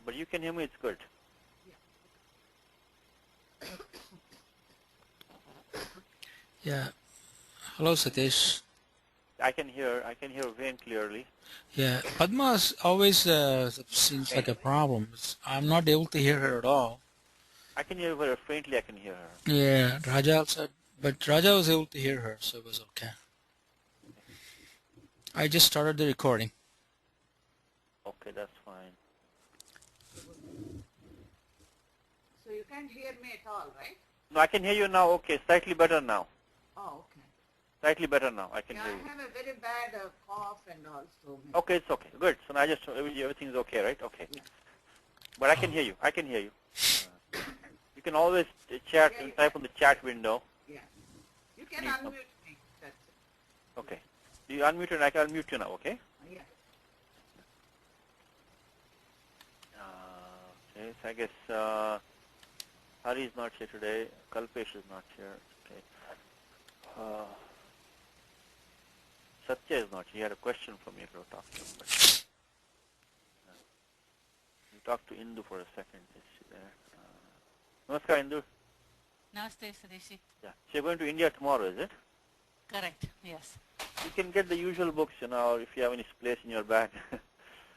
but you can hear me, it's good. Yeah. Hello, Satish. I can hear Wayne clearly. Yeah, Padma always seems like a problem. I'm not able to hear her at all. I can hear her faintly, I can hear her. Yeah, Raja also, but Raja was able to hear her, so it was okay. I just started the recording. Okay, that's fine. So you can't hear me at all, right? No, I can hear you now. Okay, slightly better now. Oh, okay. Slightly better now. I can Yeah, hear I you. have a very bad cough and also. Okay, it's okay. Good. So now everything's okay, right? Okay. Yeah. But I can hear you. I can hear you. You can always chat Yeah, and type on the chat window. Yeah. You can unmute me. That's it. Okay. You unmute and I can unmute you now, okay? Yeah. Okay, so I guess Hari is not here today. Kalpesh is not here. Okay. Satya is not here. He had a question for me to talk to him. But, we talked to Indu for a second. Is she there? Namaskar, Indu. Namaste, Swadeshi. Yeah. So you're going to India tomorrow, is it? Correct, yes. You can get the usual books, or if you have any place in your bag.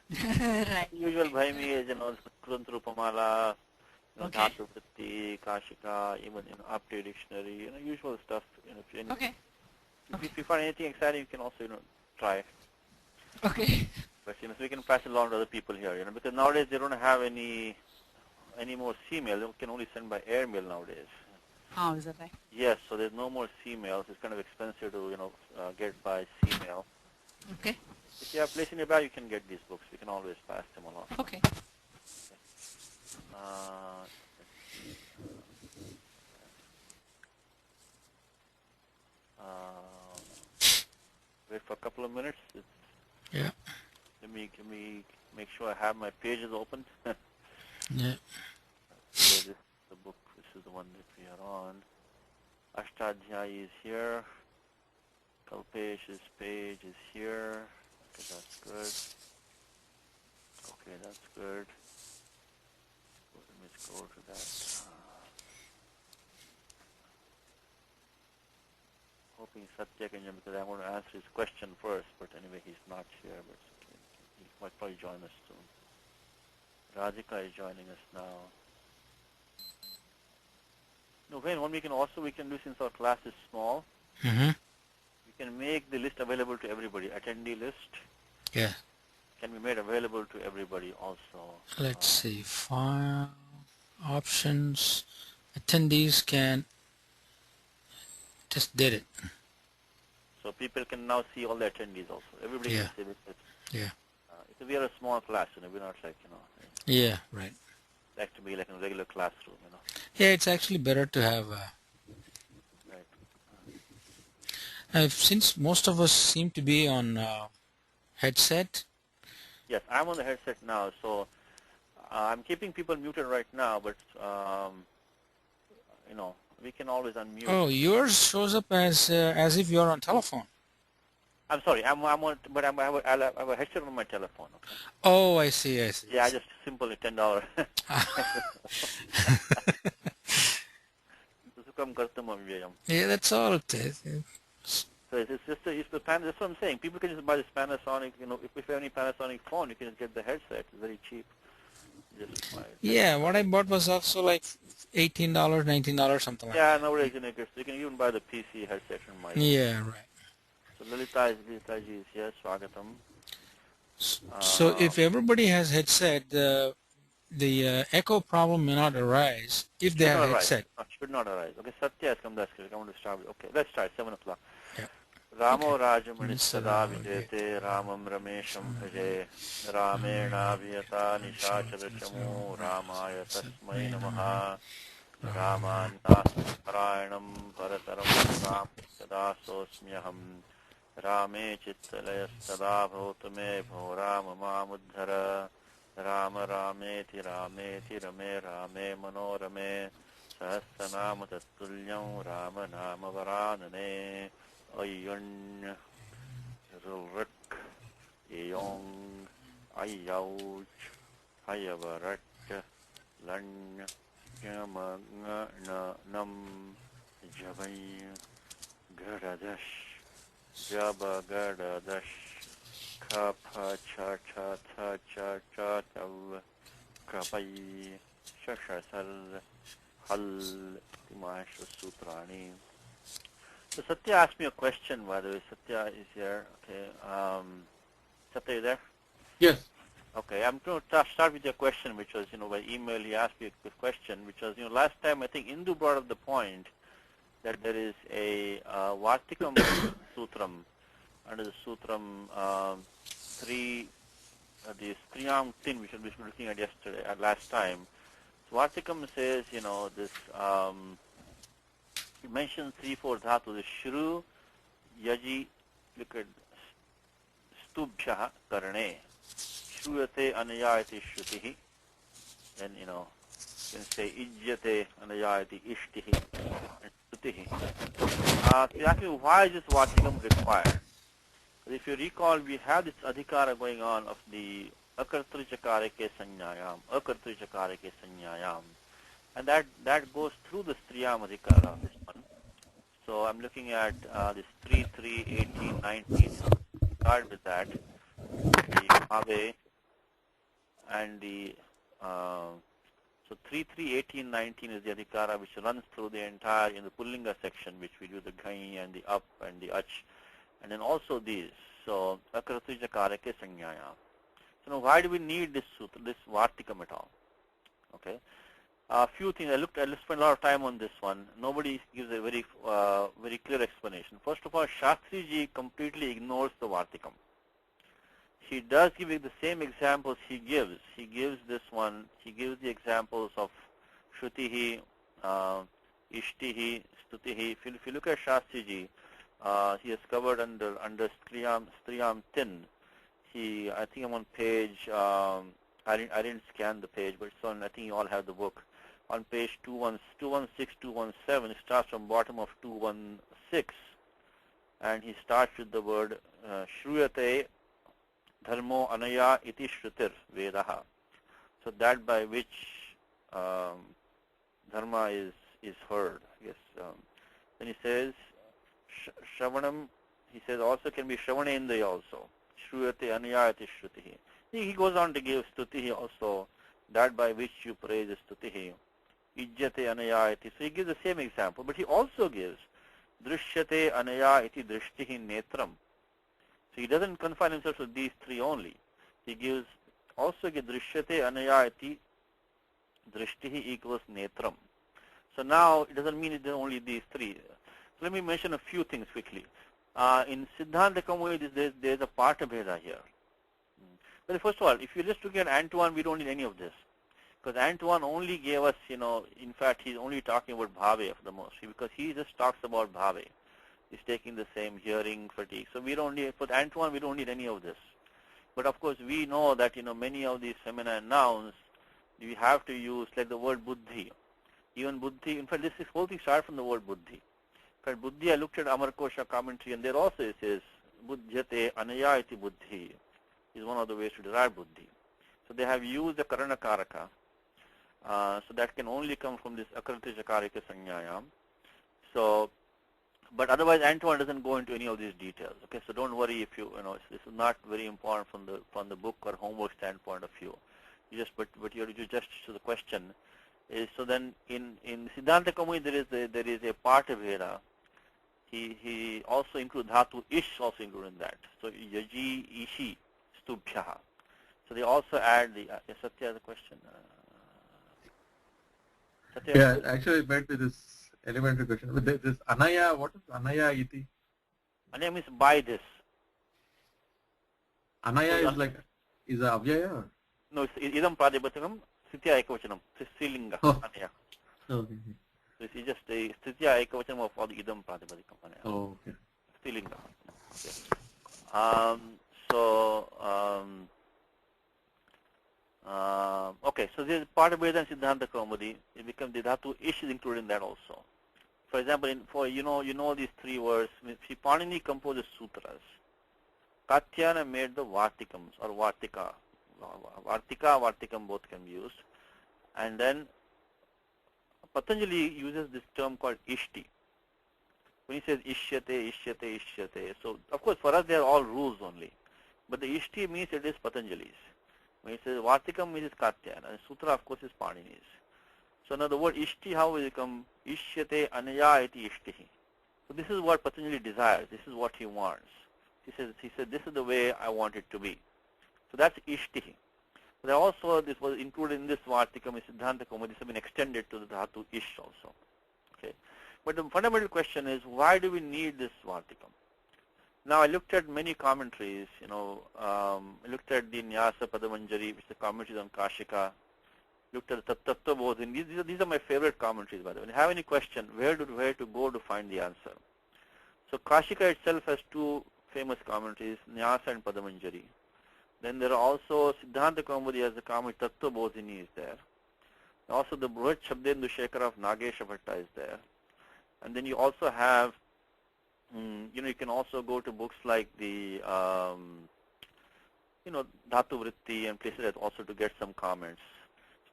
Right. Usual Bhaimi is, Kuruntrupamala, Okay. Dhatu Vritti, Kashika, even, Apti Dictionary, usual stuff. Okay. If you find anything exciting, you can also, try. Okay. But, so we can pass it along to other people here, because nowadays they don't have any more C-mail. They can only send by airmail nowadays. Oh, is that right? Yes, so there's no more C-mails. It's kind of expensive to, get by C-mail. Okay. If you have a place in your bag, you can get these books. We can always pass them along. Okay. Wait for a couple of minutes. Yeah. Let me make sure I have my pages open. Yeah. This is the book. This is the one that we are on. Ashtadhyayi is here. Kalpesh's page is here. Okay, that's good. Okay, that's good. Let me scroll to that. Hoping Satya can join because I want to answer his question first, but anyway, he's not here, but okay. He might probably join us soon. Radhika is joining us now. No, Wayne, one we can do since our class is small, Mm-hmm. we can make the list available to everybody. Attendee list Yeah. can be made available to everybody also. Let's see. File options. Attendees can. Just did it. So people can now see all the attendees also. Everybody Yeah. can see it. Yeah. We are a small class, we're not like, Yeah. Right. like to be like in a regular classroom, Yeah, it's actually better to have. Right. Since most of us seem to be on headset. Yes, I'm on the headset now, so I'm keeping people muted right now, but we can always unmute. Oh, yours shows up as if you're on telephone. I'm sorry, I'm on, but I have a headset on my telephone. Okay? Oh, I see. Yeah, I just simply $10. Yeah, that's all it is. So it's just the pan. That's what I'm saying. People can just buy this Panasonic. If you have any Panasonic phone, you can just get the headset. It's very cheap. Just buy it. Yeah, what I bought was also like $18, $19, something like that. Yeah, nowadays you can even buy the PC headset and mic. Yeah, right. So Lalita ji is here. Swagatam. So if everybody has headset, the echo problem may not arise if they have headset. Should not arise. Okay, Satya has come. That's good. I want to start. Okay, let's start. 7 o'clock. Yeah. Ramo Rajamani Sada Vijete Ramam Ramesham Bhaje Ramena Vyata Nishachara Chamu Ramaya Tasmai Namaha Ramana Parayanam Parataram Ram Sada Sosmyaham Rame Chittalaya Sada Bhautame Bho Rama Mamudhara Rama Rameti Rameti Rame Rame Manorame Sahasranama Tattulyam Rama Nama Varanane Ayun Rilrik Eyong Ayouch Hayavarat, Lanya, Yama, Nam, Javay, Garadash, Jaba, Garadash, Kapha, Cha, Cha, Tha, Cha, Cha, Tav, Kapai, Shashasal, Hal, Timash, Sutrani. So Satya asked me a question, by the way. Satya is here. Okay. Satya, you there? Yes. Okay. I'm going to start with your question, which was, by email he asked me a question, which was, last time I think Indu brought up the point that there is a Vartikam Sutram under the Sutram 3, the Striyam Tin, which we were looking at yesterday, last time. So Vartikam says, this, he mentions 3-4 dhatu, the Shru, Yaji, look at Stubhya Karane, Shruyate Anayayati Shrutihi, then, you can say Ijyate Anayayati Ishtihi, and Shrutihi. You ask me, why is this Vartikam required? If you recall, we have this adhikara going on of the Akartri Chakarike Sanyayam, and that goes through the Striyam adhikara, this one. So I'm looking at this 3, 3, 18, 19. Start with that. The Ave and the so 3, 3, 18, 19 is the adhikara which runs through the entire in the Pullinga section, which we do the Ghai and the Up and the Ach, and then also these. So Akaratuja Karake Sanyaya. So now why do we need this sutra, this Vartikam at all? Okay. A few things. I spent a lot of time on this one. Nobody gives a very very clear explanation. First of all, Shastriji completely ignores the Vartikam. He does give the same examples he gives. He gives this one. He gives the examples of Shrutihi, Ishtihi, Stutihi. If you look at Shastriji, he has covered under Striyam Tin. I think I'm on page. I didn't scan the page, but it's on. I think you all have the book. On page 216, 217, it starts from bottom of 216, and he starts with the word Shruyate Dharmo Anaya Iti Shrutir Vedaha. So that by which Dharma is heard. Yes. Then he says Shravanam. He says also can be Shravanendriya also. Shruyate Anaya Iti Shrutihi. He goes on to give Stutihi also, that by which you praise Stutihi. Ijjate Anaya Iti. So he gives the same example, but he also gives Drishyate Anaya Iti Drishtihi Netram. So he doesn't confine himself to these three only. He gives also Drishyate Anaya Iti Drishtihi equals Netram. So now it doesn't mean it's only these three. So let me mention a few things quickly. In Siddhanta Kaumudi, there's a Partha Bheda here. But first of all, if you just look at Antoine, we don't need any of this. Because Antoine only gave us, in fact, he's only talking about bhave for the most, because he just talks about bhave. He's taking the same hearing fatigue. So we don't need, for Antoine, we don't need any of this. But of course, we know that, many of these feminine nouns, we have to use, like the word buddhi. Even buddhi, in fact, this whole thing started from the word buddhi. In fact, buddhi, I looked at Amar Kosha commentary, and there also it says, buddhyate anaya iti buddhi is one of the ways to derive buddhi. So they have used the karana karaka. So that can only come from this akarati chakarika sanyayam. So, but otherwise Antoine doesn't go into any of these details. Okay, so don't worry if this is not very important from the book or homework standpoint of view. You just to the question is, so then in Siddhanta Kaumudi there is a part of Veda. He also includes dhatu ish also included in that. So yaji ishi stubhyaha. So they also add the Satya has a question. Satya, Yeah, actually met with this elementary question. With this anaya, what is anaya iti? Anaya means by this. Anaya So, is a avyaya? Or? No, it's idam pradipatakam sthitya ekavachanam. It's Srilinga. Oh. Anaya. Okay. So it's just a sthitya ekavachanam of the idam pradipatakam. Anaya. Oh, okay. Srilinga. Okay. Okay, so this is part of Veda and Siddhanta Kaumudi. It becomes the dhatu ish is included in that also. For example, you know these three words. Panini composes sutras. Katyayana made the Vartikams or Vartika. Vartika, Vartikam both can be used. And then Patanjali uses this term called Ishti. When he says Ishyate, Ishyate, Ishyate, so of course for us they are all rules only. But the Ishti means it is Patanjali's. When he says Vartikam means it's Katyayana, and Sutra of course is Panini's. So now the word Ishti, how will it come? Ishyate anaya iti ishtihi. So this is what Patanjali desires. This is what he wants. He said, this is the way I want it to be. So that's Ishtihi. But also this was included in this Vartikam, Siddhanta Kauma. This has been extended to the Dhatu Ish also. Okay. But the fundamental question is, why do we need this Vartikam? Now I looked at many commentaries, I looked at the Nyasa Padamanjari, which is the commentaries on Kashika, looked at the Tattva Bodhini. These are my favorite commentaries, by the way. When you have any question, where to go to find the answer? So Kashika itself has two famous commentaries, Nyasa and Padamanjari. Then there are also Siddhanta Kaumudi as a commentary, Tattva Bodhini is there. Also the Bruhat Shabdendu Shekhar of Nagesha Bhatta is there. And then you also have, you can also go to books like the, Dhatu Vritti and places that also to get some comments.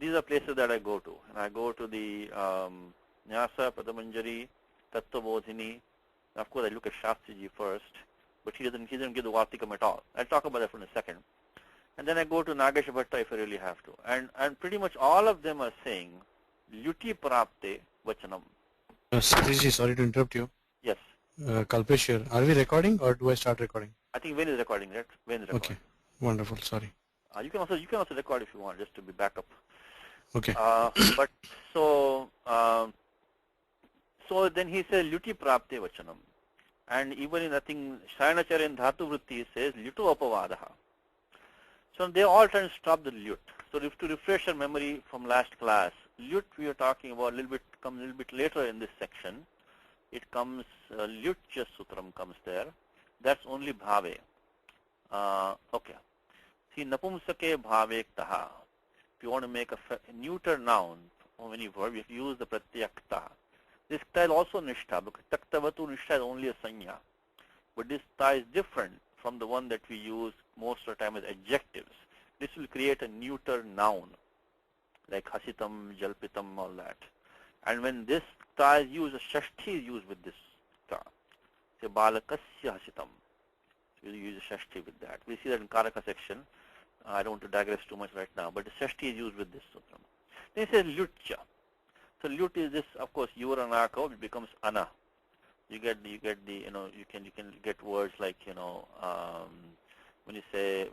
These are places that I go to. And I go to the Nyasa, Padamanjari, Tattva Bodhini. Of course, I look at Shastriji first, but he doesn't give the Vartikam at all. I'll talk about that for a second. And then I go to Nagesha Bhatta if I really have to. And pretty much all of them are saying, Lyuti Prapte Vachanam. Satishji, sorry to interrupt you. Yes. Kalpesh here. Are we recording or do I start recording? I think Wayne is recording, right? Wayne is recording. Okay. Wonderful. Sorry. You can also record if you want, just to be backup. Okay. But so then he says Lyuti Prapte Vachanam. And even in, I think, Shayanacharya in Dhatu Vritti says Lyuto Apavadaha. So they all try to stop the Lyut. So to refresh our memory from last class, Lyut we are talking about comes a little bit later in this section. It comes, Lyutya Sutram comes there. That's only Bhave. Okay. See, Napumsake Bhavek Taha. If you want to make a neuter noun or any verb, you have to use the Pratyak Taha. This Ta is also Nishtha, because Taktavatu Nishtha is only a Sanya. But this Ta is different from the one that we use most of the time as adjectives. This will create a neuter noun, like Hasitam, Jalpitam, all that. And when this Ta is used, a Shashti is used with this Ta. Say Balakasya Hasitam. So you use a Shashti with that. We see that in Karaka section. I don't want to digress too much right now, but the Shashti is used with this sutram. Then it says Lyutcha. So Lyut is this, of course, Yuranako, it becomes Ana. You get the, you can get words like, when you say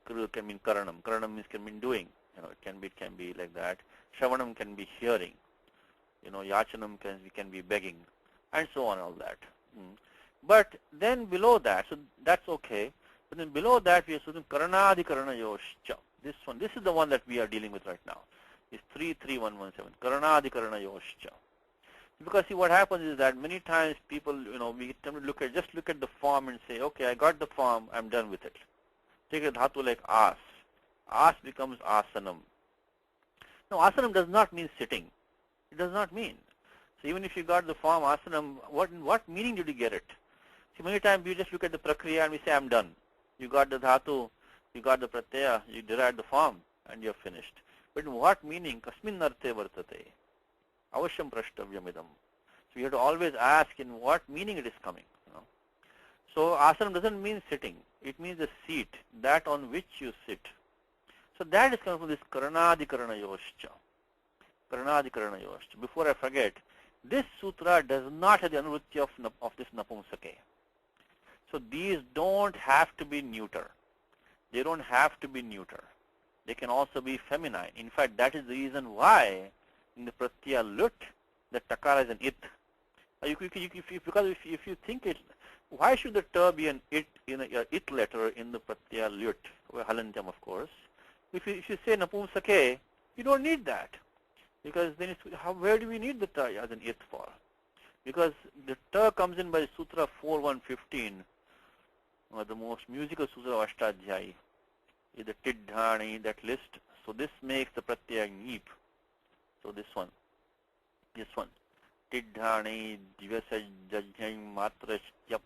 Kru can mean Karanam. Karanam means can mean doing. It can be like that. Shravanam can be hearing. Yachanam can be begging, and so on, all that. But then below that, so that's okay. But then below that, we are saying Karanadikarana Yoscha. This is the one that we are dealing with right now. It's 33117. Karanadikarana Yoscha. Because see, what happens is that many times people, we tend to look at the form and say, okay, I got the form, I'm done with it. Take a dhatu like as. As becomes asanam. Now, asanam does not mean sitting. It does not mean. So even if you got the form asanam, what meaning did you get it? See, many times we just look at the prakriya and we say, I'm done. You got the dhatu, you got the pratyaya, you derived the form, and you're finished. But in what meaning? Kasmin arte vartate. Avashyam prashtavyamidam. So you have to always ask in what meaning it is coming. So asanam doesn't mean sitting. It means the seat, that on which you sit. So that is coming from this Karanadikarana Yoscha. Karanadikarana Yoscha. Before I forget, this sutra does not have the anurutya of this Napumsake. So these don't have to be neuter. They don't have to be neuter. They can also be feminine. In fact, that is the reason why in the Pratyaya Lut, the Takara is an it. Because if you think it, why should the ter be an it in a it letter in the Pratyaya Lut, Halantyam of course. If you say Napumsake, you don't need that. Because then where do we need the ter as an it for? Because the ter comes in by Sutra 4115, the most musical Sutra of Ashtadhyayi, is the Tiddhani, that list. So this makes the Pratyaya Neep. So this one. Tiddhani, Divasajjajjai, Matrashyap,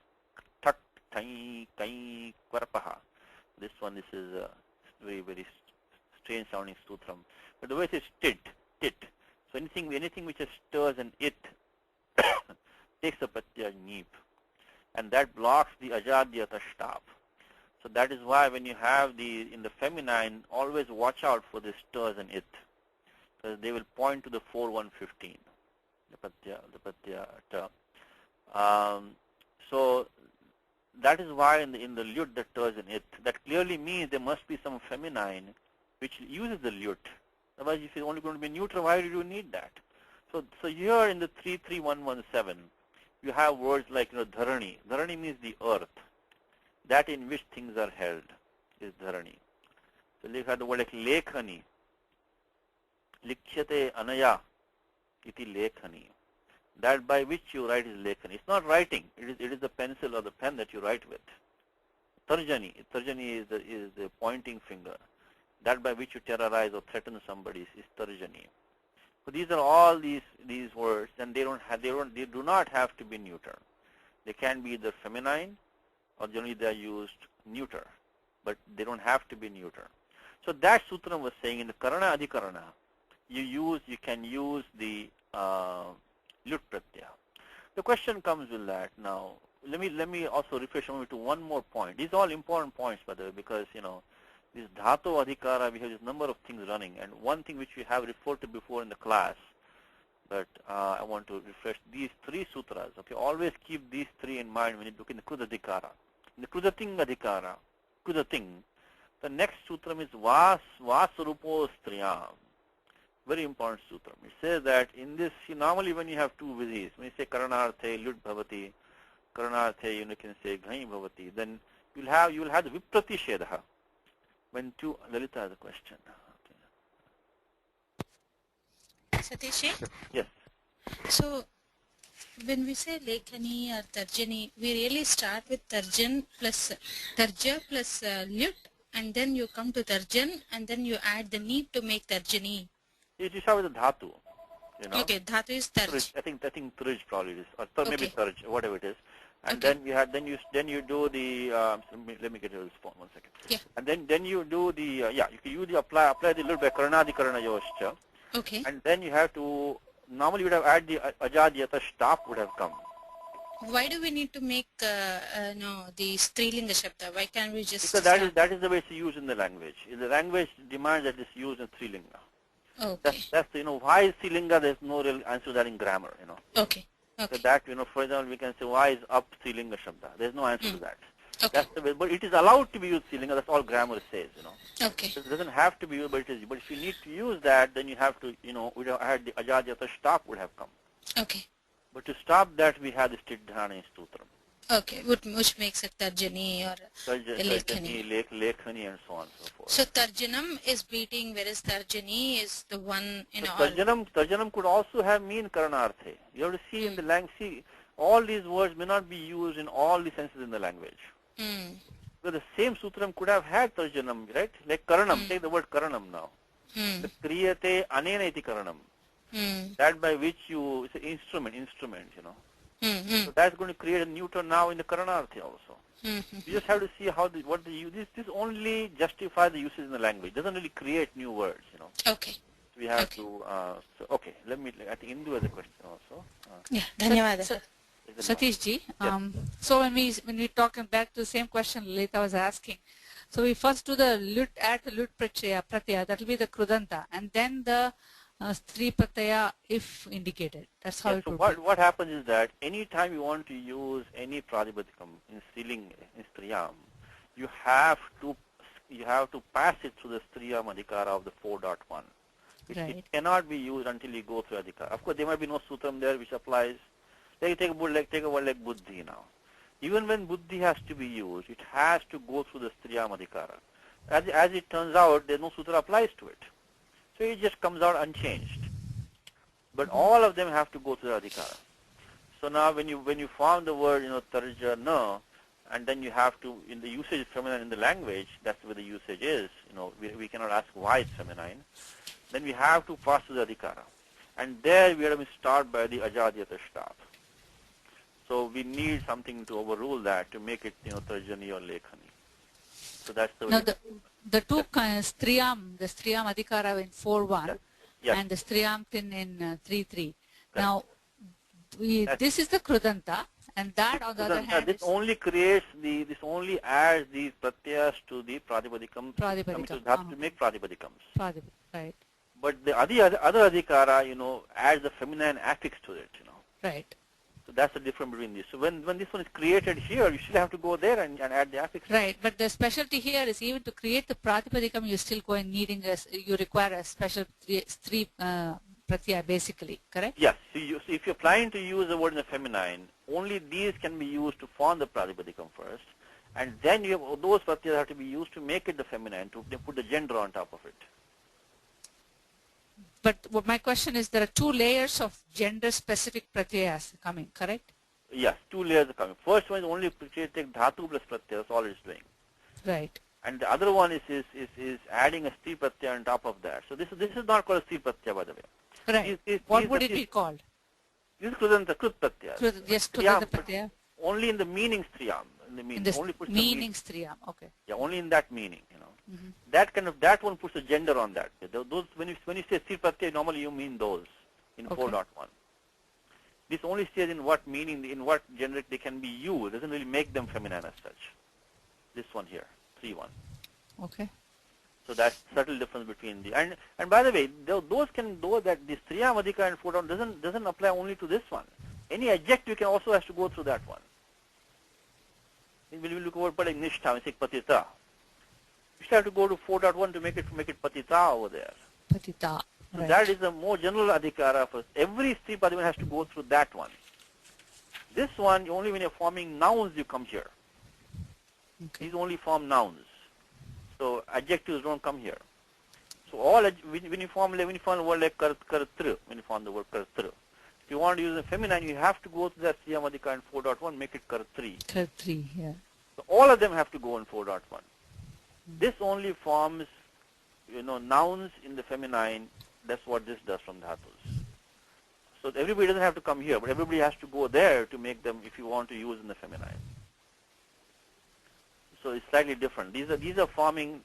Tak, Tai, Kai, Kvarpaha. This is very strange sounding sutram. But the way it is tit. So anything which has stirs and it takes a pratyaya neep, and that blocks the ajadyata stop. So that is why when you have in the feminine, always watch out for the stirs and it, because they will point to the 4-1-15, the pratyaya ta. So that is why in the lyut that stirs and it, that clearly means there must be some feminine which uses the lyut. Otherwise, if it's only going to be neutral, why do you need that? So here in the 33117, you have words like dharani. Dharani means the earth, that in which things are held is dharani. So you have the word like lekhani. Likhyate anaya iti lekhani. That by which you write is lekhani. It's not writing. It is the pencil or the pen that you write with. Tarjani. Tarjani is the pointing finger. That by which you terrorize or threaten somebody is tarjani. So these are all these words, and they do not have to be neuter. They can be either feminine, or generally they are used neuter, but they don't have to be neuter. So that sutra was saying in the karana adhikarana, you can use the lyut pratyaya. The question comes with that now. Let me also refresh to one more point. These are all important points, by the way, because this dhatu adhikara, we have this number of things running, and one thing which we have referred to before in the class, but I want to refresh these three sutras. Okay, always keep these three in mind when you look in the krudadhikara. In the krudating adhikara, krudating, the next sutram is vasarupo striyam. Very important sutram. It says that in this, normally when you have two vidhis, when you say karanarthe lyut bhavati, karanarthe you can say ghai bhavati, then you will have the vipratishedaha. When two, Lalita has a question. Okay. Satish? Yes. So, when we say Lekhani or Tarjani, we really start with Tarjan plus Tarja plus Lyut, and then you come to Tarjan, and then you add the neep to make Tarjani. You start with the dhatu. Okay, dhatu is Tarj. I think Tarj probably is, or maybe Okay. Tarj, whatever it is. And Okay. then you do the let me get your response 1 second. Yeah. And then you do the you can use the apply the little bit karanadikarana yoscha. Okay. And then you have to normally you would have add the ajadyata stop would have come. Why do we need to make the Strilinga Shabda? Why can't we just Because that is the way it's used in the language. The language demands that it's used in Strilinga. Okay. That's why is Strilinga? There's no real answer to that in grammar. Okay. So Okay. that for example we can say why is up Strilinga Shabda? There's no answer to that. Okay. That's the way, but it is allowed to be used Strilinga. That's all grammar says. Okay. It doesn't have to be used, but it is. But if you need to use that, then you have to would have had the ajadyata stop would have come. Okay. But to stop that, we have the stidhana in stutram. Okay. Which makes it Tarjani or Lekhani. Lekhani, and so on and so forth. So Tarjanam is beating, whereas Tarjani is the one Tarjanam could also have mean karanarthe. You have to see in the language. See, all these words may not be used in all the senses in the language. So the same sutram could have had tarjanam, right? Like karanam. Take the word karanam now. The kriyate anena iti karanam. That by which it's an instrument. So that's going to create a neuter now in the karanarthe also. You just have to see what the use. This only justifies the usage in the language. It doesn't really create new words. Okay. We have to. Okay. I think Indu has a question also. Yeah. Dhanyawada. Satish ji, so when we talking back to the same question Lalita was asking, so we first do the lyut, add the lyut pratyaya, that will be the krudanta, and then the stri pratyaya if indicated. That's how it so would be. what happens is that any time you want to use any pradipadikam in striyam, you have to pass it through the striyam adhikara of the 4.1. Right. It cannot be used until you go through adhikara. Of course, there might be no sutram there which applies. Take a word like buddhi now. Even when buddhi has to be used, it has to go through the striyam adhikara. As it turns out, there no sutra applies to it. So it just comes out unchanged. But all of them have to go through the adhikara. So now when you found the word, tarja na, and then you have to, in the usage feminine in the language, that's where the usage is, we cannot ask why it's feminine. Then we have to pass to the adhikara. And there we have to start by the ajadyata stop. So we need something to overrule that to make it, tarjani or lekhani. So that's the way. the two striyam, the striyam adhikara in 4.1 Yes. Yes. and the striyam thin in 3.3. Correct. Now, this is the krudanta, and that on the other hand this is only creates this only adds these pratyas to the pratipadikam Pratipadikam, to make pratipadikams. right, But the other adhikara, adds the feminine affix to it, right. So that's the difference between these. So when this one is created here, you still have to go there and add the affix. Right, but the specialty here is even to create the pratipadikam, you still go and you require a special three pratyaya basically, correct? Yes. So if you're planning to use the word in the feminine, only these can be used to form the pratipadikam first, and then those pratyas have to be used to make it the feminine, to put the gender on top of it. But what my question is, there are two layers of gender-specific pratyayas coming, correct? Yes, two layers are coming. First one is only take dhatu plus pratyaya, that's all it's doing. Right. And the other one is adding a sti pratyaya on top of that. So this is not called a sti pratyaya, by the way. Right. What would it be called? This is krudanta, krut pratyaya. Yes, krudanta pratyaya. Only in the meaning striyam. In the only puts meaning striyam, okay. Yeah, only in that meaning, Mm-hmm. That one puts a gender on that. Those when you say sti pratyaya, normally you mean those in Okay. 4.1. This only says in what meaning, in what gender they can be used. It doesn't really make them feminine as such. This one here, 3.1. Okay. So that's subtle difference between the and by the way, those that the striyam adhikara and 4.1 doesn't apply only to this one. Any adjective can also has to go through that one. When we look over like nishtha, we say patita. You still have to go to 4.1 to make it patita over there. Patita. So Right. that is the more general adhikara for every sti padima has to go through that one. This one, only when you're forming nouns you come here. Okay. These only form nouns. So adjectives don't come here. So when you form the word like kartru, when you form the word kartru, if you want to use the feminine, you have to go to that striyam adhikara in 4.1, make it kartri. Kartri, yeah. So all of them have to go in 4.1. This only forms, nouns in the feminine. That's what this does from dhatus. So everybody doesn't have to come here, but everybody has to go there to make them if you want to use in the feminine. So it's slightly different. These are forming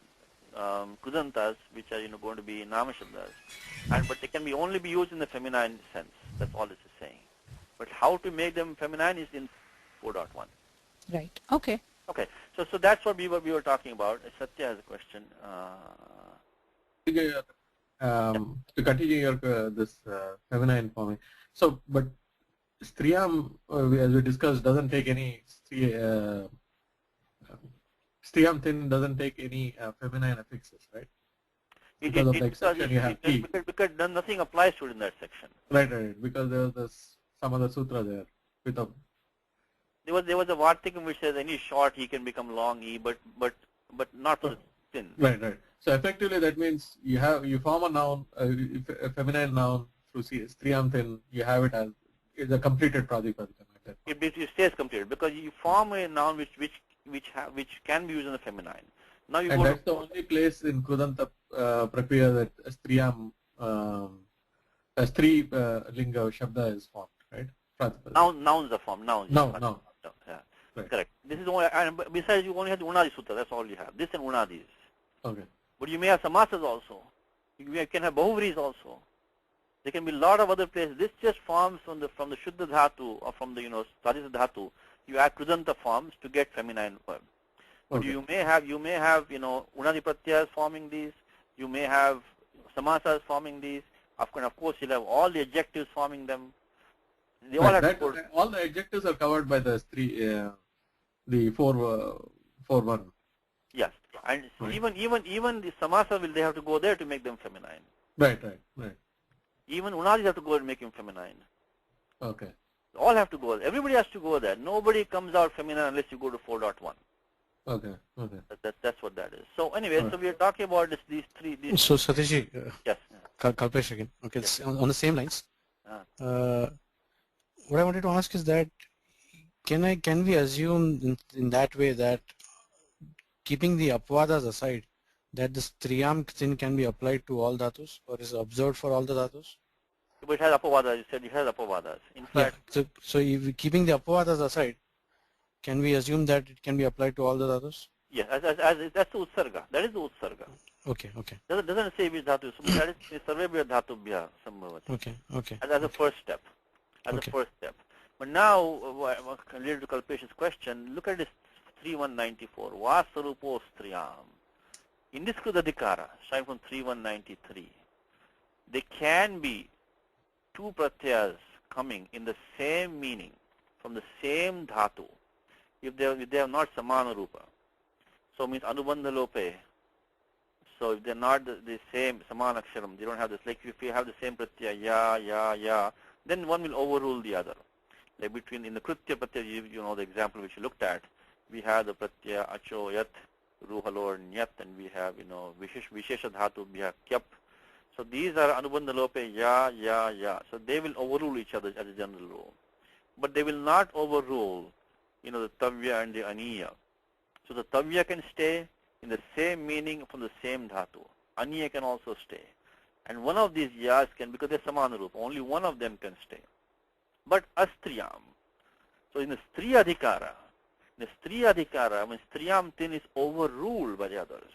kudantas, which are going to be namashabdas, but they can only be used in the feminine sense. That's all this is saying. But how to make them feminine is in 4.1. Right. Okay. Okay. So that's what we were talking about. Satya has a question. To continue your this feminine forming. So, but striyam, as we discussed, doesn't take any striyam thin doesn't take any feminine affixes, right? Because of the exception you have T. Because nothing applies to it in that section. Right. Because there's some other sutra there with a. There was a Vartikam which says any short E can become long E, but not for the thin. Right. So effectively that means you form a noun, a feminine noun through striyam thin, you have it as is a completed pratipadikam. It stays completed because you form a noun which can be used in the feminine. Now you and go that's the only place in Krudanta Prakriya that striyam stri linga shabda is formed, right? Nouns are formed. Nouns. No. Yeah. Right. Correct. This is only, and besides you only have the Unadi Sutra. That's all you have. This and Unadis. Okay. But you may have samasas also. You can have bahuvris also. There can be a lot of other places. This just forms from the Shuddha Dhatu or from the Sadhisa Dhatu. You add Krudanta forms to get feminine verb. But Okay. you may have Unadi Pratyas forming these. You may have samasas forming these. Of course, you'll have all the adjectives forming them. They all have to go. All the adjectives are covered by the the 4.1. Yes, and Right. even the samasa they have to go there to make them feminine. Right. Even unadis have to go and make him feminine. Okay. All have to go. Everybody has to go there. Nobody comes out feminine unless you go to 4.1. Okay. That's what that is. So anyway, Right. so we are talking about these three. So Satishji, Yes. Kalpesh again. Okay, Yes. on the same lines. What I wanted to ask is that can we assume in that way that keeping the apvadas aside, that this triyam thing can be applied to all dhatus or is observed for all the dhatus? But it has apavadas. You said it has apavadas. In fact, So if keeping the apvadas aside, can we assume that it can be applied to all the dhatus? Yes, as that's the utsarga. That is the utsarga. Okay. Doesn't say which dhatu. So that is sarvebhya dhatubhya sambhavati. Okay. As a first step. But now, related to Kalpesh's question, look at this 3194. Vasarupo striyam. In this Krudadhikara, starting from 3193, there can be two pratyas coming in the same meaning from the same dhatu if they are not samana rupa. So means anubandha lope. So if they're not the same samana aksharam, they don't have this. Like if you have the same pratyaya, ya, then one will overrule the other. Like between in the kritya pratyaya, you know the example which you looked at, we have the pratyaya acho yat, ruhalor nyat, and we have vishesha dhatu bhya kyap. So these are anubandha lope ya. So they will overrule each other as a general rule, but they will not overrule the tavya and the aniya. So the tavya can stay in the same meaning from the same dhatu. Aniya can also stay, and one of these yas can, because they're samana rupa, only one of them can stay. But astriyam. So in the striya adhikara, when striyam tin is overruled by the others.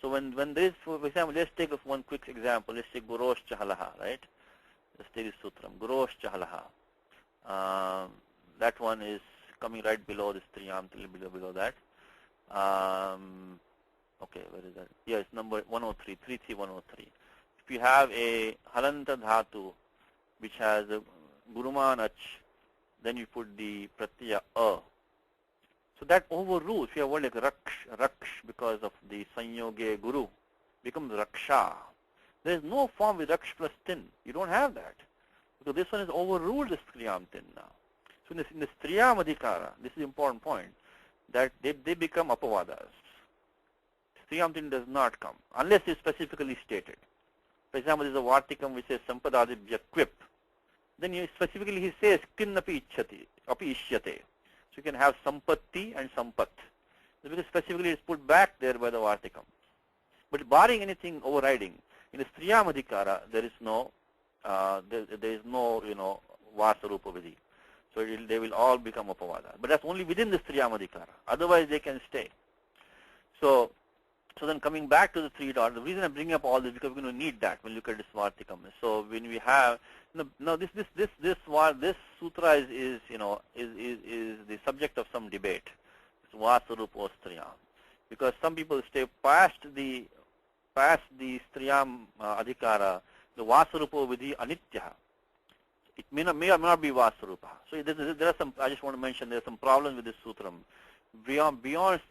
So when there is, for example, let's take one quick example. Let's take Gurosh Chahalaha, right? Let's take this sutram, Gurosh Chahalaha. That one is coming right below this striyam, a little below that. Okay, where is that? Yeah, it's number 103, 33103. If you have a halanta dhatu which has a guruman ach, then you put the pratyaya a. So that overrules. If you have word like raksh, because of the sanyoge guru, becomes raksha. There is no form with raksh plus tin. You don't have that. So this one is overruled the striyam tin now. So in the striyam adhikara, this is the important point, that they become apavadas. Striyam tin does not come, unless it's specifically stated. For example, there is a vartikam which says sampadadibhya quip. Then specifically he says kin api ishyate. So you can have sampatti and sampat. Because specifically it's put back there by the vartikam. But barring anything overriding, in the striyam adhikara there is no vasarupa vidhi. So they will all become apavada. But that's only within the striyam adhikara. Otherwise they can stay. So then coming back to the three dots, the reason I'm bringing up all this is because we're going to need that when you look at this vartikam. So when we have this sutra is the subject of some debate. It's vasarupa striyam, because some people stay past the striyam adhikara, the vasarupa vidhi anitya. It may or may not be vasarupa. So there are some. I just want to mention there are some problems with this sutram. Beyond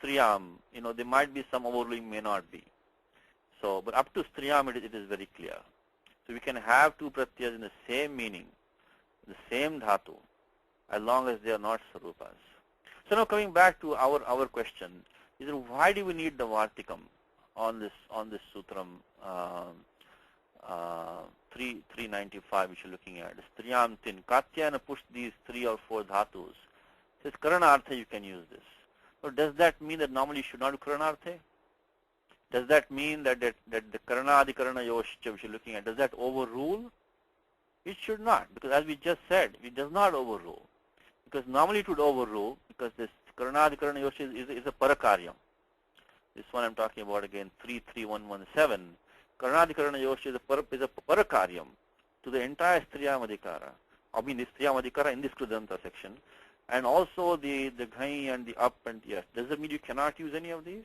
striyam, there might be some overruling, may not be. So, but up to striyam, it is very clear. So we can have two pratyas in the same meaning, the same dhatu, as long as they are not sarupas. So now coming back to our question, is why do we need the vartikam on this sutram 395 which you're looking at? The striyam tin, katyana push these 3 or 4 dhatus. Says karanartha you can use this. So does that mean that normally you should not do karanartha? Does that mean that the karanadikarana yoshcha which you're looking at, does that overrule? It should not, because as we just said, it does not overrule. Because normally it would overrule, because this karanadikarana yoshcha is a parakaryam. This one I'm talking about again, 33117. Karanadikarana yoshcha is a parakaryam to the entire striyam adhikara. I mean the striyam adhikara in this krudanta section. And also the ghai and the up and yes. Does that mean you cannot use any of these?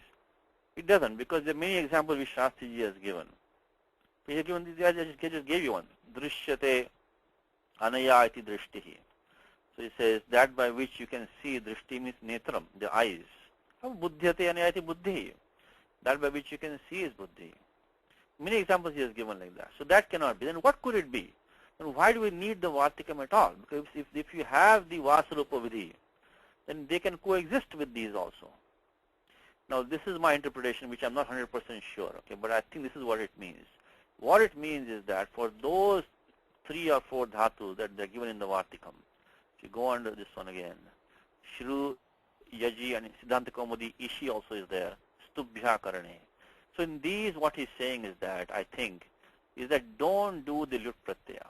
It doesn't, because there are many examples which Shastriji has given. He has given I just gave you one. Drishyate anaya iti drishtihi. So he says that by which you can see, drishti means netram, the eyes. Buddhyate anaya iti buddhi. That by which you can see is buddhi. Many examples he has given like that. So that cannot be. Then what could it be? And why do we need the vartikam at all? Because if you have the vasarupa vidhi, then they can coexist with these also. Now this is my interpretation, which I'm not 100% sure, okay, but I think this is what it means. What it means is that for those 3 or 4 dhatus that they're given in the vartikam, if you go under this one again, Shru, Yaji and Siddhanta Kaumudi, Ishi also is there, Stubhya Karane. So in these what he's saying is that, I think, is that don't do the Lut Pratyaya.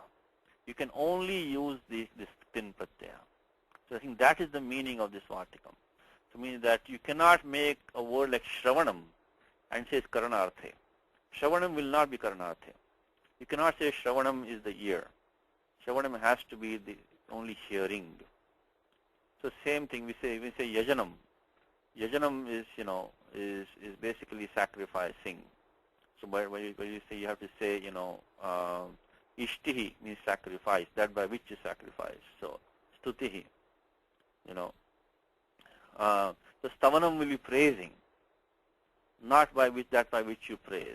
You can only use this Tin Pratyaya. So I think that is the meaning of this vartikam. So it means that you cannot make a word like Shravanam and say it's Karanarthe. Shravanam will not be Karanarthe. You cannot say Shravanam is the ear. Shravanam has to be the only hearing. So same thing we say Yajanam. Yajanam is, is basically sacrificing. So when you say, you have to say, Ishtihi means sacrifice, that by which you sacrifice. So Stutihi, so Stavanam will be praising, not by which, that by which you praise.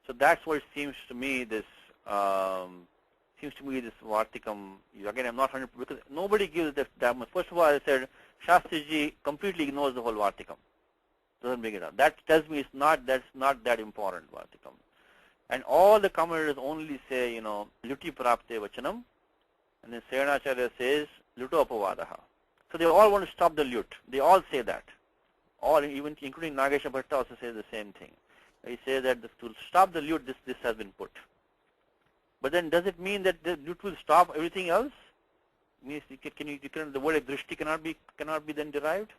So that's what it seems to me, this Vartikam. Again, I'm not 100%, because nobody gives that much. First of all, I said, Shastriji completely ignores the whole Vartikam. Doesn't bring it up. That tells me that's not that important, Vartikam. And all the commentators only say, Luti Prapte Vachanam, and then Sayanacharya says, Luto Apavadaha. So they all want to stop the lut. They all say that. All, even including Nagesha Bhatta also says the same thing. He says that to stop the lut, this has been put. But then does it mean that the lut will stop everything else? Means the word drishti cannot be then derived?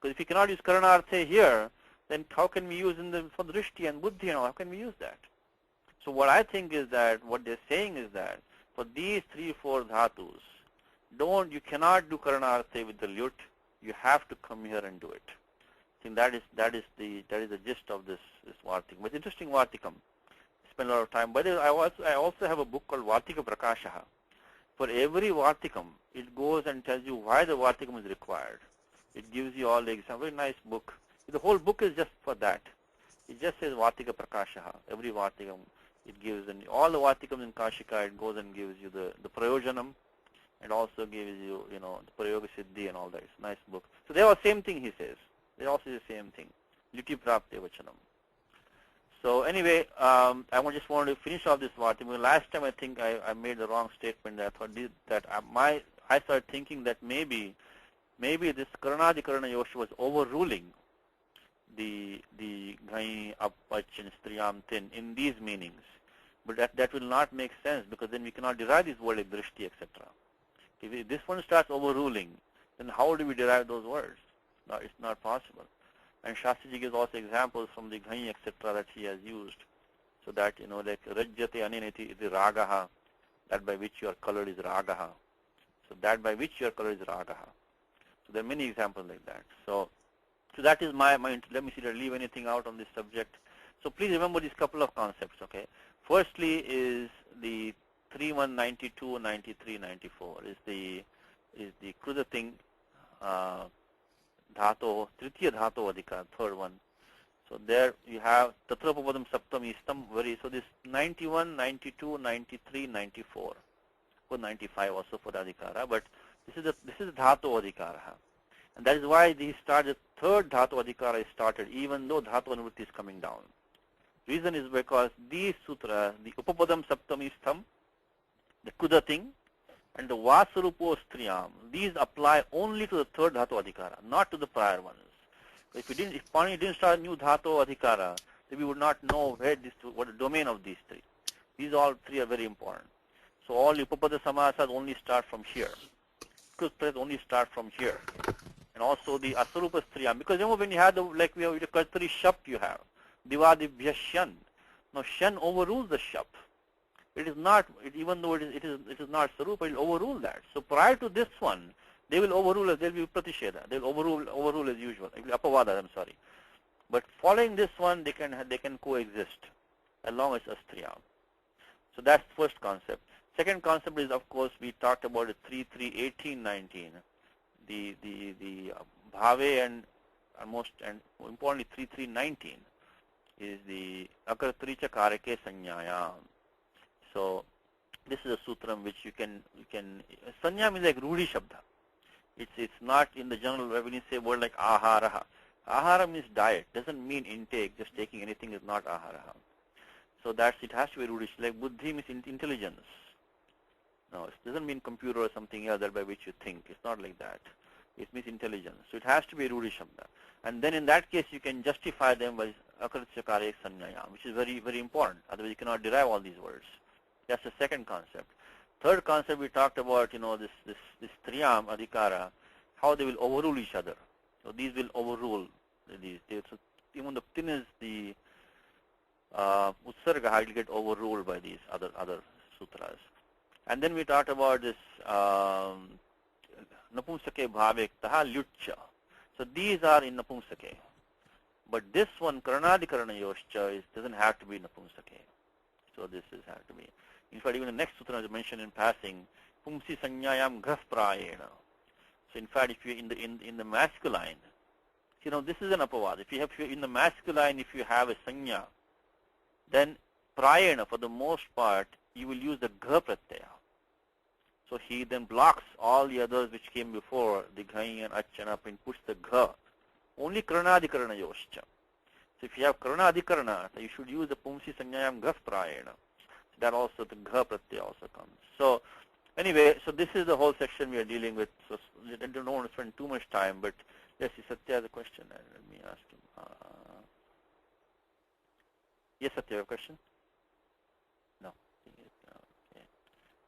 Because if you cannot use karanarthe here, then how can we use for drishti and buddhi and all, how can we use that? So what I think is that, what they're saying is that, for these 3-4 dhatus, you cannot do karanarthe with the lut, you have to come here and do it. I think that is the gist of this Vartikam. But interesting Vartikam. Spend a lot of time. But I also have a book called Vartika Prakashaha. For every Vartikam, it goes and tells you why the Vartikam is required. It gives you all the examples. Very nice book. The whole book is just for that. It just says Vartika Prakashaha. Every Vartikam, it gives, and all the Vartikams in Kashika, it goes and gives you the Prayojanam. It also gives you, the Prayoga Siddhi and all that. It's a nice book. So they all same thing, he says. They also say the same thing. Luti Prapte Vachanam. So anyway, I just wanted to finish off this Vartikam. Last time I think I made the wrong statement. I thought that I started thinking that maybe this Karanadikarana Yosha was overruling the Ghai, Appach, and Striyam Tin in these meanings. But that will not make sense, because then we cannot derive this word like Drishti, etc. If this one starts overruling, then how do we derive those words? No, it's not possible. And Shastriji gives also examples from the Ghai, etc. that he has used. So that, like Rajyate Anineti is Ragaha, that by which you are colored is Ragaha. So that by which you are colored is Ragaha. So there are many examples like that. So that is my let me see, did I leave anything out on this subject? So please remember these couple of concepts, okay? Firstly is the 31, 92, 93, 94 is the Kruda thing, Dhato, Tritiya Dhato Adhikar, third one. So there you have Tatrapapadam Saptam Istam, so this 91, 92, 93, 94, or 95 also for the Adhikara, but this is Dhato Adhikara. And that is why the third Dhatu Adhikara is started, even though Dhatu Anuvritti is coming down. Reason is because these sutras, the Upapadam Saptamistham, the Kuda thing, and the Vasarupo Striyam, these apply only to the third Dhatu Adhikara, not to the prior ones. If Pani didn't start a new Dhatu Adhikara, then we would not know what the domain of these three. These all three are very important. So all Upapada Samasas only start from here. Kudas only start from here. And also the Asarupa Striyam, because remember when you have we have the Kartari Shap you have, Divadibhya Shan. Now Shan overrules the Shap. It is not, even though it is not Sarupa, it will overrule that. So prior to this one, they will overrule as, they will be Pratisheda. They will overrule as usual. It will be Apavada, I'm sorry. But following this one, they can coexist as long as Astriyam. So that's the first concept. Second concept is, of course, we talked about the 3, 3, 18, 19. The Bhave and importantly 3, 3, 19 is the Akartricha Karake Sanyaya. So this is a sutram which you can Sanya means like Rudi Shabda. It's not in the general when you say word like Aharaha. Ahara means diet, doesn't mean intake, just taking anything is not Aharaha. So it has to be Rudi, like Buddhi means intelligence. No, it doesn't mean computer or something else that by which you think. It's not like that. It means intelligence. So it has to be Rudi Shabda. And then in that case, you can justify them by Akarchakare Sanyaya, which is very, very important. Otherwise, you cannot derive all these words. That's the second concept. Third concept we talked about, this Triyam Adhikara how they will overrule each other. So these will overrule these. So even the tin is the utsarga, how it will get overruled by these other sutras. And then we talked about this napumsake bhavektaha lyutcha. So these are in napumsake. But this one, karanadikarana yoscha, doesn't have to be napumsake. So this is have to be. In fact, even the next sutra is mentioned in passing, pumsi sanyayam ghaf prayena. So in fact, if you in the masculine, this is an apavad. If you in the masculine, if you have a sanya, then prayena, for the most part, you will use the gha pratyaya. So he then blocks all the others which came before, the ghai and ach and up, and puts the gha. Only karanadikarana yoscha. So if you have karanadikarana, you should use the pumsi sanyayam ghaf prayena. That also, the gha pratyaya also comes. So anyway, so this is the whole section we are dealing with. So I don't want to spend too much time, but yes, Satya has a question. Let me ask him. Yes, Satya, you have a question? No. Okay.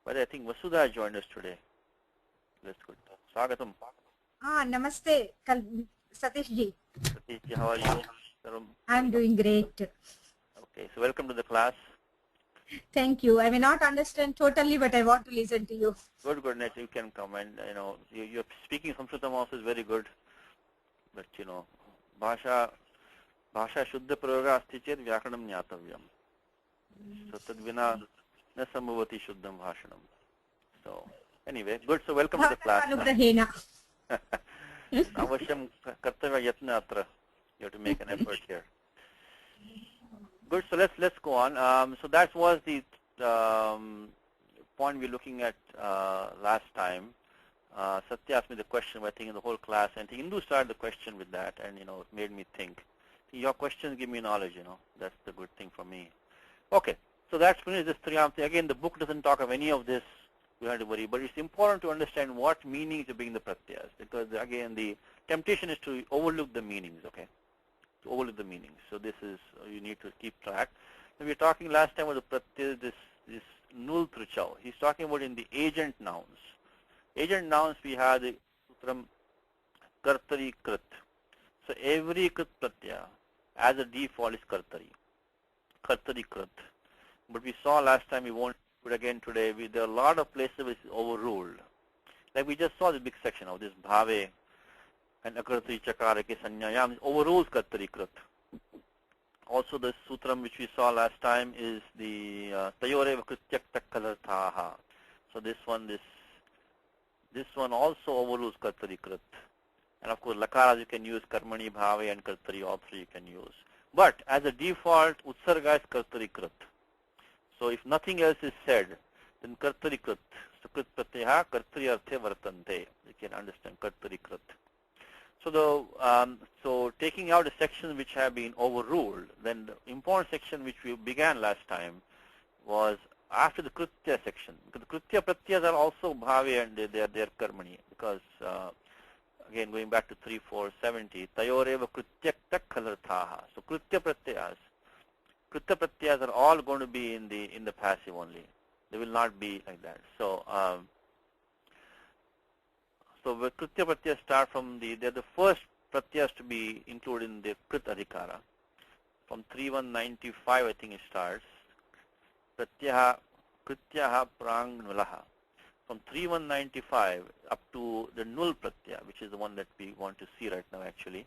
But I think Vasudha joined us today. That's good. Swagatam. Namaste, Satish ji. Satish ji, how are you? I'm doing great. Okay, so welcome to the class. Thank you. I may not understand totally, but I want to listen to you. Good, good. Net, you can come, and you're speaking Sanskritam also is very good. But bhasha shuddha prayoga asti chet vyakaranam jnatavyam. So tad vina na sambhavati shuddham bhashanam. So anyway, good. So welcome to the class. Avashyam kartavya yatna atra. You have to make an effort here. Good. So let's go on. So that was the point we're looking at last time. Satya asked me the question, I think in the whole class, and Hindu started the question with that, and it made me think. Your questions give me knowledge. That's the good thing for me. Okay. So that's finished this Triyam thing. Again, the book doesn't talk of any of this. You have to worry, but it's important to understand what meanings are being the pratyas, because again, the temptation is to overlook the meanings. Okay. To overlook the meanings. So this is, you need to keep track. And we were talking last time about the pratyas, this nul trichau. He's talking about in the agent nouns. Agent nouns, we have the sutram kartari krit. So every krit pratyaya as a default is kartari krit. But we saw last time, we won't do it again today, there are a lot of places which is overruled. Like we just saw the big section of this bhave and akartari chakarake sanyayam overrules kartari krit. Also the sutram which we saw last time is the tayoreva krityak takkalarthaha. So this one also overrules kartari krit. And of course lakaras you can use, karmani, bhave and kartari, all three you can use. But as a default, utsarga is kartari krit. So if nothing else is said, then kartari krit. So krit pratyaha kartari arthe vartante. You can understand kartari krit. So so taking out the sections which have been overruled, then the important section which we began last time was after the kritya section. Because the kritya pratyas are also bhave and they are karmani. Because again going back to 3.4.70, tayoreva krityak takkalarthaha. So kritya pratyas are all going to be in the passive only. They will not be like that. So so the kritya pratyas start from they're the first pratyas to be included in the krit adhikara. From 3.195 I think it starts. Pratyaha krityaha prang nulaha. From 3.195 up to the null pratyaya, which is the one that we want to see right now actually.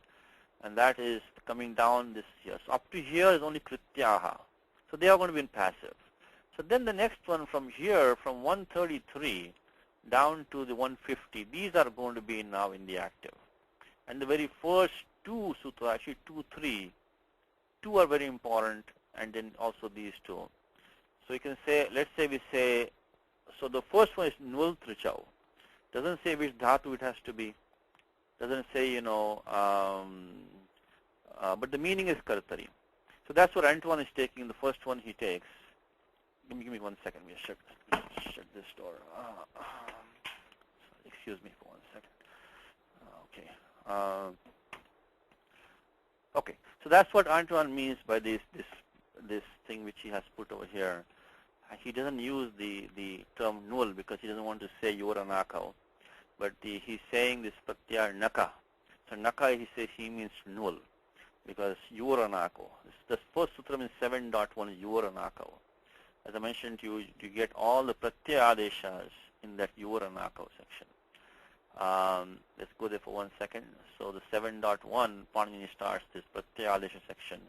And that is coming down this here. So up to here is only krityaha. So they are going to be in passive. So then the next one from here, from 133 down to the 150, these are going to be now in the active. And the very first two sutras, actually 2, 3, 2 are very important, and then also these two. So you can say, let's say we say, so the first one is nul trichau. Doesn't say which dhatu it has to be. Doesn't say, but the meaning is kartari. So that's what Antoine is taking. The first one he takes. Give me 1 second. Let me shut this door. Excuse me for 1 second. Okay. Okay. So that's what Antoine means by this thing which he has put over here. He doesn't use the term null because he doesn't want to say yoranakau. but he's saying this pratyaya naka. So naka, he says he means null, because yuranako. The first sutra in 7.1 is yuranako. As I mentioned to you, you get all the pratyaya adeshas in that yuranako section. Let's go there for 1 second. So the 7.1, Panini starts this pratyaya adesha section.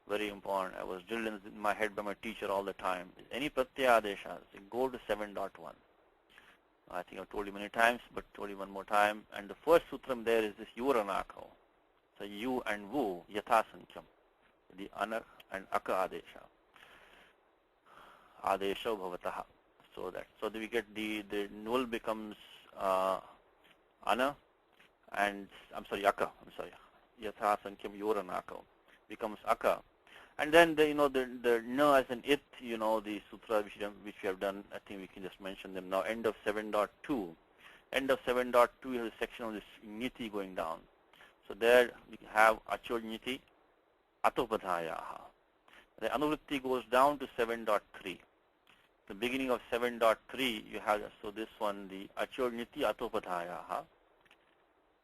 Very important. I was drilled in my head by my teacher all the time. Any pratyaya adeshas, go to 7.1. I think I've told you many times, but told you one more time. And the first sutram there is this yuranako. So yu and vu, yatha sankham. The ana and aka adesha. Adesha bhavataha. So we get the null becomes ana, and aka. Yatha sankham yuranako becomes aka. And then the na as an it, the sutra which we have done, I think we can just mention them now. End of 7.2. End of 7.2, you have a section of this niti going down. So there we have achor niti, atopadhayaha. The anuvritti goes down to 7.3. The beginning of 7.3, you have, so this one, the achor niti, atopadhayaha.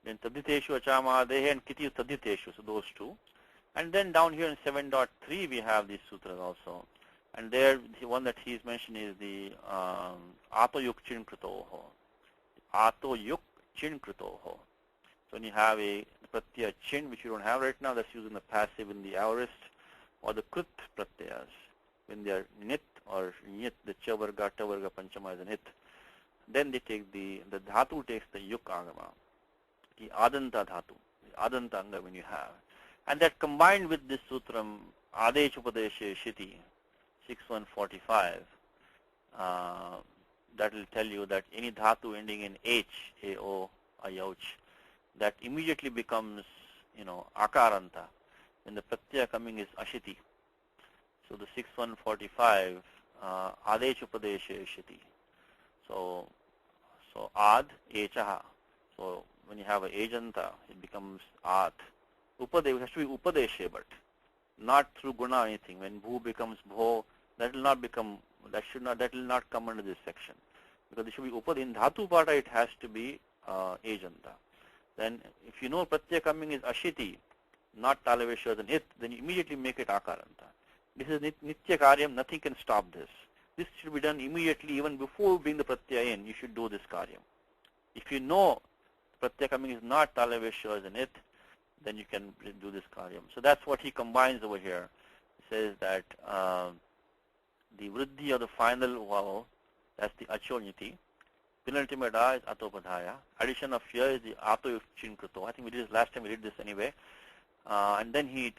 Then taditeshu achamadehe and kiti taditeshu, so those two. And then down here in 7.3 we have these sutras also. And there the one that he is mentioning is the atoyuk chinkritoho. Atoyuk chinkritoho. So when you have a pratyaya chin, which you don't have right now, that's using the passive in the aorist, or the krit pratyayas, when they are nit or nyit, the chavarga, tavarga, panchama is a nit. Then they take the dhatu takes the yuk agama, the adanta dhatu, the adanta anga when you have. And that combined with this sutram, Adesh Upadeshe Shiti, 6145, that will tell you that any dhatu ending in H, A-O, Ayauch, that immediately becomes, Akaranta, when the pratyaya coming is Ashiti. So the 6145, Adesh Upadeshe Shiti. So Ad, Echaha. So when you have a Ejanta, it becomes Ad. Upadesha has to be upadeshe, but not through guna or anything. When bhu becomes bho, that will not come under this section, because it should be upad. In dhatu pata it has to be ejanta. Then if you know pratyaya coming is ashiti, not talavesha as an it, then you immediately make it akaranta. This is nitya karyam, nothing can stop this. This should be done immediately, even before bring the pratyaya in, you should do this karyam. If you know pratyaya coming is not talavesha as an it, then you can do this karyam. So that's what he combines over here. He says that the vriddhi of the final vowel, that's the achonyati. Penultimate a is atopadhaya. Addition of here is the ato chinkrito. I think we did this last time, we did this anyway. And then he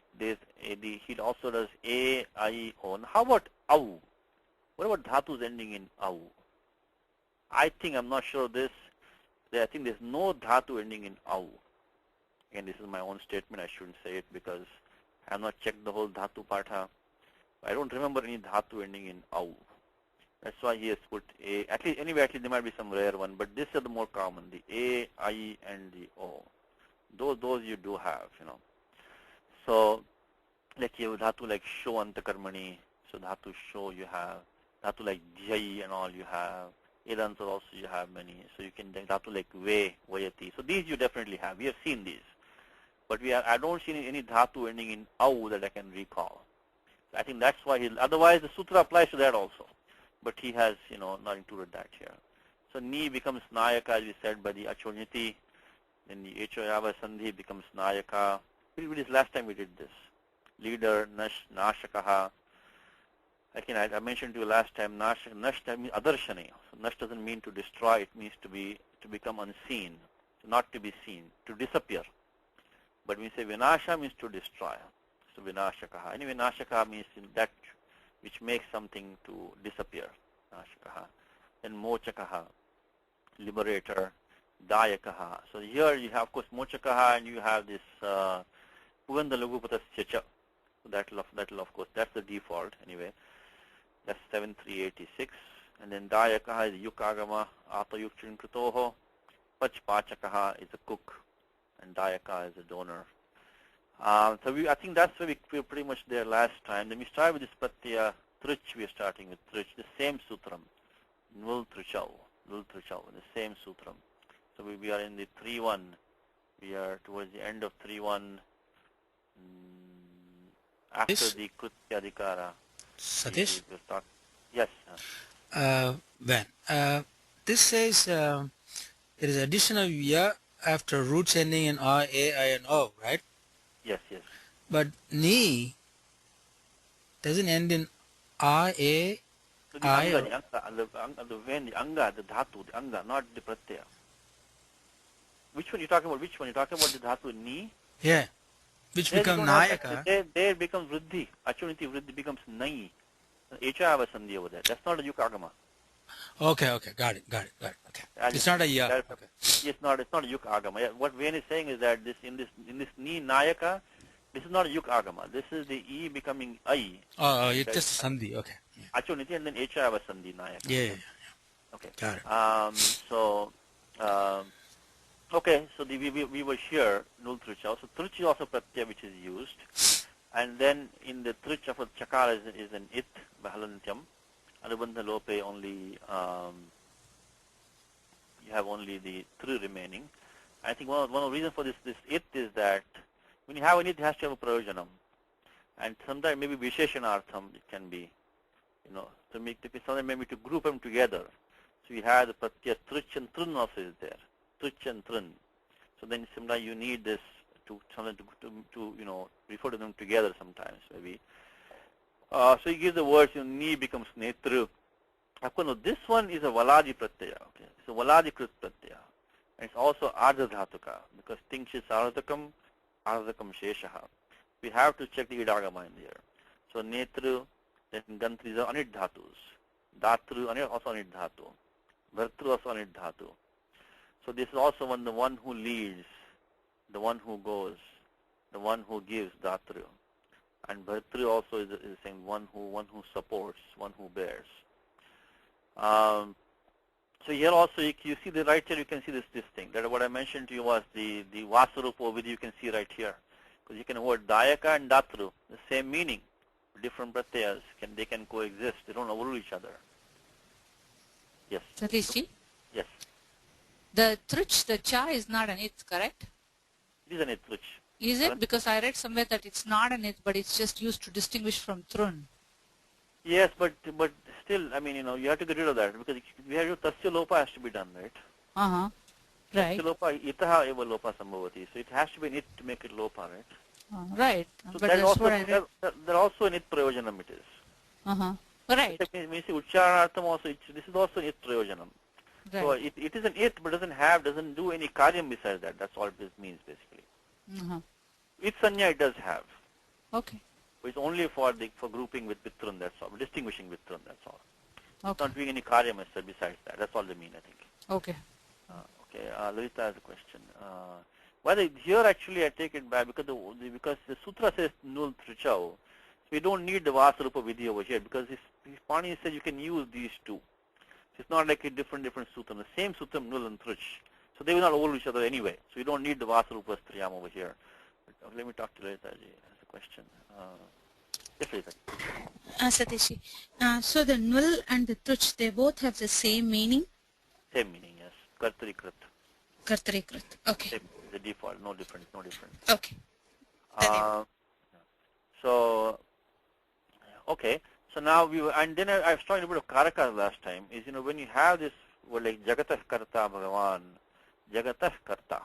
also does a, I, o. And how about au? What about dhatus ending in au? I'm not sure of this. I think there's no dhatu ending in au. Again, this is my own statement. I shouldn't say it because I have not checked the whole dhatu patha. I don't remember any dhatu ending in au. That's why he has put a. At least there might be some rare one, but these are the more common: the a, I, and the o. Those you do have, So, like you have dhatu like sho antakarmani. So dhatu sho you have. Dhatu like jai and all you have. Edantar also you have many. So you can dhatu like ve, vayati. So these you definitely have. We have seen these. But I don't see any dhatu ending in au that I can recall. I think that's why otherwise the sutra applies to that also. But he has, not included that here. So ni becomes nayaka, as we said, by the achonyati. Then the echoyava sandhi becomes nayaka. Last time we did this. Leader, nashakaha. I mentioned to you last time, nash means adarshane. So nash doesn't mean to destroy, it means to become unseen, not to be seen, to disappear. But when we say vinasha means to destroy. So vinashakaha. Anyway, vinashakaha means that which makes something to disappear. Nashakaha. Then mochakaha, liberator, dayakaha. So here you have, of course, mochakaha, and you have this puganda lagupatasya. So that'll of course, that's the default anyway. That's 7386. And then dayakaha is yukagama, atayuk chinkritoho. Pachpachakaha is a cook, and dayaka is a donor. So I think that's where we were pretty much there last time. Then we start with this pratyaya trich. We are starting with trich, the same sutram. Nul trichau, the same sutram. So we are in the 3-1. We are towards the end of 3-1. After Yes. the Krutya Adhikara. Satish? We'll start. Yes. When? This says there is addition of ya after roots ending in a, I, and o, right? Yes, yes. But ni doesn't end in a, So the I, anga, or... the anga, the dhatu, the anga, not the pratyaya. Which one you talking about? Which one you talking about? The dhatu ni? Yeah. Which There you become don't have that. nayaka. There becomes vriddhi. Achuniti vriddhi becomes nai. Echava sandhi over there. That's not a yuka agama. Okay, got it. Okay. It's not a ya. Okay. It's not a yuka agama. Yeah, what Vane is saying is that in this ni nayaka, this is not a yuka agama. This is the e becoming I. Oh, it's just a sandhi. Okay. Achuniti and then echava sandhi nayaka. Yeah. Okay. Got it. Okay, so we were here, nul trucha. So truch is also pratyaya which is used. And then in the truch of chakara is an it, bahalantyam. Anubandha lope only, you have only the tru remaining. I think one of the reasons for this it is that when you have an it has to have a prayojanam. And sometimes maybe visheshanartham it can be, sometimes maybe to group them together. So you have the pratyaya truch and trun also is there. Truch and trun. So then sometimes you need this to refer to them together sometimes maybe. So you give the words, ni becomes netru. This one is a valadi pratyaya. Okay, it's a valadi krit pratyaya. And it's also ardha dhatuka because tingshit ardhakam sheshaha. We have to check the idagama in there. So netru, then gantri is anit dhatus. Dhatru also anit dhatu. Bhartru also anit dhatu. So this is also the one who leads, the one who goes, the one who gives, Dhatru. And Bhartru also is saying one who supports, one who bears. So here also you see the right here, you can see this thing. That what I mentioned to you was the Vasarupa with you can see right here. Because you can word Dayaka and Dhatru, the same meaning. Different pratyayas, they can coexist. They don't overrule each other. Yes. Satishji? Yes. The truch, the cha is not an it, correct? It is an it, truch. Is it? Because I read somewhere that it's not an it, but it's just used to distinguish from trun. Yes, but still, you have to get rid of that because we have your tasya lopa has to be done, right? Right. Tasya lopa, itaha eva lopa sambhavati. So it has to be an it to make it lopa, right? Right. So but that's also, what I read. there also an it prayojanam it is. Right. When you see uchcharanartham also, this is also an it prayojanam. Right. So it is an it, but doesn't do any karyam besides that. That's all it means basically. With sanya it does have. Okay. It's only for grouping with Pitrun, that's all. Distinguishing Pitrun, that's all. Okay. It's not doing any karyam besides that. That's all they mean, I think. Okay. Okay, Lalita has a question. Well, here actually I take it back because the sutra says nul trichao. So we don't need the Vasarupa Vidhi over here because his Pani says you can use these two. It's not like a different sutram. The same sutram, nul and trich. So they will not overlap each other anyway. So you don't need the Vasarupa Striyam over here. But, let me talk to Lalita ji as a question. Yes, Lalita. Satishji, so the null and the truch, they both have the same meaning? Same meaning, yes. Kartarikrit. Kartarikrit. Okay. Same, the default, no difference. Okay. So, okay. So now and then I was talking a bit of Karaka last time, is, when you have this word like Jagatah Karta Bhagavan, Jagatah Karta.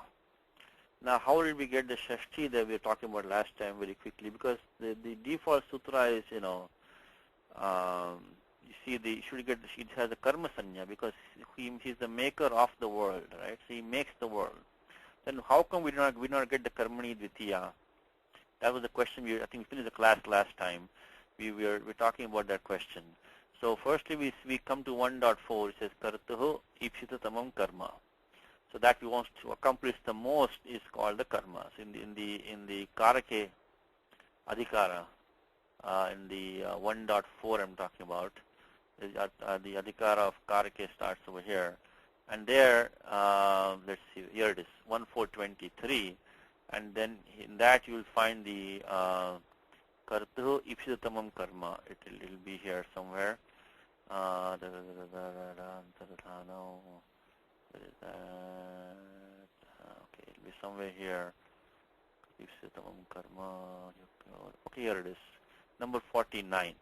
Now, how did we get the Shashti that we were talking about last time very quickly? Because the default sutra is, you see, it has a karma sanya because he's the maker of the world, right? So he makes the world. Then how come we not get the karmani dvitiya? That was the question I think we finished the class last time. We're talking about that question. So firstly we come to 1.4. It says kartuhu ipsitatamam karma. So that we want to accomplish the most is called the karma. So in the karake adhikara, in the 1.4 I'm talking about, the adhikara of karake starts over here, and there let's see, here it is 1.4.23, and then in that you will find the kartuhu ipsitatamam karma. It'll be here somewhere. Where is that? Okay, it'll be somewhere here. Ipsitamam karma. Okay, here it is. Number 49.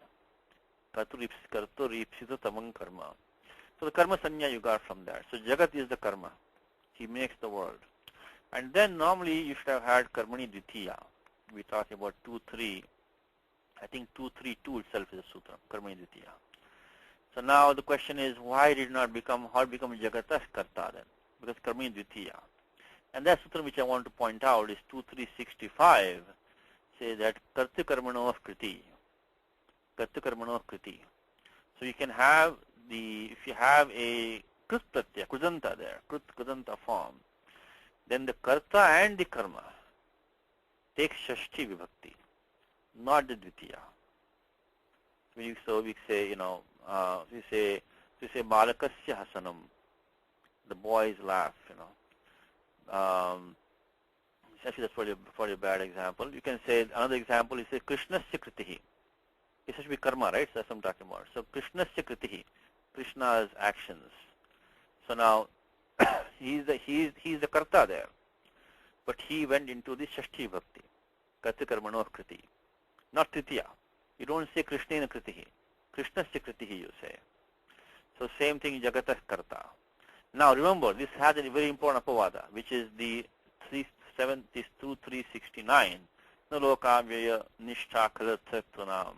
Karturipsitatamam karma. So the karma sanya you got from that. So Jagat is the karma. He makes the world. And then normally you should have had karmani dvitiya. We talk about 2-3. I think 2-3-2 itself is a sutra, karmani dvitiya. So now the question is, why did not become, how become Jagatas karta then? Because karmani dvitiya. And that sutra which I want to point out is 2-3-65. Say that kartu karmano kriti. Kartu karmano kriti. So you can have the, if you have a krut pratyaya, krudanta there, krut krudanta form, then the karta and the karma take shashti vibhakti, not the dvitiya. So we say, you know, we say balakasya hasanam, the boys laugh, you know. Actually, that's probably a bad example. You can say another example is say Krishnasya kritihi. It should be karma, right? So that's what I'm talking about. So Krishnasya kritihi, Krishna's actions. So now he's the karta there, but he went into the shashti bhakti, karta karmano kriti, not tritiya. You don't say Krishnena kritihi, Krishnasya kritihi you say. So same thing, Jagatah karta. Now remember, this has a very important apavada, which is the 2-3-69. Nalokavyaya nishtha kalathatvanam.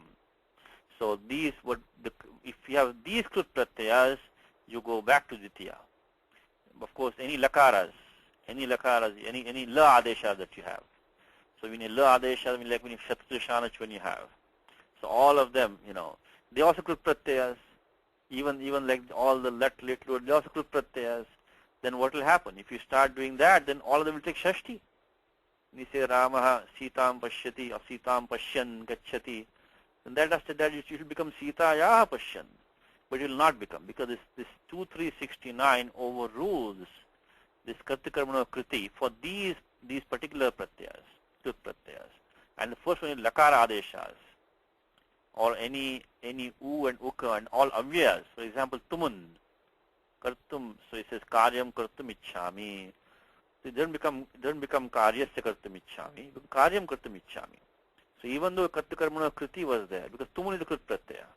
So these would, if you have these krut pratyayas, you go back to Dvitiya. Of course, any lakaras, any la adesha that you have. So when you la adesha, like when you shatrushanacha when you have. So all of them, you know, they also krut pratyayas. Even like all the let, they also krut pratyayas. Then what will happen? If you start doing that, then all of them will take shashti. When you say Ramaha Sitam Pashyati or Sitam Pashyan Gacchati, then that you will become Sitayaha Pashyan. But you will not become, because this 2-3-69 overrules this Karta Karmana Kriti for these particular pratyas, krut pratyas. And the first one is Lakara Adeshas, or any U and Uka and all avyas. For example, Tumun, Kartum, so it says Karyam Kartum Ichchami. So it doesn't become Karyasya Kartum Ichchami, but Karyam Kartum Ichchami. So even though Karta Karmana Kriti was there, because Tumun is the Krut Pratyaya.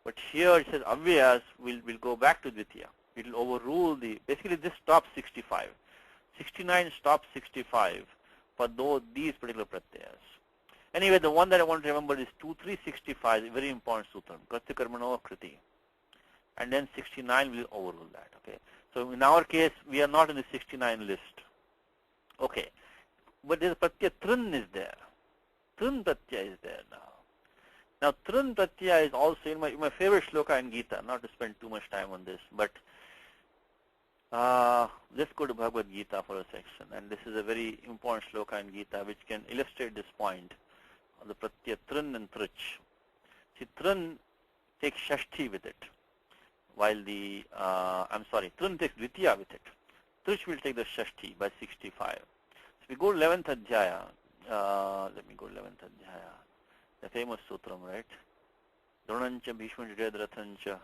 But here it says avyas will go back to Dvitiya. It will overrule basically this stops 65. 69 stops 65 for these particular pratyayas. Anyway, the one that I want to remember is 2-3-65, a very important sutra, Karta Karmano Kriti. And then 69 will overrule that. Okay. So in our case, we are not in the 69 list. Okay. But there's pratyaya Trin is there. Trin pratyaya is there now. Now, Trin pratyaya is also in my favorite shloka in Gita, not to spend too much time on this, but let's go to Bhagavad Gita for a section. And this is a very important shloka in Gita which can illustrate this point of the pratyaya Trin and Trich. See, Trin takes Shashti with it, while Trin takes Dvitiya with it. Trich will take the Shashti by 65. So we go to 11th Adhyaya. Let me go to 11th Adhyaya. The famous sutram, right? Dronancha Bhishma Jadrathancha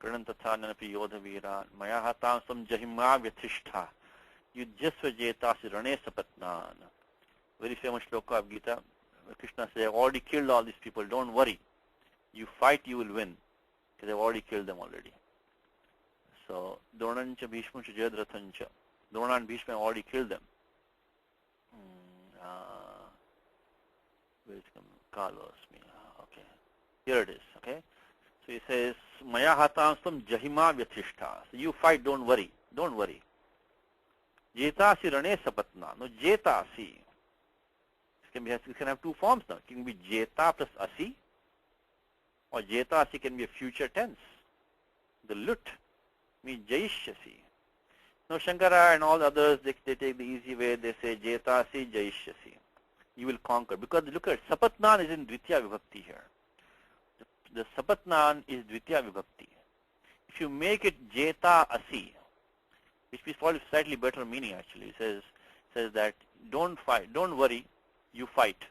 Kranantathananapi Yodha Veera Maya Hatamsam Jahima Vyathishta Yudjasva Jetasi Rane Sapatnan. Very famous shloka of Gita. Krishna says, I've already killed all these people, don't worry. You fight, you will win. Because I've already killed them already. So, Dronancha Bhishma Jadrathancha. Drona and Bhishma have already killed them. Where is it coming? Kalosmi. Okay. Here it is. Okay. So he says, Maya Hatamsam Jahima Vyathishta. So you fight, don't worry. Don't worry. Jetasi Rane Sapatna. No, Jetasi. It can have two forms now. It can be Jeta plus Asi. Or Jetasi can be a future tense. The Lut means Jaishyasi. Now Shankara and all others, they take the easy way. They say Jetasi Jaishyasi. You will conquer. Because look at Sapatnan is in Dvitiya Vibhakti here. The Sapatnan is Dvitiya Vibhakti. If you make it Jeta Asi, which is probably slightly better meaning actually, it says that don't fight, don't worry, you fight.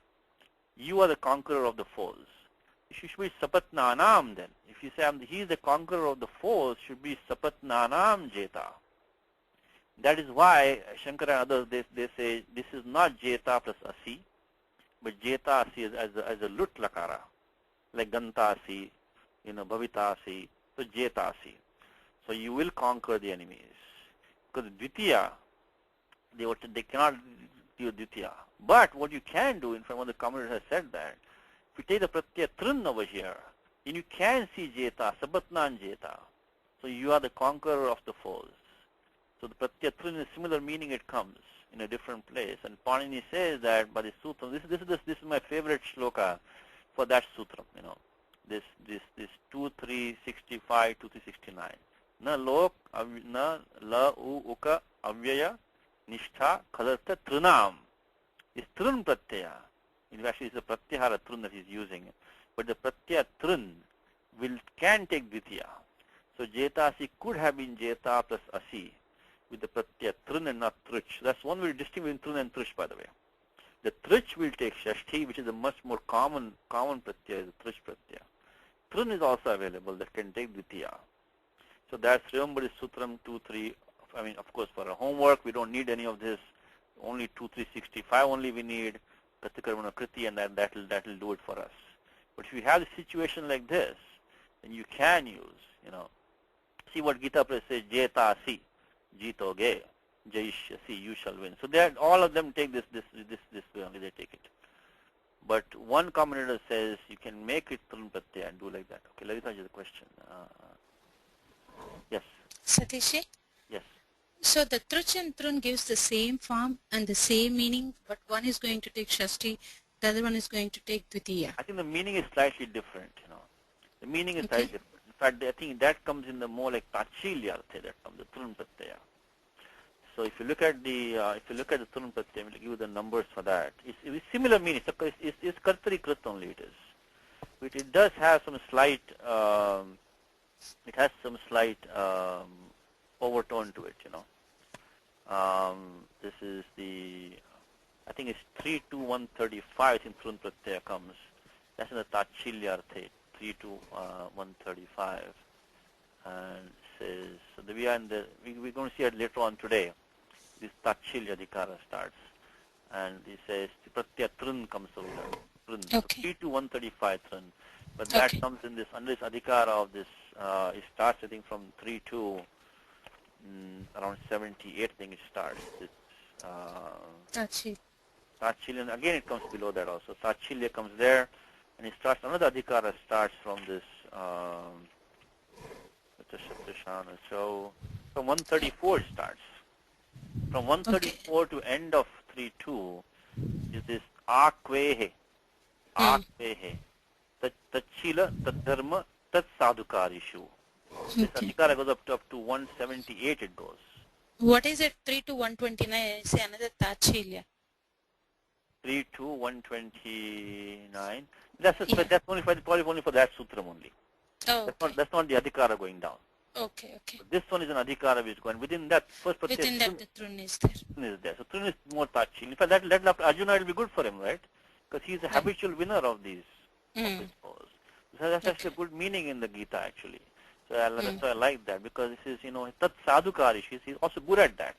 You are the conqueror of the foes. It should be Sapatnanam then. If you say he is the conqueror of the foes, should be Sapatnanam Jeta. That is why Shankara and others, they say this is not jeta plus asi, but jeta asi as a lut lakara, like ganta asi, bhavita asi, so jeta asi. So you will conquer the enemies. Because Dvitiya, they cannot do Dvitiya. But what you can do, in fact, one of the commentators has said that, if you take the pratyaya trin over here, then you can see jeta, sabatnan jeta. So you are the conqueror of the foes. So the pratyaya trin is similar meaning it comes in a different place. And Panini says that by the sutra, this is my favorite shloka for that sutra, this 2365, 2369. Na lok na la u uka avyaya nishtha khadartha trinam. Is trin pratyaya. Actually, it's a pratyahara trin that he's using. But the pratyaya trin can take dvitiya. So jetasi could have been jeta plus asi with the pratyaya trin and not trich. That's one way to distinguish between trin and trich, by the way. The trich will take shashti, which is a much more common pratyaya, is the trich pratyaya. Trin is also available that can take dvitiya. So that's remember Sutram 2-3. I mean, of course, for our homework, we don't need any of this. Only 2-3-65 only we need. Katikarmana Kriti, and that'll do it for us. But if you have a situation like this, then you can use, see what Gita Press says, Jeta asi, Jito ge, Jaishyasi, you shall win. So that all of them take this way only, they take it. But one commentator says you can make it Trin Pratyaya and do like that. Okay, Lalita has a question. Yes. Satishi? Yes. So the truch and trun gives the same form and the same meaning, but one is going to take shashti, the other one is going to take dvitiya. I think the meaning is slightly different, The meaning is slightly different. In fact, I think that comes in the more like tachilya that comes, the Trin Pratyaya. So if you look at the Trin Pratyaya, we'll give you the numbers for that. It's similar meaning. It's kartari krit only it is. But it does have some slight overtone to it, This is I think it's 3-135 I think Trin Pratyaya comes. That's in the Tachilya Arthe, 3-135. And it says, so we're going to see it later on today. This Tachilya Adhikara starts. And it says, Pratyaya Trin comes over here. Trin. Okay. So 3-135 Trin. But that comes in this, under this Adhikara of this, it starts I think from 3-2. Around 78, I think it starts. It's Tachilya, and again it comes below that also. Tachilya comes there, and it starts. Another adhikara starts from this. So from 134 it starts. From 134 to end of 3-2 is this akvehe, tachila, tadharma, tat sadhukarishu. This adhikara goes up to 178 it goes. What is it? 3-129, say another tachilya. 3-129. That's only probably only for that sutram only. Oh, That's not the adhikara going down. Okay. But this one is an adhikara which is going within that first. Within that the trun is there. Trun is there. So trun is more tachil. In fact, that Arjuna will be good for him, right? Because he is a habitual winner of these. Of his pose. So that's actually a good meaning in the Gita actually. So I like that because this is tat sadhukarish. He's also good at that.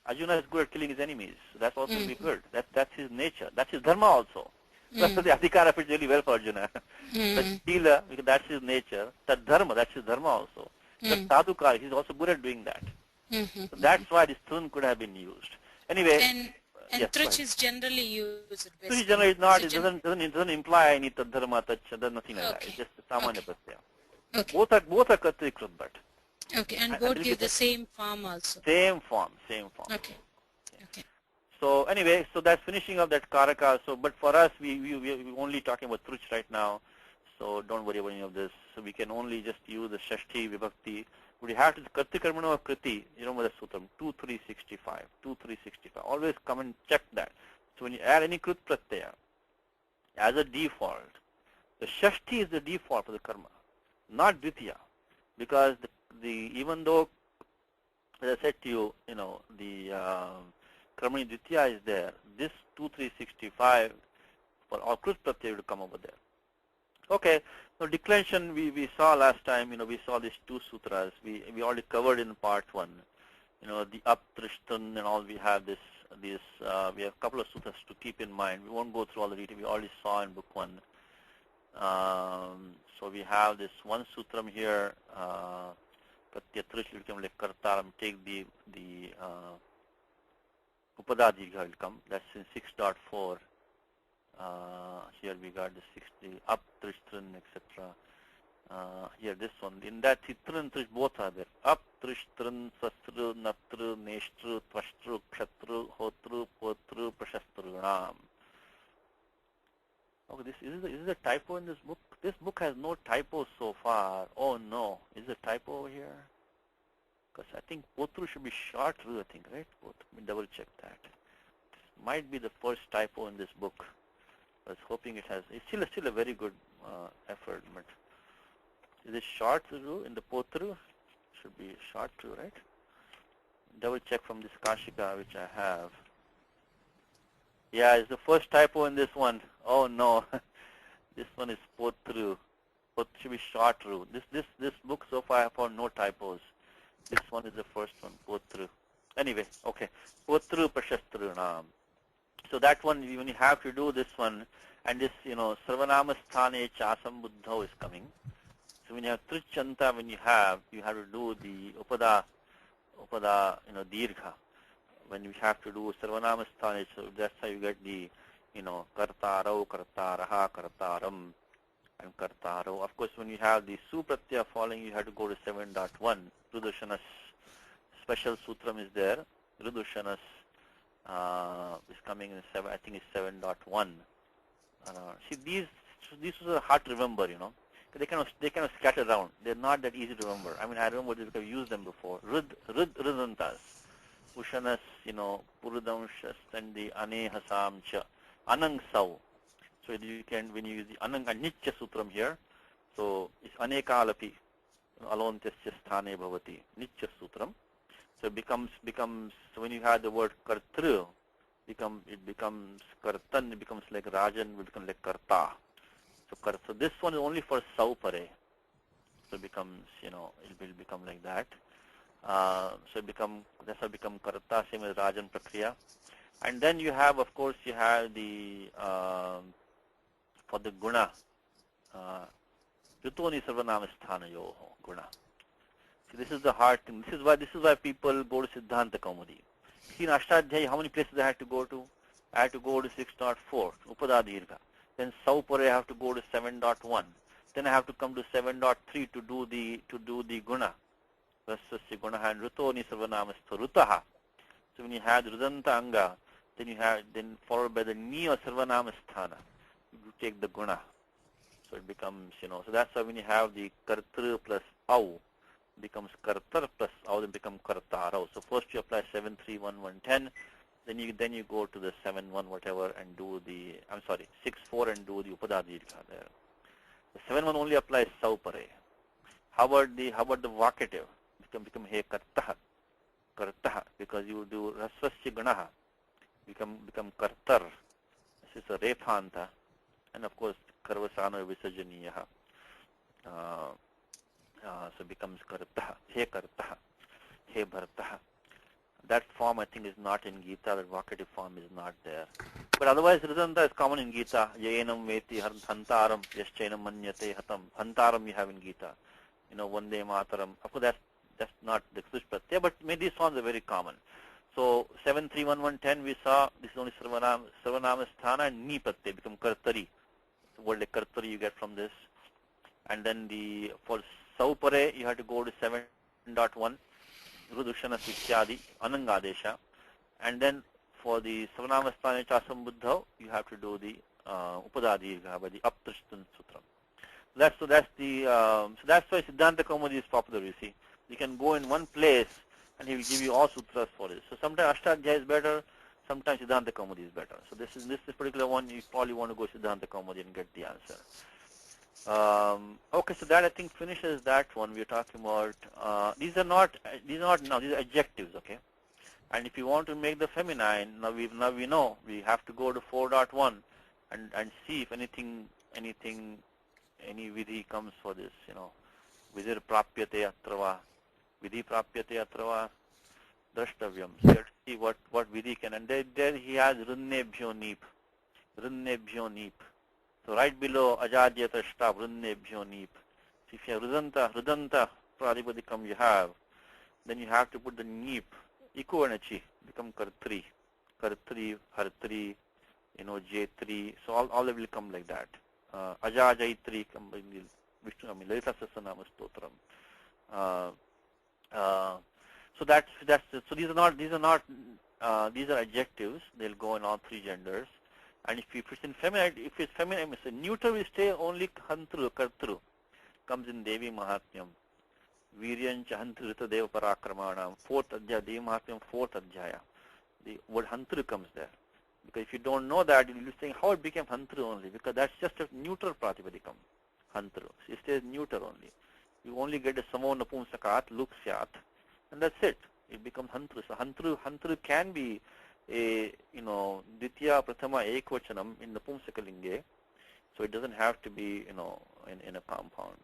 Arjuna is good at killing his enemies. So that's also be good. That's his nature. That's his dharma also. That's the adhikara fits really well for Arjuna. That Shila, because that's his nature. That dharma, that's his dharma also. That sadhukarish, he's also good at doing that. So that's why this thrun could have been used. Anyway. And yes, truch is generally used. Truch generally is not. It doesn't imply any tadharma, touch, nothing like that. It's just a samanya pratyaya. Okay. Both are katrikrit, but. Okay, and both give the same form also. Same form. Okay. So anyway, so that's finishing of that karaka. So, but for us, we're only talking about truch right now. So don't worry about any of this. So we can only just use the shashti vibhakti. We have to kartikarmana or kriti. You know what the sutram 2-3-65. Always come and check that. So when you add any krit pratyaya, as a default, the shashti is the default for the karma, not dvitiya, because even though, as I said to you, the Karmani Dvitiya is there, this 2-3-65 for all Krit Pratyaya will come over there. Okay, so declension we saw last time, we saw these two sutras, we already covered in part 1. the Aptrishtan and all, we have this, we have a couple of sutras to keep in mind. We won't go through all the detail. We already saw in book 1. So we have this one sutram here, Pratyatrish will become like Kartaram, take the Upada Dirgha will come. That's in 6.4. Here we got the 60, Aptrishtan, etc. Here this one, in that Chitra and Trish both are there. Aptrishtan, Sastru, Natru, Neshtru, Tvashtru, Kshatru, Hotru, Potru, Prashastru, Okay, is this a typo in this book? This book has no typos so far. Oh no, is there a typo over here? Because I think Potru should be short Ru, I think, right? Let me double check that. This might be the first typo in this book. I was hoping it has. It's still a very good effort, but is it short Ru in the Potru? Should be short Ru, right? Double check from this Kashika which I have. Yeah, it's the first typo in this one. Oh no, this one is Potru. Pot should be short Ru. This book so far I have found no typos. This one is the first one, Potru. Anyway, okay, Potru Prashastru Nam. So that one, when you have to do this one, and this, Sarvanama Sthane Chasam Buddha is coming. So when you have Trichanta, when you have to do the Upada, Dirgha. When you have to do Sarvanama Sthane, so that's how you get the, Kartarau, Kartaraha, Kartaram, and Kartaro. Of course, when you have the Supratya falling, you have to go to 7.1. Rudushana's special sutram is there. Rudushana's is coming in 7. I think it's 7.1. See, these are hard to remember. They kind of scatter around. They're not that easy to remember. I mean, I remember this because I've used them before. Rudantas, Ushanas, Purudamshas, and the Anehasam cha, Anang Sau. So you can, when you use the Anang and Nitya Sutram here, so it's Anekalapi, Alontasya Sthane Bhavati, Nitya Sutram. So it becomes, so when you have the word Kartru, it becomes Kartan, it becomes like Rajan, it becomes like Karta. So this one is only for Saupare. So it becomes, it will become like that. So that's how it become Karta, same as Rajan Prakriya. And then you have, of course, you have the, for the Guna, Yutoni Sarvanama Sthanayo Guna. See, this is the hard thing. This is why people go to Siddhanta Kaumudi. See, in Ashtadhyayi, how many places I had to go to? I had to go to 6.4, Upada Dirgha. Then Saupare I have to go to 7.1. Then I have to come to 7.3 to do the Guna. Rasasya Guna and Rutoni Sarvanamastha Rutaha. So when you have Rudanta Anga, then followed by the Ni or Sarvanamasthana, you take the Guna. So it becomes, so that's why when you have the Kartru plus Au, becomes Kartar plus Au, then become Kartarau. So first you apply 7, 3, 1, 1, 10. Then you go to the 7, 1, whatever, and do the, 6, 4, and do the Upada Dirgha there. The 7, 1 only applies Saupare. How about the vocative? Become He Kartaha, because you do Rasvasya Ganaha, become Kartar. This is a Rephanta, and of course Karvasana Visajaniyaha. So becomes Kartaha, He Kartaha, He Bhartaha. That form I think is not in Gita, that vocative form is not there. But otherwise Ridanta is common in Gita. Yaenam Veti Hantaram Yaschainam Manyate Hatam. Hantaram you have in Gita. Vande Mataram. Of course that's not the Ksushpratya, but these forms are very common. So 7, 3, 1, 1, 10 we saw, this is only Sarvanama Sthana and Ni Pratyaya become Kartari. The word like Kartari you get from this. And then for Saupare you have to go to 7.1. Rudushana Sikyadi, Anangadesha. And then for the Savanamastane Chasam Buddha, you have to do the Upada Dirgha by the Aptrishtan Sutram. So that's why Siddhanta Kaumudi is popular, you see. You can go in one place and he will give you all sutras for it. So sometimes Ashtadhyayi is better, sometimes Siddhanta Kaumudi is better. So this particular one, you probably want to go Siddhanta Kaumudi and get the answer. Okay, so that I think finishes that one. We're talking about these are not now, these are adjectives, okay. And if you want to make the feminine, now we know we have to go to 4.1 and see if any vidhi comes for this, vidhir prapyate atrava, vidhi prapyate atrava. Drashtavyam. So you have to see what Vidhi can. And there he has Runnebhyo Neep. Runnebhyo Neep. So right below Ajajyata Shtab, Runnebhyo Neep. So if you have Rudanta Pradipadikam you have, then you have to put the Neep, Ikuanachi, become Kartri, Hartri, J3. So all they will come like that. Ajajayatri, Vishnu, Lalita Sasanama Stotram. So so these are adjectives. They'll go in all three genders. And if it's in feminine, it's a neuter will stay only Hantru, Kartru. Comes in Devi Mahatmyam. Viryancha Hantrita Deva Parakramanam. 4th Adhyaya, Devi Mahatmyam, 4th Adhyaya. The word Hantru comes there. Because if you don't know that, you'll be saying how it became Hantru only. Because that's just a neutral Pratipadikam. Hantru. So it stays neuter only. You only get a Samo Napumsakat, Luk Syat. And that's it. It becomes Hantru. So Hantru can be a, Ditya Prathama Ekvachanam in the Pumsakalinge. So it doesn't have to be, in a compound.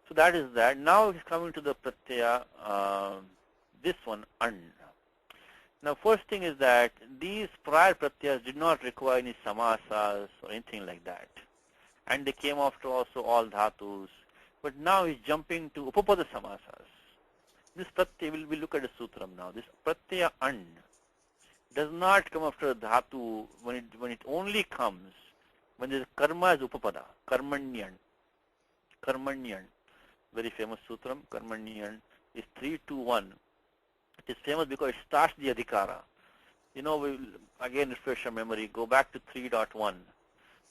So that is that. Now it's coming to the Pratyaya, this one, And. Now first thing is that these prior Pratyayas did not require any samasas or anything like that. And they came after also all dhatus. But now he's jumping to Upapada samasas. This Pratyaya, we'll look at the sutram now. This Pratyaya And does not come after dhatu when it only comes when the karma is Upapada, Karmanyan. Karmanyan. Very famous sutram, Karmanyan, is 3-2-1. It is famous because it starts the adhikara. We will again refresh our memory, go back to 3.1,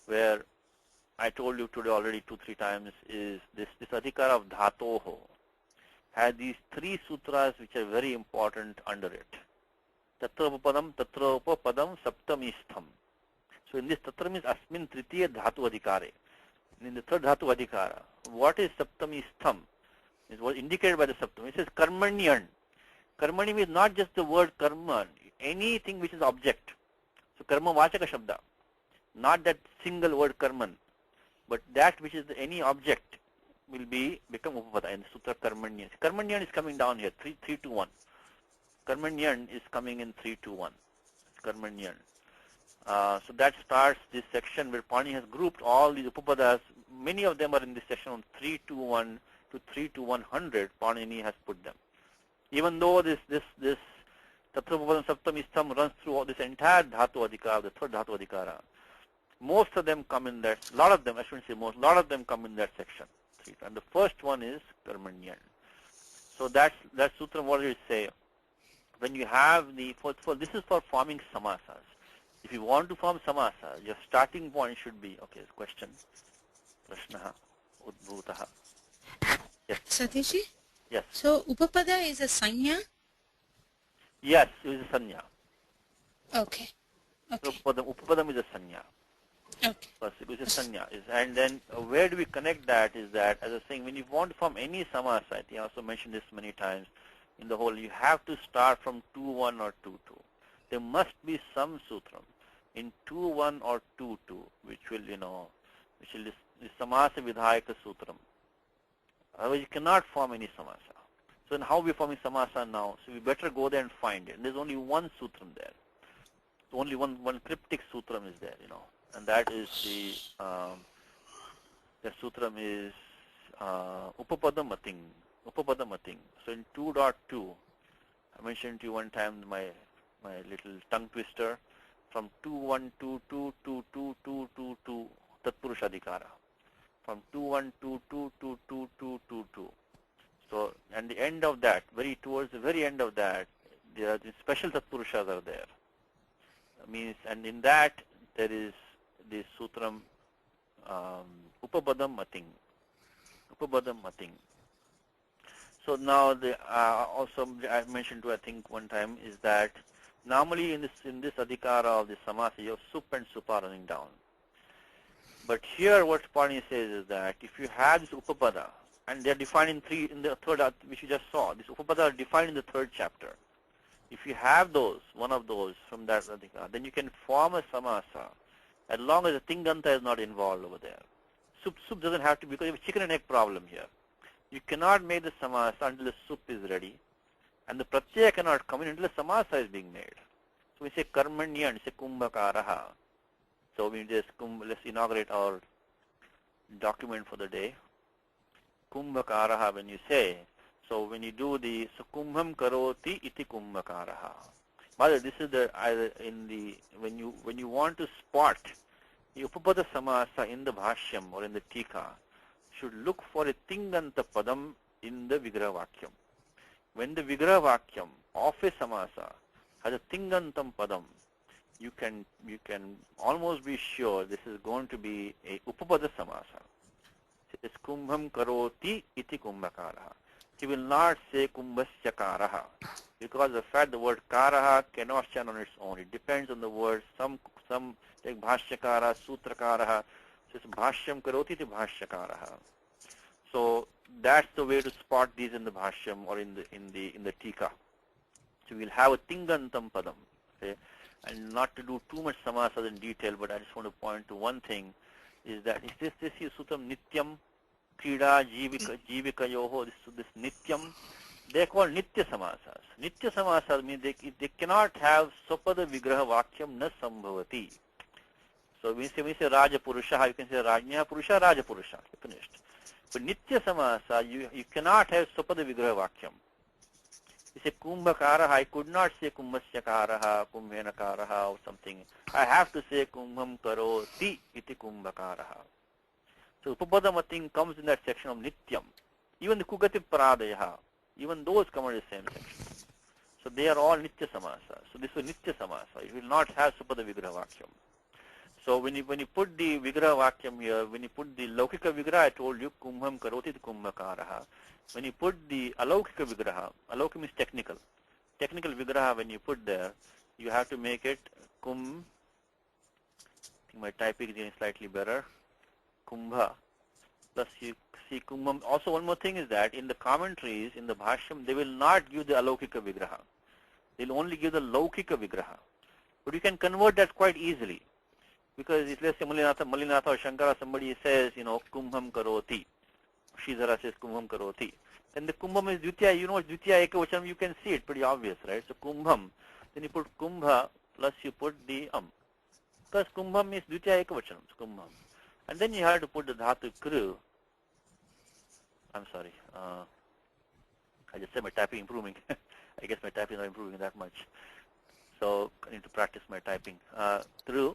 where I told you today already 2-3 times, is this adhikara of dhatoho has these 3 sutras which are very important under it. Tatra upapadam saptamistham. So in this tatra means asmin tritiya dhatu adhikare. In the third dhatu adhikara, what is saptamistham? Is what indicated by the saptam. It says karmanyan. Karmani means not just the word karma, anything which is object. So karma vachaka shabda, not that single word karman, but that which is any object will become upapada in the sutra karmanyan. Karmanyan is coming down here, 3-2-1. Karmanyan is coming in 3-2-1. Karmanyan. So that starts this section where Pani has grouped all these upapadas. Many of them are in this section from 3-2-1 to 3-100. Panini has put them. Even though this Tatra Upapadam Saptamistham runs through all this entire Dhatu Adhikara, the third Dhatu Adhikara, most of them come in that, a lot of them come in that section. And the first one is Karmanyan. So that sutra, what does it say? When you have this is for forming samasas. If you want to form samasa, your starting point should be, okay, question, prashnaha, udbhutaha. Yes. Satishji? Yes. So Upapada is a sanya? Yes, it is a sanya. Okay. Okay. Upapadam is a sanya. Okay. First, it is a sanya. And then where do we connect that is that, as I was saying, when you want to form any samasa, I think I also mentioned this many times in the whole, you have to start from 2-1 or 2-2. There must be some sutram in 2-1 or 2-2, which will, which is samasa vidhayaka sutram. Otherwise, you cannot form any samasa. So then how are we forming samasa now? So we better go there and find it. And there's only one sutram there. So only one cryptic sutram is there, and that is the sutram is Upapadamating. Upapadamating. So in 2.2, I mentioned to you one time my little tongue twister from 2-1, 2-2, 2-2, 2-2, 2 Tatpurusha Adhikara. From 2-1, 2-2, 2-2, 2-2, 2. So, and the end of that, towards the very end of that, there are the special Tatpurushas are there. And in that, there is this sutram, Upapadam Mating. Upapadam Mating. So now, also I mentioned to I think one time is that normally in this adhikara of the samasa, you have sup and supa running down. But here what Pani says is that if you have this upapada, and they are defined in the third, which you just saw, these upapada are defined in the third chapter. If you have one of those from that adhikara, then you can form a samasa as long as the tinganta is not involved over there. Sup doesn't have to, because you have a chicken and egg problem here. You cannot make the samasa until the soup is ready, And the pratyaya cannot come in until the samasa is being made. So we say karmanyan, we say kumbhakaraha. So we just let's inaugurate our document for the day. Kumbhakaraha when you say, so when you do the so kumbham karoti iti kumbhakaraha. But this is the when you want to spot the upapada samasa in the bhashyam or in the tika, should look for a tinganta padam in the vigraha vakyam. When the vigraha vakyam of a samasa has a tingantam padam, you can almost be sure this is going to be a upapada samasa. It's kumbham karoti iti kumbhakaraha. He will not say kumbhasya karaha, because the fact the word karaha cannot stand on its own. It depends on the word. Some like bhashyakara, sutrakaraha. So it's bhashyam karoti iti bhashyakaraha. So that's the way to spot these in the bhashyam or in the tika. So we'll have a tingantam padam. Okay? And not to do too much samasas in detail, but I just want to point to one thing, is that this is sutam nityam, krida, jivikayoho, this nityam, they are called nitya samasas. Nitya samasas means they cannot have sapada vigraha vakyam na sambhavati. So we say raja purusha, you can say rajnya purusha, raja purusha, finished. But nitya samasa, you cannot have sapada vigraha vakyam. You say kumbhakaraha, I could not say kumbhasyakaraha, kumbhenakaraha or something. I have to say kumbham karoti iti kumbhakaraha. So upapadamating comes in that section of nityam. Even the kugati paradayaha, even those come in the same section. So they are all nitya samasa. So this is nitya samasa. You will not have supada vigraha vakyam. So when you put the vigraha vakyam here, when you put the laukika vigraha, I told you kumbham karoti iti kumbhakaraha. When you put the alaukika vigraha, alaukika means technical. Technical vigraha, when you put there, you have to make it kum. I think my typing is getting slightly better. Kumbha. Plus you see kumbham. Also one more thing is that in the commentaries, in the bhashyam, they will not give the alaukika vigraha. They will only give the laukika vigraha. But you can convert that quite easily. Because if let's say Malinatha or Shankara, somebody says, kumbham karoti. Shridhara says kumbham karoti. Then the kumbham is dvitiya, dvitiya ekavachanam, you can see it, pretty obvious, right? So kumbham, then you put kumbha plus you put the Because kumbham is dvitiya ekavachanam, so kumbham. And then you have to put the dhatu kru. I'm sorry. I just said my typing improving. I guess my typing is not improving that much. So I need to practice my typing. Kru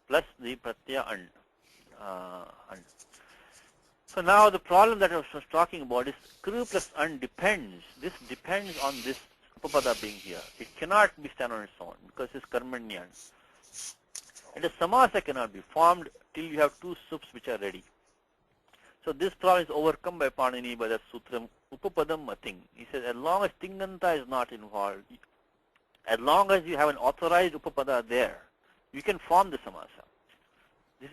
plus the pratyaya and. So now the problem that I was talking about is kru plus an depends. This depends on this upapada being here. It cannot be stand on its own because it's karmanyan. And the samasa cannot be formed till you have two sups which are ready. So this problem is overcome by Panini by the sutram upapadam mating. He says as long as tinganta is not involved, as long as you have an authorized upapada there, you can form the samasa.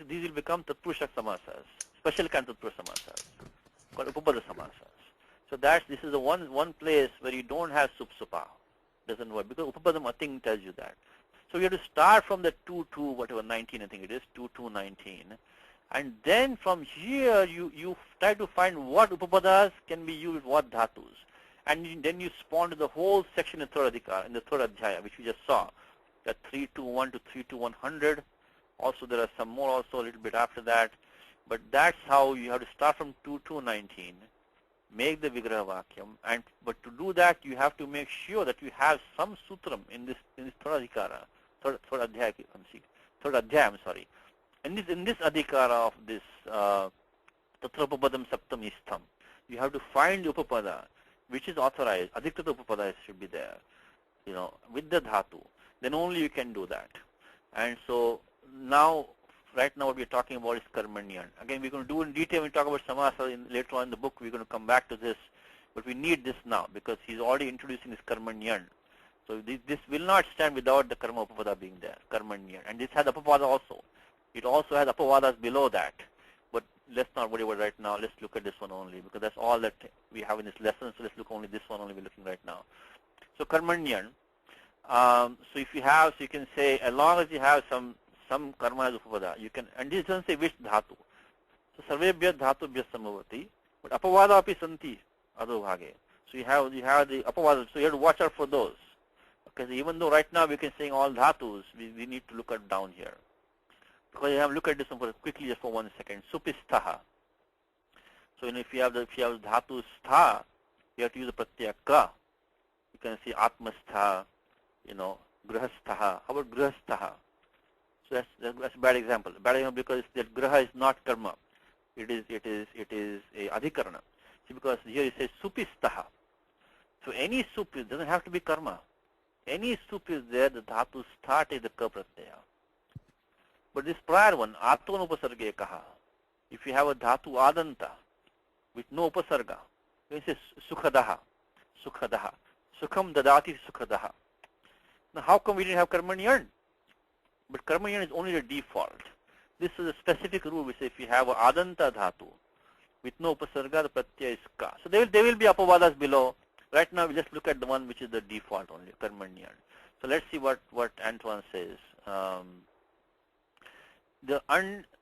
These will become tatpurusha samasas, special kind of tatpurusha samasas, called upapada samasas. So this is the one place where you don't have sup-supa. Doesn't work because upapadam mating tells you that. So you have to start from the 19, I think it is, 19. And then from here, you try to find what upapadas can be used, what dhatus. And then you spawn to the whole section in third adhikara, in the third adhyaya, which we just saw, that 321 to 32100. Also, there are some more also a little bit after that. But that's how you have to start from 19, make the vigraha vakyam. But to do that, you have to make sure that you have some sutram in this third adhikara. Third adhyaya, I'm sorry. In this adhikara of this tatra upapadam saptam istham, you have to find the upapada which is authorized. Adhiktata upapada should be there, with the dhatu. Then only you can do that. And so right now what we're talking about is karmanyan. Again, we're going to do in detail when we talk about samasa later on in the book. We're going to come back to this, but we need this now because he's already introducing this karmanyan. So this will not stand without the karma upapada being there, karmanyan. And this has upapada also. It also has apavadas below that. But let's not worry about it right now. Let's look at this one only because that's all that we have in this lesson. So let's look only this one only we're looking right now. So karmanyan. So if you have, so you can say as long as you have some karma as upapada, you can, and this doesn't say which dhatu. So sarvebhyat dhatubhyat samavati, but apavada api santi adho bhage. So you have the apavadas, so you have to watch out for those. Okay, so even though right now we can say all dhatus, we need to look at down here. Because you have to look at this one quickly just for 1 second. Supistaha. So if you have dhatu stha, you have to use the pratyaya ka. You can see atmastha, grahastha. How about grahastha? So that's a bad example. Bad example because that graha is not karma. It is a adhikarana. See, because here it says supistaha. So any sup doesn't have to be karma. Any sup is there, the dhatu stha is the ka pratyaya. But this prior one, aton upasarge kaha. If you have a dhatu adanta with no upasarga, you say sukhadaha, sukhadaha, sukham dadati sukhadaha. Now how come we didn't have karmanyan? But karmanyan is only the default. This is a specific rule which says if you have a adanta dhatu with no upasarga, the pratyaya is ka. So there will be apavadas below. Right now we just look at the one which is the default only, karmanyan. So let's see what Antoine says. The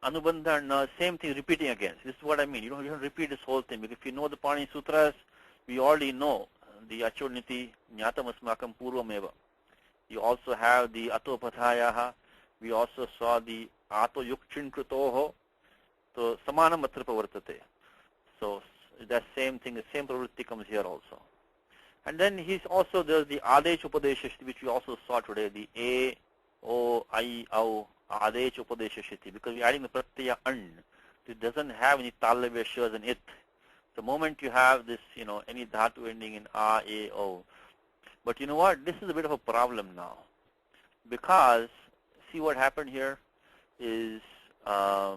anubandha, same thing repeating again. This is what I mean. You don't repeat this whole thing. Because if you know the Panini Sutras, we already know the achurniti jnatam asmakam purvameva. You also have the atopathayaha. We also saw the ato yukchin krutoho. So samanam atra pavartate. So that same thing, the same pravritti comes here also. And then there's the adesh upadesha which we also saw today, the a, o, I, au. Adesh Upadesha Shiti, because we're adding the pratyaya an. It doesn't have any talavya shas in it. The moment you have this, any dhatu ending in a, o. But you know what? This is a bit of a problem now. Because, see what happened here is Adesh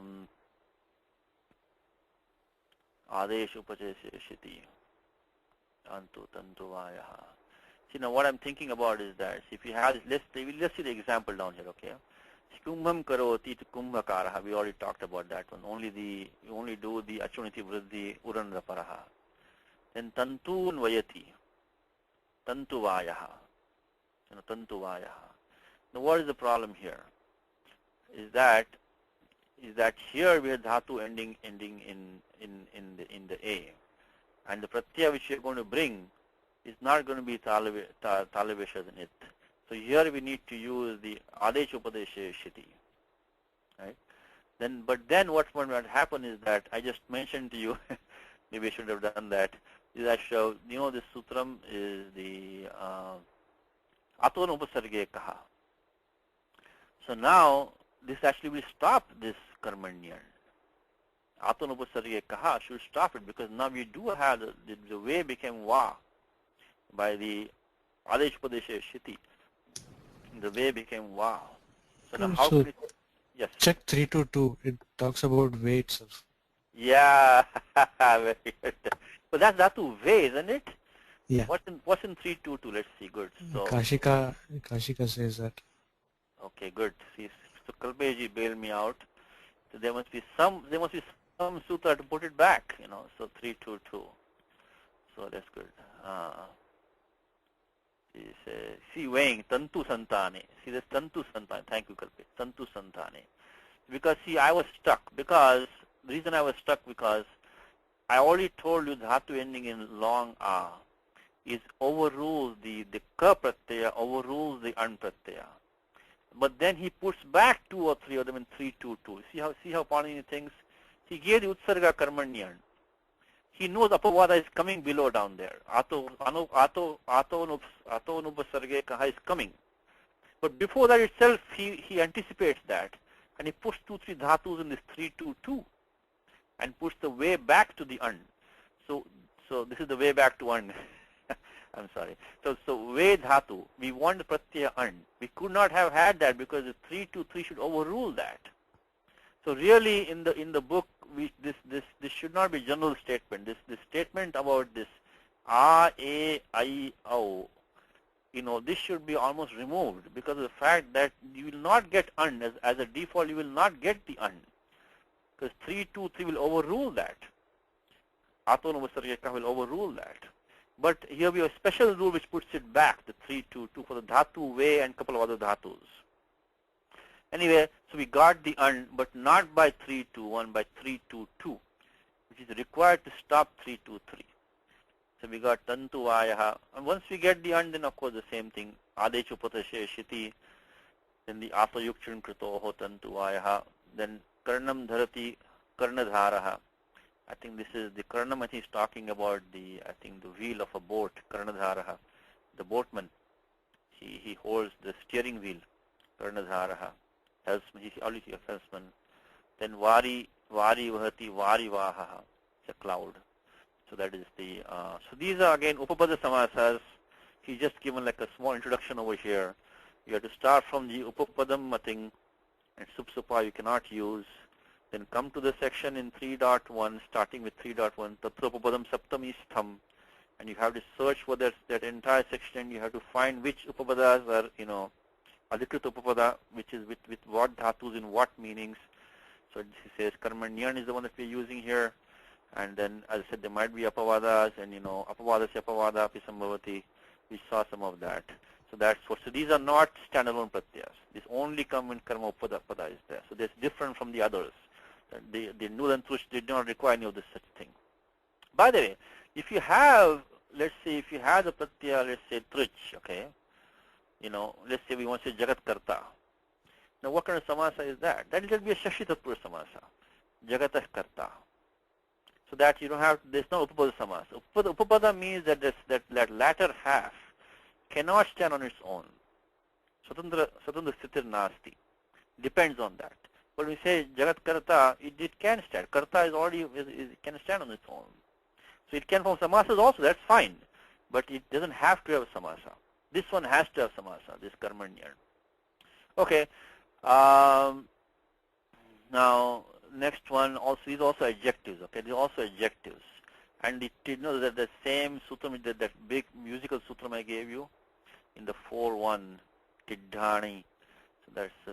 Upadesha Shiti. Antu Tantuvayaha. See, now what I'm thinking about is that if you have this, let's see the example down here, okay? Kumbham karoti to kumbhakaraha. We already talked about that one. You only do the achuniti vriddhi uranraparaha. Then tantun vayati. Tantuvayaha. Tantuvayaha. Now what is the problem here? Is that here we have dhatu ending in the A. And the pratyaya which we are going to bring is not going to be talaveshas in it. So here we need to use the adesh upadesha shiti, right? But then what might happen is that I just mentioned to you, maybe I should have done that. Is that this sutram is the aton upasarge kaha. So now this actually will stop this karmanyan. Aton upasarge kaha should stop it because now we do have the way became va by the adesh upadesha shiti. The way became wow. So now how So could it, yes? Check 322. It talks about way itself. Yeah, very good. But that's dhatu way, isn't it? Yeah. What's in 322? Let's see. Good. So Kashika says that. okay, good. See, so Kalpeji bailed me out. So there must be some sutra to put it back. So 322. So that's good. See, weighing tantu santane. See, this tantu santane. Thank you, Kalpe. Tantu santane. Because see, I was stuck. Because the reason I was stuck because I already told you dhatu ending in long a is overrules the ka pratyaya, overrules the an pratyaya. But then he puts back 2 or 3 of them in 322. See how Panini thinks. He gave the utsarga karmanyan. He knows apavada is coming below down there. Ato nupasarge kaha is coming. But before that itself, he anticipates that. And he puts 2-3 dhatus in this 322 and puts the way back to the an. So this is the way back to an. I'm sorry. So way dhatu, we want the pratyaya an. We could not have had that because the 323 should overrule that. So really in the book, this should not be general statement. This statement about this a, I, o, this should be almost removed because of the fact that you will not get an as a default. You will not get the an because 323 will overrule that. Ato nuvasargeka will overrule that. But here we have a special rule which puts it back, the 322 for the dhatu way and couple of other dhatus. Anyway, so we got the an, but not by 321, by 322, which is required to stop 323. So we got Tantuvayaha. And once we get the and, then of course the same thing. Adechu Patashe Shiti. Then the Asayukchan Kritoho Tantuvayaha. Then Karnam Dharati Karnadharaha. I think this is the Karnam, he's talking about the, I think, the wheel of a boat, Karnadharaha. The boatman, he holds the steering wheel, Karnadharaha. Helmsman, he's always a helmsman. Then Vari Vahati Vari Vahaha. It's a cloud. So that is the, so these are again Upapada Samasas. He's just given like a small introduction over here. You have to start from the Upapadam Mating and Supsupa you cannot use. Then come to the section in 3.1, starting with 3.1, Tatra Upapadam Saptami Stham. And you have to search for that entire section. You have to find which Upapadas are, Adhikrit Upapada, which is with what dhatus in what meanings. So he says Karmanyan is the one that we're using here. And then, as I said, there might be Apavadas and, Apavadasya Apavada Pisambhavati. We saw some of that. So that's what, so these are not standalone pratyas. These only come when Karma Upada is there. So that's different from the others. The Nul and Tush did not require any of this such thing. By the way, if you have, let's say, if you have a pratyaya, let's say Trich, okay, let's say we want to say Jagat Karta. Now what kind of samasa is that? That will just be a Shashi Tatpura samasa. Jagatah Karta. So that you don't have, there's no Upapada samasa. Upapada means that that latter half cannot stand on its own. Svatandra Sthithir Nasti. Depends on that. But when we say Jagat Karta, it can stand. Karta is already, can stand on its own. So it can form samasas also, that's fine. But it doesn't have to have a samasa. This one has to have samasa, this Karmanyar. Okay. Now, next one, also these also adjectives, okay? These are also adjectives. And it knows that the same sutram, that big musical sutram I gave you in the 4.1, Tiddhani. So that's a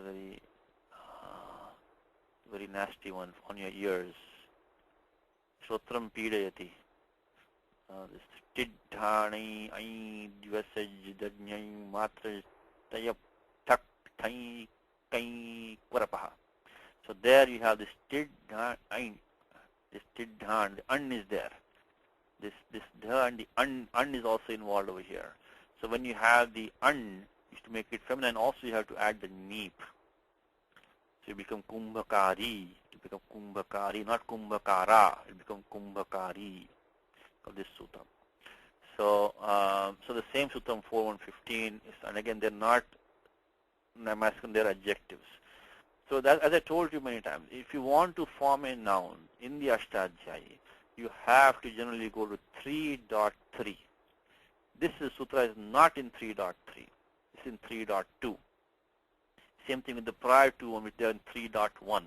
very nasty one on your ears. Shrotram Pidayati. This Tiddhani, Ai, Dvasaj, Dajnai, Matra, Tayap, Tak, Tai, Kai, Kvarapaha. So there you have this Tiddhani, this Tiddhan, the Un is there. This Dha and the Un is also involved over here. So when you have the Un, is to make it feminine, also you have to add the Neep. So you become Kumbhakari, you become Kumbhakari, not Kumbhakara, you become Kumbhakari of this sutram. So, so the same sutram 4.1.15 is, and again they're not masculine, they're adjectives. So that, as I told you many times, if you want to form a noun in the Ashtadhyayi, you have to generally go to 3.3. This sutra is not in 3.3. It's in 3.2. Same thing with the prior two one, which they are in 3.1.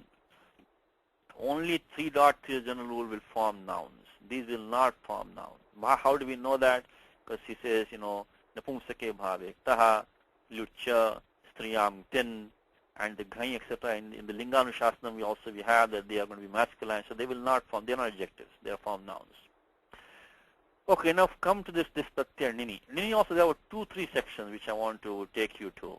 Only 3.3 general rule will form nouns. These will not form nouns. How do we know that? Because he says, Napumsake bhave, taha, lucha, striyam, tin, and the ghai, etc. In the Linganushasana, we have that they are going to be masculine, so they will not form, they are not adjectives, they are form nouns. Okay, now come to this pratyaya nini. Nini also, there were 2-3 sections which I want to take you to.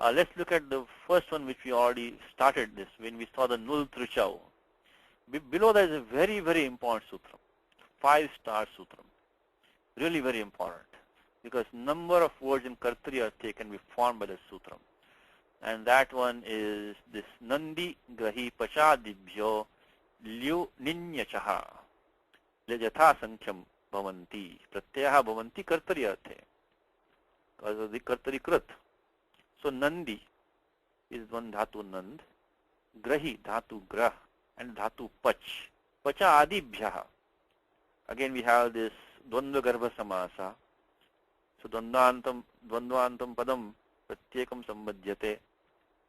Let's look at the first one which we already started this, when we saw the Nul Trichau. Below that is a very, very important sutram, 5-star sutram. Really very important, because number of words in Kartri are taken, be formed by the sutram. And that one is this Nandi Grahi Pachadibhyo Lyu Ninyachaha Lejatha Sankham Bhavanti Pratyaha Bhavanti Kartari Arthe. Because of the Kartari Krit. So Nandi is one dhatu Nand, Grahi dhatu Grah, and dhatu Pach. Pacha Adibhyaha. Again we have this Dvandva Garbha Samasa. So Dvandvantam Padam Pratyekam Sambadhyate.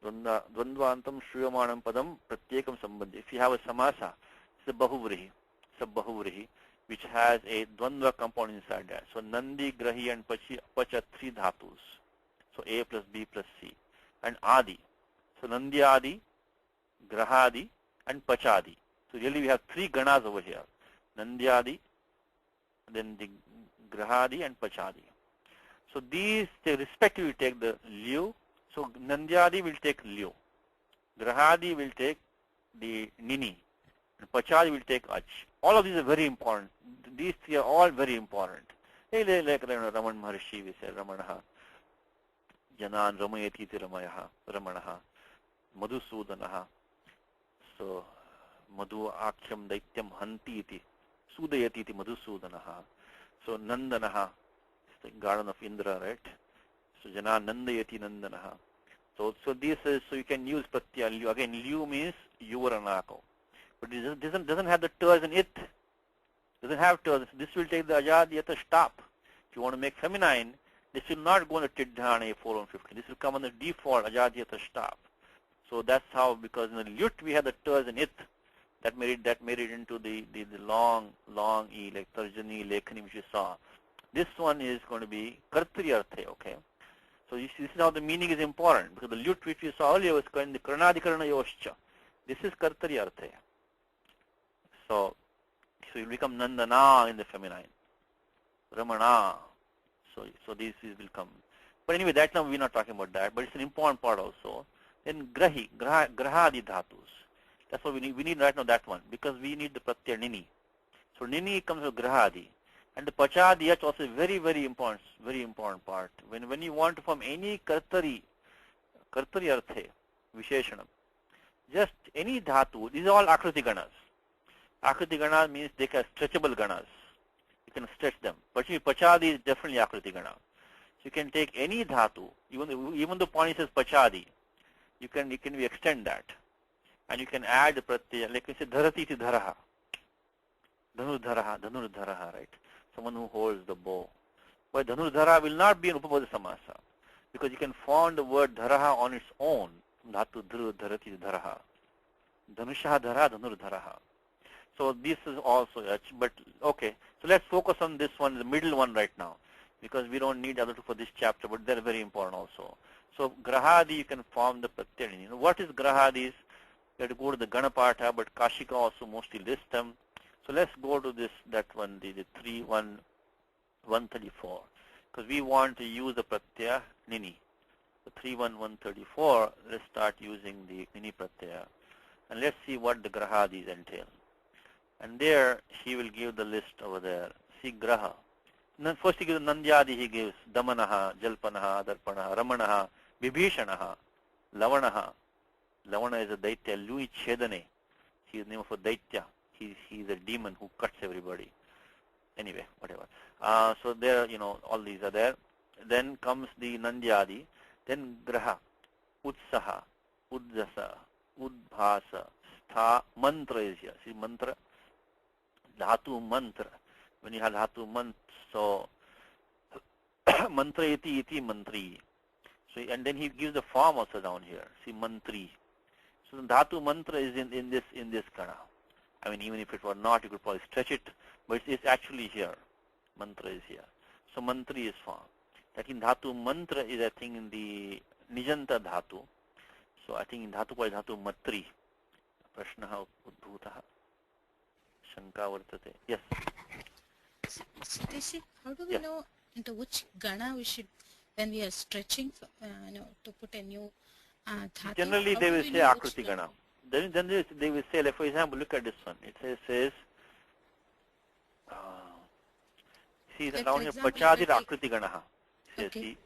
Dvandvantam Shriyamanam Padam Pratyekam Sambadhyate. If you have a samasa, it's a Bahuvrihi. It's a Bahuvrihi, which has a Dvandva compound inside that. So Nandi, Grahi, and Pacha, 3 dhatus. So A plus B plus C. And Adi. So Nandi Adi, Grahadi, and Pachadi. So really we have 3 ganas over here. Nandi Adi, then the Grahadi, and Pachadi. So these, they respectively take the Liu. So Nandyadi will take Liu. Grahadi will take the Nini. And Pachadi will take Ach. All of these are very important. these three are all very important. Like Raman Maharshi, we say Ramanaha, Janan Ramayati iti Ramayaha, Ramanaha, Madhusudanaha. So Madhu Aksham Daityam Hanti iti, Sudayati iti Madhusudanaha. So Nandanaha, the garden of Indra, right? So Janan Nandayati Nandanaha. So this is, so you can use Pratyaya Lyu. Again, Lyu means Yuvaranako. But it doesn't have the ters in it. Doesn't have ters. This will take the Ajad Yata stop. If you want to make feminine, this will not go on the Tidhana 4 and 15. This will come on the default Ajad Yata stop. So that's how, because in the Lyut we have the ters in it. That made it into the long E, like Tarjani, Lekhani, which you saw. This one is going to be Kartri Arthe, okay? So you see, this is how the meaning is important, because the Lyut which we saw earlier was in the Karnadikarana Yoscha. This is Kartri Arthe. So you become Nandana in the feminine. Ramana. So these will come. But anyway, that now we're not talking about that, but it's an important part also. Then Grahadi Dhatus. That's what we need. We need right now that one, because we need the Pratyaya Nini. So Nini comes with Grahadi. And the Pachadiyach also is very, very important part. When you want to form any Kartari Arthe, Visheshanam, just any Dhatu, these are all Akriti Ganas. Akriti Ganas means they are stretchable Ganas. You can stretch them. But Pachadi is definitely Akriti Gana. So you can take any Dhatu, even though Pani says Pachadi, you can extend that. And you can add the Pratyaya, like we say Dharati iti Dharaha. Dhanurdharaha, right? Someone who holds the bow. But Dhanurdhara will not be an Upapada Samasa, because you can form the word Dharaha on its own. Dhatu Dhru Dharati Dharaha. Dhanushaha Dhara Dhanurdharaha. So this is also, but okay. So let's focus on this one, the middle one right now, because we don't need other two for this chapter, but they're very important also. So Grahadi, you can form the Pratyaya. What is Grahadis? You have to go to the Ganapatha, but Kashika also mostly lists them. So let's go to that one, the 3.1.134, because we want to use the Pratyaya Nini. The 3.1.134, let's start using the Nini Pratyaya, and let's see what the Grahadis entail. And there he will give the list over there. See Graha. First he gives Nandyadi, he gives Damanaha, Jalpanaha, Darpanaha, Ramanaha, Vibhishanaha, Lavanaha. Lavana is a Daitya, Lui Chedane. He is the name of a Daitya. He is a demon who cuts everybody. Anyway, whatever. So there, all these are there. Then comes the Nandyadi. Then Graha, Utsaha, Uddasa, Udbhasa, Stha, Mantra is here. See Mantra? Dhatu Mantra. When you have Dhatu Mantra, so Mantra iti Mantri. So, and then he gives the form also down here. See Mantri. So the Dhatu Mantra is in this Kana. I mean, even if it were not, you could probably stretch it, but it's actually here. Mantra is here. So Mantri is formed. That in Dhatu Mantra is, I think, in the Nijanta Dhatu. So I think in Dhatu by Dhatu Matri. Prashnaha Udbhutaha. Shanka Vartate. Yes. Satishi, how do we know into which Gana we should, when we are stretching, to put a new dhatu? Generally, they will say Akriti Gana. Then they will say, like, for example, look at this one. It says see, like around here, Pachadi Akriti Ganaha. Okay.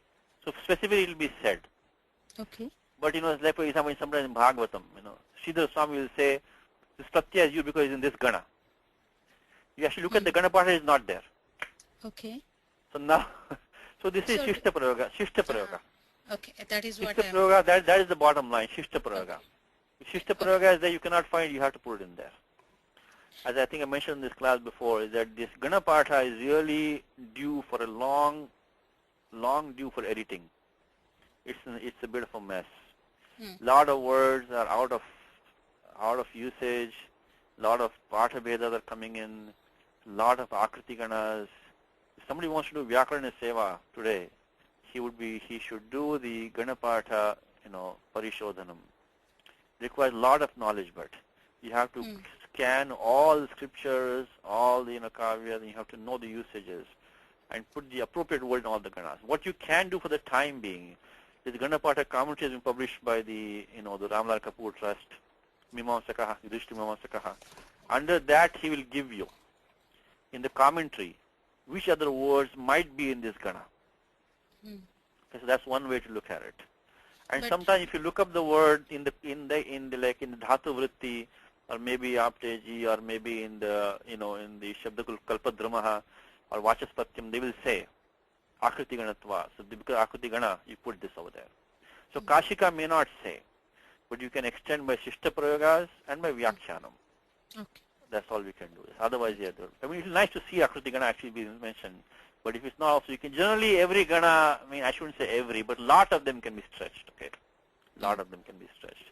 So specifically it will be said. Okay. But, like, for example, sometimes in Bhagavatam, Sridhar Swami will say, this Pratyaya is you because it's in this Gana. You actually look at the Gana part, is not there. Okay. So now, so this is Shishta Prayoga. Shishta Prayoga. Okay, that is what Shishta Prayoga, that is the bottom line, Shishta Prayoga. If Shishta Prayoga is there, you cannot find, you have to put it in there. As I think I mentioned in this class before, is that this Ganapatha is really due for a long due for editing. It's a bit of a mess. Lot of words are out of usage. Lot of Patha Vedas are coming in. Lot of Akriti Ganas. If somebody wants to do Vyakarana Seva today, he should do the Ganapatha, Parishodhanam. Requires a lot of knowledge, but you have to scan all the scriptures, all the Kavyas, and you have to know the usages and put the appropriate word in all the Ganas. What you can do for the time being, this Ganapatha commentary has been published by the Ramlal Kapoor Trust, Mimamsakaha, Yudhishthira Mimamsakaha. Under that, he will give you, in the commentary, which other words might be in this gana. Hmm. Okay, so that's one way to look at it. And But- sometimes if you look up the word in the dhatu vritti, or maybe apteji, or maybe in the in the shabda kalpadramaha or vachaspatyam, they will say akriti ganatva. So because akriti gana, you put this over there. So Kashika may not say, but you can extend by shishta prayogas and by vyakhyanam. Okay. That's all we can do. Otherwise, yeah, I mean, it's nice to see akriti gana actually being mentioned. But if it's not also, you can generally every gana, I mean, I shouldn't say every, but lot of them can be stretched, okay? Lot of them can be stretched.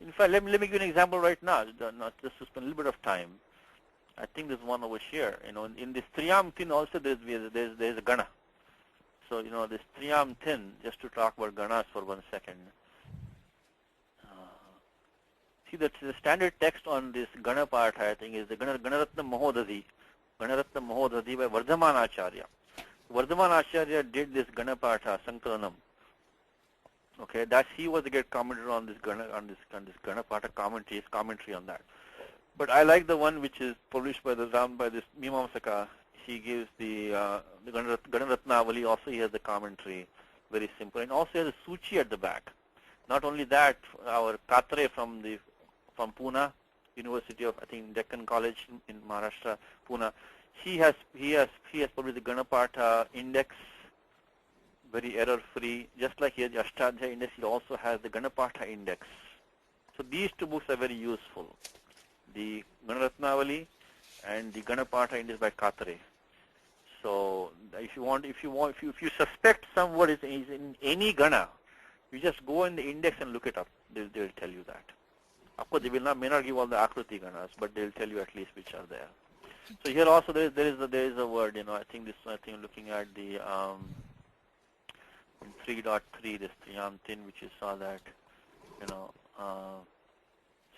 In fact, let me give you an example right now, not just to spend a little bit of time. I think there's one over here. In this Triyam Tin also there's a gana. So, this Triyam Tin, just to talk about ganas for 1 second. See, the standard text on this gana part, I think, is the Ganaratna Mahodadhi. Ganaratna Mahodadhi by Vardhaman Acharya. Vardhaman Acharya did this gana partha, Sankalanam. Okay, that he was the great commentator on this gana partha commentary on that. But I like the one which is published by this Mimamsaka. He gives the Ganaratnavali, also he has the commentary, very simple, and also he has a Suchi at the back. Not only that, our Katre from Pune, University of, I think, Deccan College in Maharashtra, Pune, he has published the Ganapatha index, very error-free. Just like he has the Ashtadhya index, he also has the Ganapatha index. So these two books are very useful, the Ganaratnavali and the Ganapatha index by Katre. So if you suspect some word is in any gana, you just go in the index and look it up. They'll tell you that. Of course, they may not give all the akriti ganas, but they'll tell you at least which are there. So here also there is a word. I think looking at the in 3.3 this Triyam Tin, which you saw that.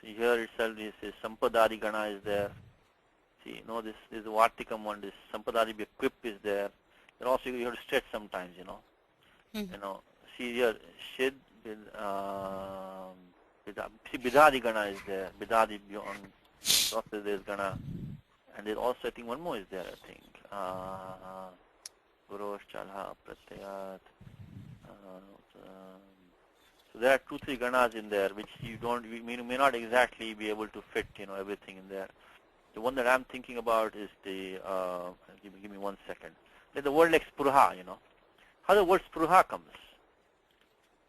See here itself this Sampadari gana is there. See, this is the Vartikam one. This Sampadari Quip is there. And also you have to stretch sometimes. See here Shid see Bidadi gana is there. Bidadi beyond. Also there's gana. And there's also, I think, one more is there, I think. Purosh, Chalha, Pratyayat. So there are 2-3 ganas in there, which you may not exactly be able to fit, everything in there. The one that I'm thinking about is the, give me 1 second. Like the word like spruha, How the word spruha comes?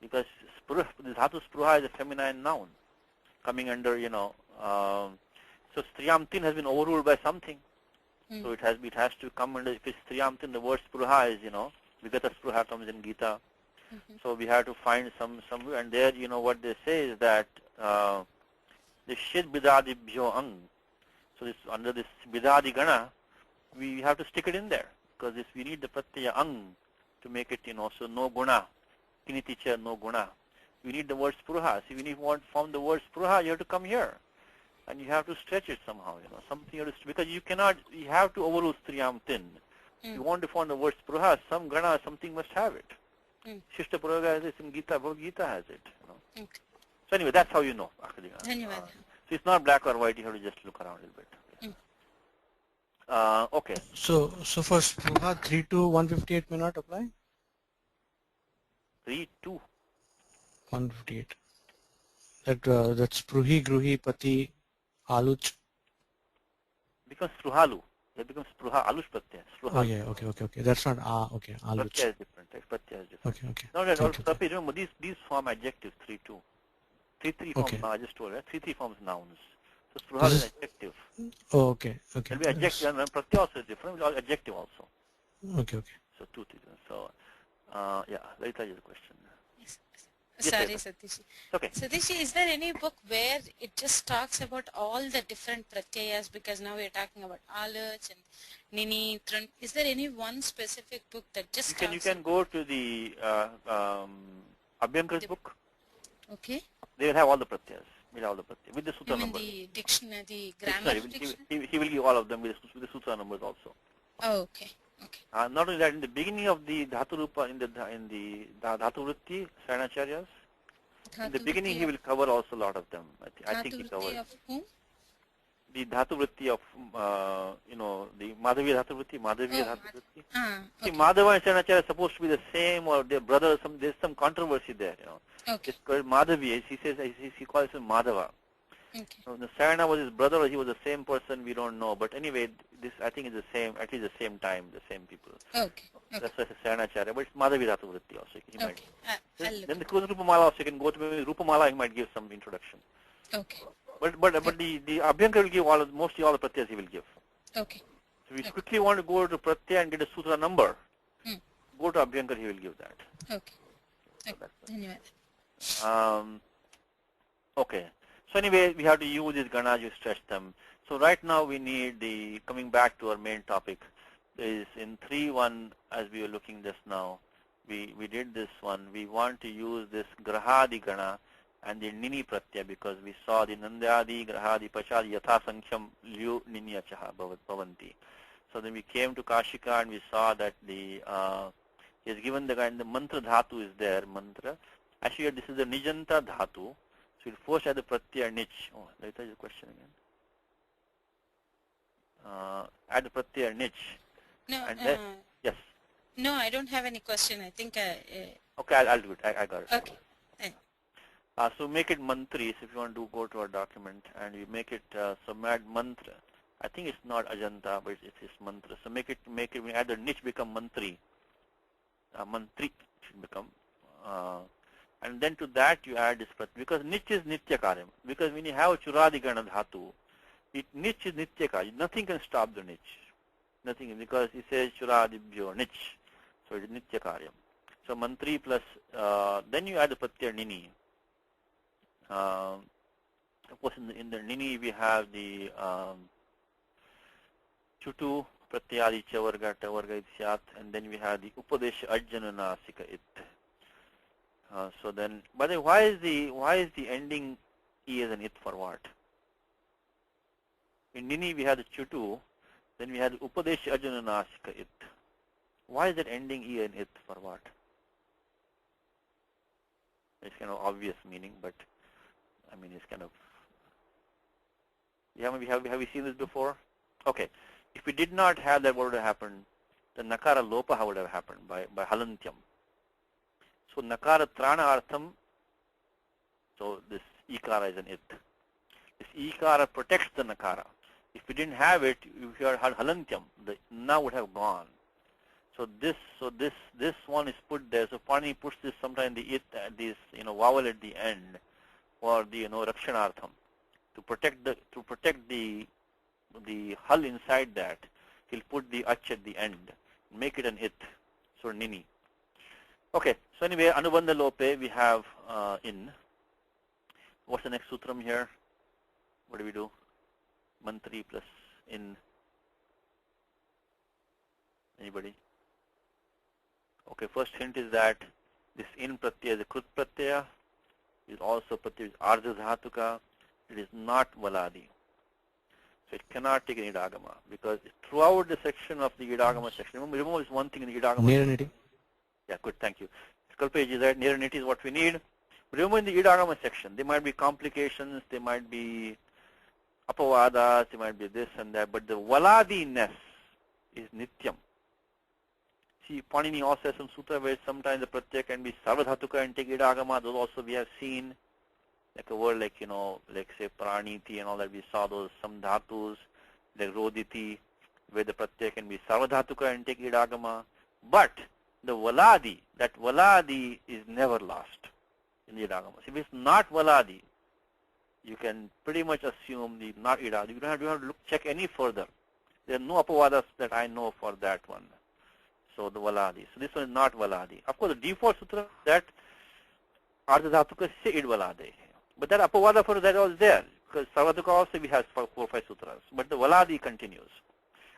Because the dhatu spruha is a feminine noun coming under, so Striyamtin has been overruled by something. So it has to come under, if it's Striyamtin, the word spruha is, Vigata spruha comes in Gita. So we have to find some, and there, what they say is that the Shid Bidadi Bhyo Ang. So this, under this Bidadi Gana, we have to stick it in there, because we need the Pratyaya Ang to make it, so no guna, Kiniticha, no guna. We need the word spruha. See, when you want to form the word spruha, you have to come here. And you have to stretch it somehow, something you have to, because you have to overrule Striyam Tin. You want to form the word spruha, some gana, something must have it. Shishta Prayoga has it, in Gita, Bhagavad Gita has it. Okay. So anyway, that's how you know. Dhanyavad. So it's not black or white, you have to just look around a little bit. Okay. So for Spruha 3 to 158 may not apply? 3, 2. 158. That's Spruhi, Gruhi, Pati, Aluch. Becomes Spruhalu. It becomes Spruha, Alush Pratyaya. Oh yeah, okay. That's not okay, Aluch. Pratyaya is different. Pratyaya is different. Okay. No, that's also, remember, these form adjectives, 3, 2. 3 forms, Okay. I just told you, 3 forms nouns. So Spruha is an adjective. Oh, okay. It'll be adjective, and Pratyaya also is different, but adjective also. Okay. So 2, 3. So, yeah, Lalita is the question. Yes, Sorry, yes. Satish. Okay. Satish, is there any book where it just talks about all the different pratyayas? Because now we're talking about aluch and nini, trun. Is there any one specific book that just You can go to the Abhyankar's book. Okay. They will have all the pratyas. With the You sutra mean numbers. the dictionary, the grammar dictionary? He will give all of them with the sutra numbers also. Oh, okay. Not only that, in the beginning of the Dhatu Rupa, in the Dhatu Vritti, Saranacharyas, in the beginning he will cover also a lot of them. I think he covers. Of whom? the dhatu vritti of, the Madhavya dhatu vritti, See, okay. Madhava and Chanacharya are supposed to be the same, or their brothers. There's some controversy there, Okay. It's called Madhavi. He says, he calls him Madhava. Okay. So the Sarana was his brother, or he was the same person, we don't know. But anyway, this I think is the same, at least the same time, the same people. Okay. That's why it's Saranacharya, but it's Madhavi Dhatu Vritti also. He might. Okay. I'll look. Then the Kruta Rupamala also, you can go to maybe Rupamala, he might give some introduction. Okay. But the Abhyankar will give mostly all the pratyas he will give. Okay. So if you quickly want to go to pratyaya and get a sutra number, Hmm. go to Abhyankar, he will give that. Okay. Okay. Anyway. Okay. So anyway, we have to use these ganas, you stretch them. So right now we need coming back to our main topic, is in 3.1, as we were looking just now, we did this one. We want to use this grahadi gana and the nini pratyaya, because we saw the nandyadi, grahadi, pachadi, yatha sankhyam, lyu, ninyachaha, bhavanti. So then we came to Kashika and we saw that he has given the guy, the mantra dhatu is there, mantra. Actually, this is the nijanta dhatu. So we'll first add the pratyaya nich. Oh, that is the question again. Add the pratyaya nich. No. And then, yes. No, I don't have any question. I think. Okay, I'll do it. I got it. Okay. So make it mantri. So if you want to go to our document and you make it add mantra. I think it's not ajanta, but it's mantra. So make it we add the nich become mantri. Mantri should become. And then to that you add this pratyaya, because nich is nitya karyam. Because when you have churadi gana dhatu, nich is nitya karyam. Nothing can stop the nich. Nothing, because it says churadibhyo nich. So it is nitya karyam. So mantri plus, then you add the pratyaya nini. Of course, in the nini we have the chutu, pratyadi chavarga, tavarga ityat, and then we have the upadesha ajjananasika it. So then, by the way, why is the ending e as an it for what? In nini we have the chutu, then we have the upadesha ajjananasika it. Why is that ending e and it for what? It's kind of obvious meaning, but I mean, it's kind of. Have we seen this before? Okay. If we did not have that, what would have happened? The nakara lopaha would have happened by halantyam. So nakara trana artham. So this ikara is an it. This ikara protects the nakara. If we didn't have it, if you had halantyam, the na would have gone. So this one is put there. So Pani puts this sometime the it, this vowel at the end, for the rakshanartham, to protect the hull inside that. He'll put the ach at the end, make it an it. So nini. Okay. So anyway, anubandha lope we have in. What's the next sutram here? What do we do? Mantri plus in. Anybody? Okay, first hint is that this in pratyaya is a krut pratyaya, is also pratyaya is ardha dhatuka, it is not valadi. So it cannot take an idagama, because throughout the section of the idagama section, remember this one thing in the idagama. Near-nitty. Yeah, good, thank you. Skalpage is that near-nitty is what we need. But remember in the idagama section, there might be complications, there might be apavadas, there might be this and that, but the valadiness is nityam. See, Panini also has some sutra where sometimes the pratyaya can be sarvadhatuka and take idagama. Those also we have seen, like a word like, like say praniti and all that. We saw those, some dhatus, like roditi, where the pratyaya can be sarvadhatuka and take idagama. But the valadi, that valadi is never lost in the idagama. So if it's not valadi, you can pretty much assume the not idagama. You don't have to check any further. There are no apavadas that I know for that one. So the valadi. So this one is not valadi. Of course, the default sutra that ardha dhatuka se id valade. But that apavada for that was there, because sarvadhuka also we have 4 or 5 sutras. But the valadi continues.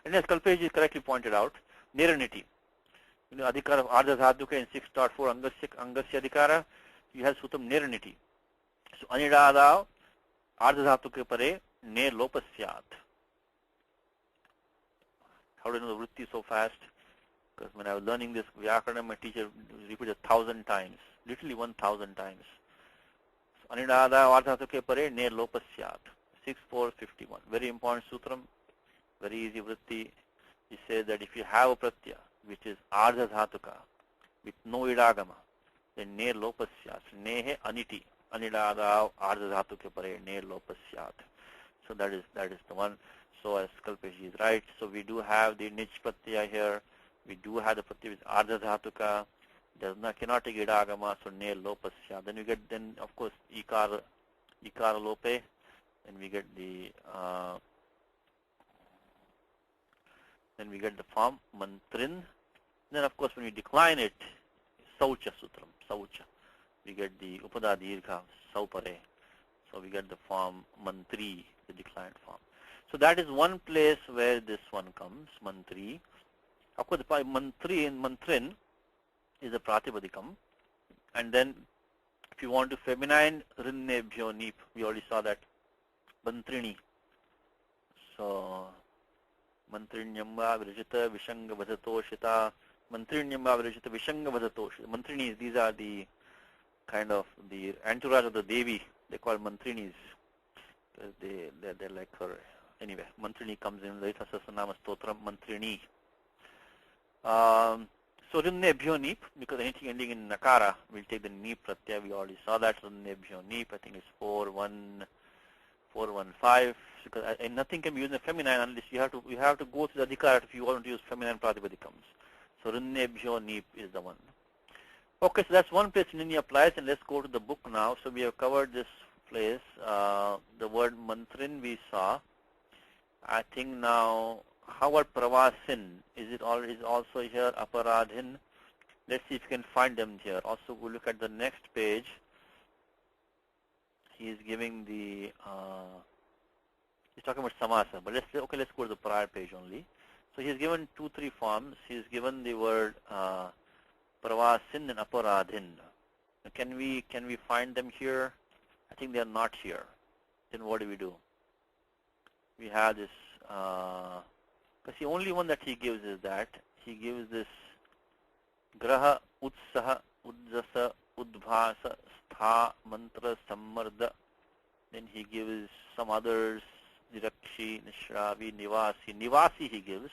And as Kalpeji correctly pointed out, niraniti. Adhikara of ardha dhatuka in 6.4 angasya adhikara, you have sutram niraniti. So anidada ardha dhatuka pare ne lopasyat. How do you know the vritti so fast? Because when I was learning this Vyakarana, my teacher repeated 1,000 times, literally 1,000 times. So, anidada vardhatuke pare ne lopasyat. 6451. Very important sutram, very easy vritti. He says that if you have a pratyaya which is ardha dhatuka with no idagama, then ne lopasyat. Nehe aniti. Anidagav ardha dhatuke pare ne lopasyat. So that is the one. So as Kalpesh is right. So we do have the nich pratyaya here. We do have the pratyaya with ardha dhatuka. Cannot take idagama, so ne lopasya. Then we get of course ikar lope, and we get the form mantrin. Then of course when we decline it, saucha sutram, saucha. We get the upada dirgha, saupare. So we get the form mantri, the declined form. So that is one place where this one comes, mantri. Of course, the mantri and mantrin is a pratipadikam. And then if you want to feminine, rinnebhyo neep, we already saw that, mantrini. So mantrinyamba virajita vishanga vajatoshita, mantrinyamba virajita vishanga vajatoshita. Mantrinis, these are the kind of the entourage of the Devi. They call mantrinis. They're like her. Anyway, mantrini comes in Lalita Sahasranama Stotram, mantrini. So rinnebhyo neep, because anything ending in nakara will take the neep pratyaya. We already saw that. Rinnebhyo neep, I think it's 415. Because nothing can be used in feminine unless you have to go through the adhikara if you want to use feminine pratipadikams. So rinnebhyo neep is the one. Okay, so that's one place Nini applies, and let's go to the book now. So we have covered this place. The word mantrin we saw. I think now, how about pravasin? Is also here, aparadhin? Let's see if you can find them here. Also, we'll look at the next page. He is giving the, he's talking about samasa, but let's go to the prior page only. So he's given 2-3 forms. He's given the word pravasin and aparadhin. Can we find them here? I think they are not here. Then what do? We have this, because the only one that he gives is that he gives this graha, utsaha, uddasa, udbhasa, stha, mantra, sammarda. Then he gives some others, dirakshi, nishravi, nivasi. Nivasi he gives,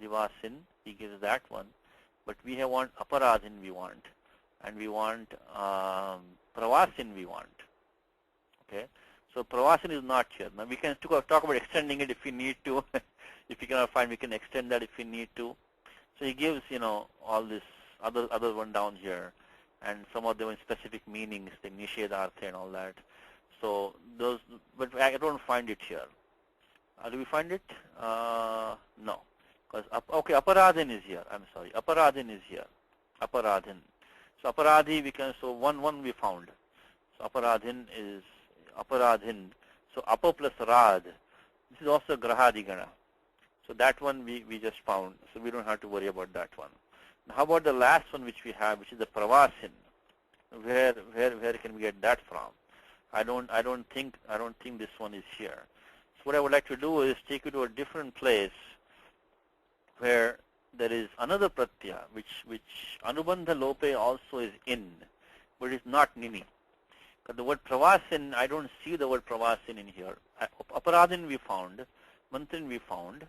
nivasin, he gives that one. But we want aparadhin we want, and we want pravasin we want. Okay. So pravasin is not here. Now we can talk about extending it if we need to. If you cannot find, we can extend that if we need to. So he gives, all this other one down here, and some of them in specific meanings, the nisheda artha and all that. So those, but I don't find it here. Do we find it? No, because okay, aparadhin is here. I'm sorry, aparadhin is here. Aparadhin. So aparadhi we can. So one we found. So aparadhin is. Aparadhin. So apa plus rad. This is also grahadigana. So that one we just found. So we don't have to worry about that one. Now how about the last one which we have, which is the pravasin? Where can we get that from? I don't think this one is here. So what I would like to do is take you to a different place where there is another pratyaya which anubandha lope also is in, but it's not nini. The word pravasin, I don't see the word pravasin in here. Aparadhin we found, mantrin we found,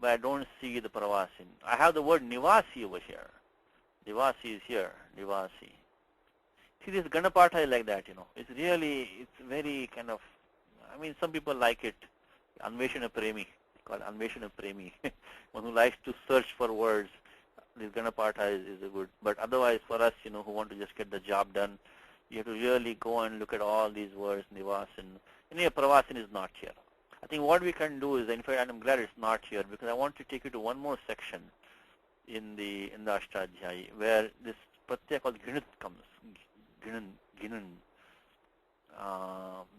but I don't see the pravasin. I have the word nivasi over here. Nivasi is here, nivasi. See, this Ganapatha is like that, It's very kind of, I mean, some people like it. Anveshana Premi, called Anveshana Premi. One who likes to search for words, this Ganapatha is a good. But otherwise, for us, who want to just get the job done, you have to really go and look at all these words, nivasin. Pravasin is not here. I think what we can do is, in fact, and I'm glad it's not here, because I want to take you to one more section in the Ashtadhyayi, where this pratyaya called ginit comes. Ginan.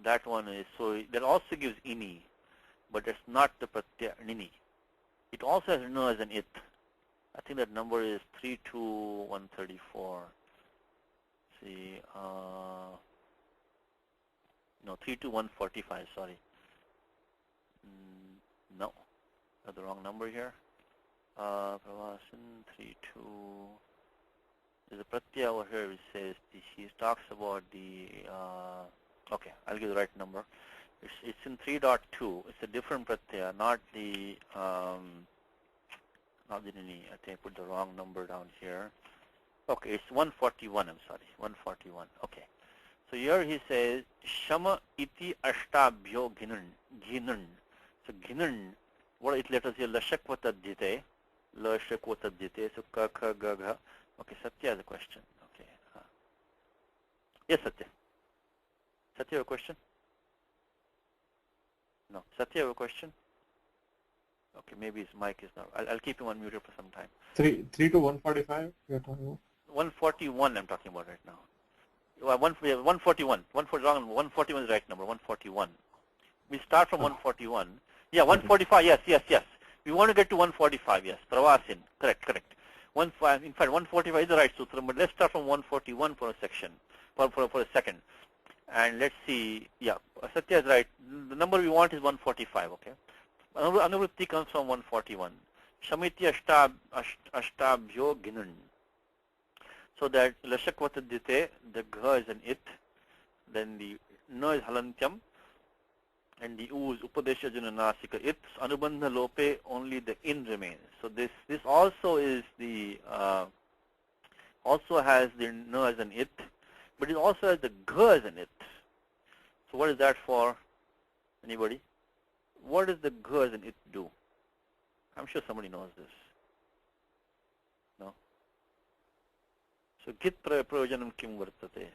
That one is, so that also gives ini, but it's not the pratyaya nini. It also has no as an it. I think that number is 32134. See, no, 32145, sorry. No, got the wrong number here. Pravasin 32. There's a pratyaya over here which says, he talks about the, okay, I'll give the right number. It's in 3.2. It's a different pratyaya, not the nini. I think I put the wrong number down here. Okay, it's 141. I'm sorry, 141. Okay. So here he says shama iti ashtabhyo ginun. So ginun, what it letters here? Lashakwatadjite, lashakwatadjite. So ka kha ga gha. Okay, Satya has a question. Okay. Yes, Satya. Satya, you have a question? No. Satya, you have a question? Okay, maybe his mic is not. I'll keep him unmuted for some time. 3 to 145 you're talking about? 141 I'm talking about right now. 141. 141 is the right number. 141. We start from 141. Yeah, 145. Yes. We want to get to 145. Yes, Pravasin. Correct. In fact, 145 is the right sutra, but let's start from 141 for a section, for a second. And let's see. Yeah, Satya is right. The number we want is 145. Okay. Anuvritti comes from 141. Shamiti ashtabhyo ginun. So that lashakwatadite, the gha is an it, then the na is halantyam, and the u is upadesha jananasika it. Anubandha lope, only the in remains. So this also is the also has the na as an it, but it also has the gha as an it. So what is that for? Anybody? What does the gha as an it do? I'm sure somebody knows this. No? So git prayojanam kim vartate.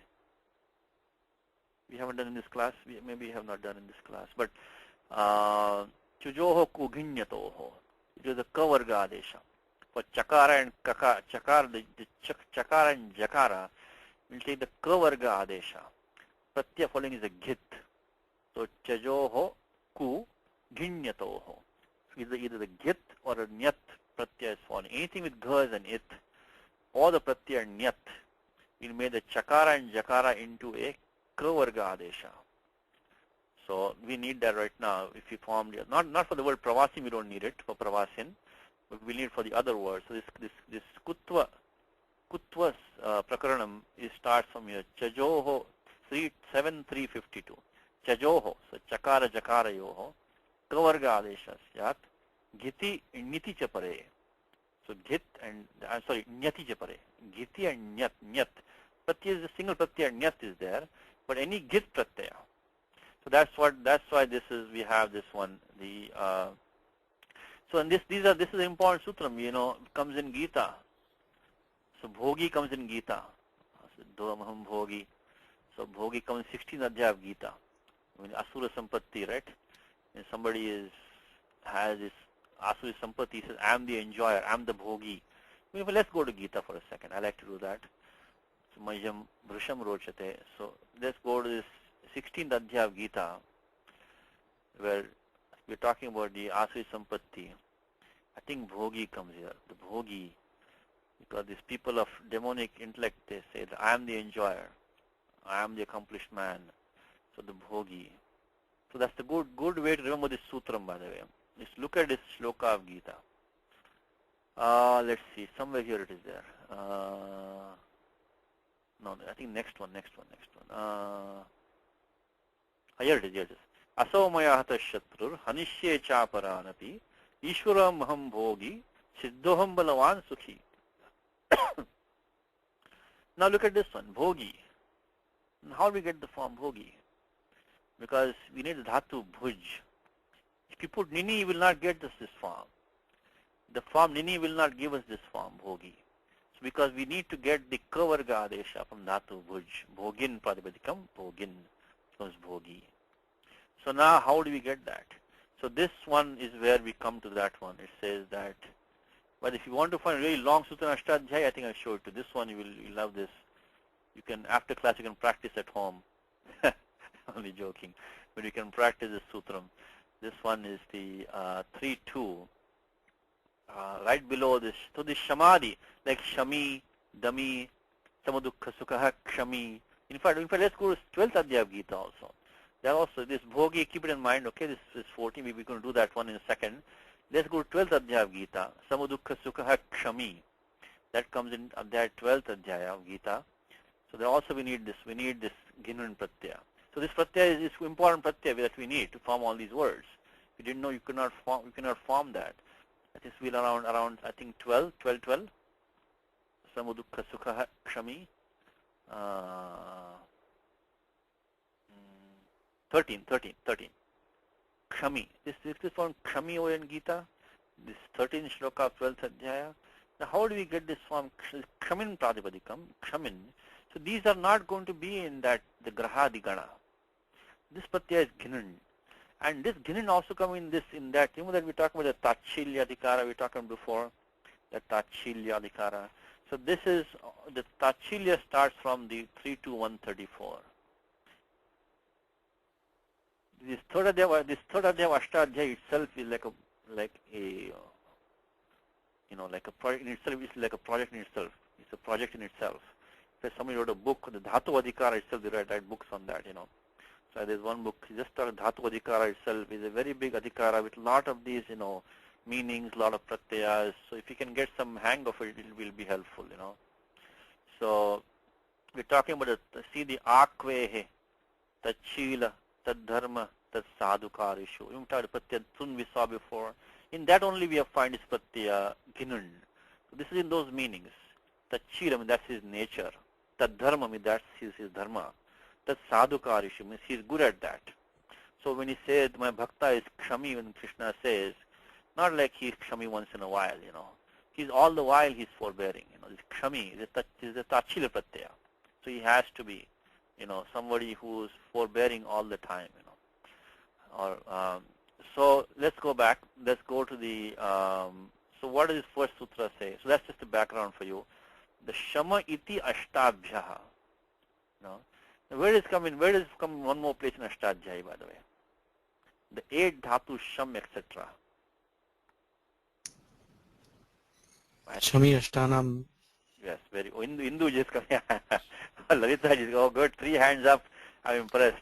We haven't done in this class. Maybe we have not done in this class. But chujoho kuginyatoho. It is a kavarga adesha. For chakara and kaka, chakara, chakara and jakara, we'll take the kavarga adesha. Pratya following is a git. So chajoho ku ginyatoho. Either the git or a nyat pratyaya is following. Anything with gha is an it, or the pratyaya nyat, we'll make the chakara and jakara into a kavarga adesha. So we need that right now. If we form not for the word pravasin, we don't need it for pravasin, but we need it for the other words. So this kutva prakaranam starts from here. Chajoho 7352. Chajoho, so chakara jakara yoho. Kavarga adesha syat giti niti chapare. So git and nyati chapare. Giti and nyat. Pratyaya is a single pratyaya, nyat is there, but any git pratyaya. So that's why we have this one. So and this is an important sutram, comes in Gita. So bhogi comes in Gita. So doamaham bhogi. So bhogi comes in 16th adhyaya of Gita. Asura sampatti, right? And somebody has this Asuri Sampati, says, I am the enjoyer, I am the bhogi. Let's go to Gita for a second. I like to do that. So Majam Vrisham Rochate. So let's go to this 16th Adhyaya of Gita, where we're talking about the Asuri Sampatti. I think bhogi comes here. The bhogi, because these people of demonic intellect, they say that I am the enjoyer, I am the accomplished man. So the bhogi. So that's the good way to remember this sutram, by the way. Just look at this shloka of Gita. Let's see, somewhere here it is there. No, I think next one. Here it is. Asomaya hata shatrur hanishye chaparanapi ishwaram maham bhogi siddhoham balavan sukhi. Now look at this one, bhogi. How do we get the form bhogi? Because we need the dhatu bhuj. If you put nini, you will not get us this form. The form nini will not give us this form bhogi. So because we need to get the kavarga adesha from dhatu bhuj. Bhogin pratipadikam, bhogin becomes bhogi. So now how do we get that? So this one is where we come to that one. It says that, but if you want to find a really long sutra ashtadhyaya, I think I'll show it to you. This one you'll love this. You can, after class, you can practice at home. Only joking. But you can practice this sutram. This one is the 3-2. Right below this. So this shamadhi, like shami, dami, samadukha sukha, kshami. In fact, let's go to 12th adhyaya of Gita also. There also this bhogi, keep it in mind, okay, this is 14, we're going to do that one in a second. Let's go to 12th adhyaya of Gita, samadukha sukha, kshami. That comes in that 12th adhyaya of Gita. So there also we need this ginun pratyaya. So this pratyaya is important pratyaya that we need to form all these words. If you didn't know, you cannot form that. That is will around I think 12. Samudukha sukha kshami. 13. Kshami. This is from Kshami over in Gita. This 13th shloka of 12th adhyaya. Now how do we get this form Kshamin Pratipadikam? Kshamin. So these are not going to be in that the Grahadi Gana. This pratyaya is Ghinan. And this Ghinan also come in that. You know that we talked about the Tachilya Adhikara we talked about before. The Tachilya Adhikara. So this is, the Tachilya starts from the 3 to 134. This third adhyaya Ashtadhyaya itself is like a project in itself. It's like a project in itself. It's a project in itself. If somebody wrote a book, the Dhatu Adhikara itself, they write books on that, So there's one book, just Dhatu Adhikara itself is a very big Adhikara with a lot of these, meanings, a lot of pratyayas. So if you can get some hang of it, it will be helpful, So we're talking about the Akvehe, Tachila, Tadharma, Tad Sadhukarishu. We talked about pratyaya Tun we saw before. In that only we have find this pratyaya Ginun. So this is in those meanings. Tachila, that's his nature. Tadharma, that's his dharma. Tad Sadhukarishu means he's good at that. So when he says my bhakta is Kshami, when Krishna says, not like he's Kshami once in a while, He's all the while he's forbearing, This Kshami is a Tachila pratyaya. So he has to be, somebody who's forbearing all the time, So let's go back. Let's go to the, so what does this first sutra say? So that's just the background for you. The Shama iti Ashtabhyaha. Where does it come one more place in Ashtadhyaya, by the way? The 8 dhatu Sham, etc. Shami Ashtanam. Yes, very good. Indu just come here. Lalita just go good. 3 hands up. I'm impressed.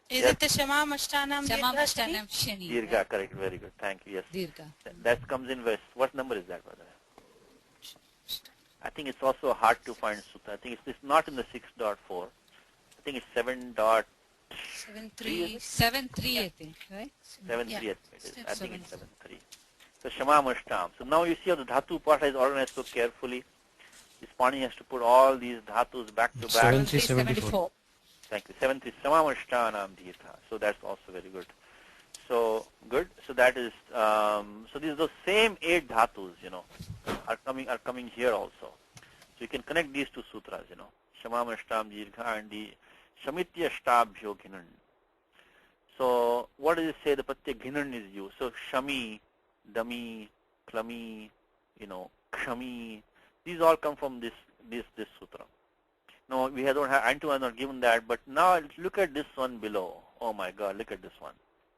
Is it the Shama Mashtanam Shamamashtanam Shani. Dirgha, correct. Very good. Thank you. Yes. Dirgha. That comes in verse. What number is that, by the way? I think it's also hard to find sutra. I think it's not in the 6.4. I think it's 7.3. 7.3, I think, right? 7.3, Yeah. I think it's 7.3. So Shama Mashtam. So now you see how the dhatu part is organized so carefully. This Pani has to put all these dhatus back to back. 7374. Thank you. 7.3 Shama Mashtanam Dhita. So that's also very good. So good. So that is so these those same 8 dhatus, are coming here also. So you can connect these two sutras, Shama Mashtam Dirgha and the Shamitya Shtabhyo Ghinan. So what does it say? The pratyaya Ghinan is used. So Shami, Dami, Klami, Kshami. These all come from this sutra. No, we don't have Antoine not given that, but now look at this one below. Oh my God, look at this one.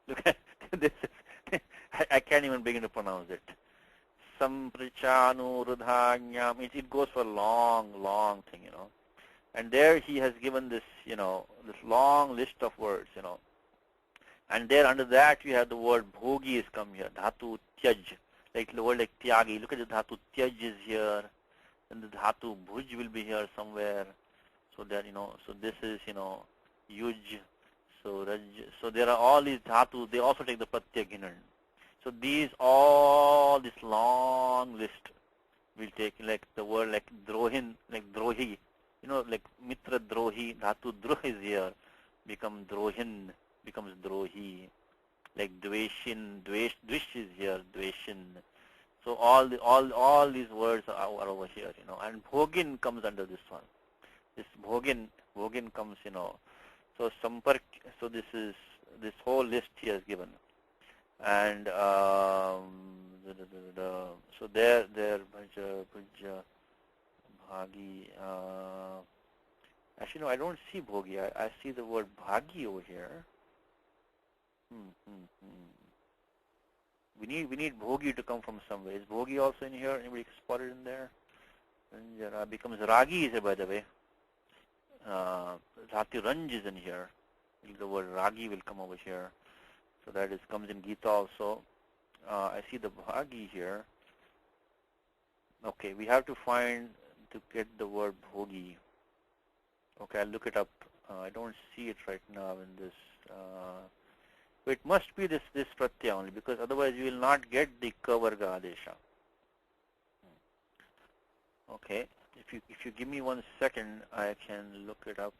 Look at this. I can't even begin to pronounce it. Samprichanu Rudhanyam. It goes for a long thing, And there he has given this, this long list of words, And there under that you have the word bhogi is come here. Dhatu tyaj, like the word like tyagi. Look at the dhatu tyaj is here, and the dhatu bhuj will be here somewhere. So that so this is yuj. So raj. So there are all these dhatu. They also take the pratyaya Ghinan. So all this long list will take like the word like drohin, like drohi. Like mitra drohi. Dhatu druh is here, become drohin. Becomes drohi, like dveshin, dvish is here, dveshin. So all these words are over here, and bhogin comes under this one. This bhogin comes, So sampark. So this whole list he has given, and so there bhaja bhagi. Actually, no, I don't see bhogi. I see the word bhagi over here. We need bhogi to come from somewhere. Is bhogi also in here? Anybody spotted in there? And becomes ragi is here, by the way. Rati ranj is in here. The word ragi will come over here. So that comes in Gita also. I see the bhagi here. Okay, we have to get the word bhogi. Okay, I'll look it up I don't see it right now in this. It must be this pratyaya only, because otherwise you will not get the kavarga adesha. Okay, if you give me 1 second, I can look it up.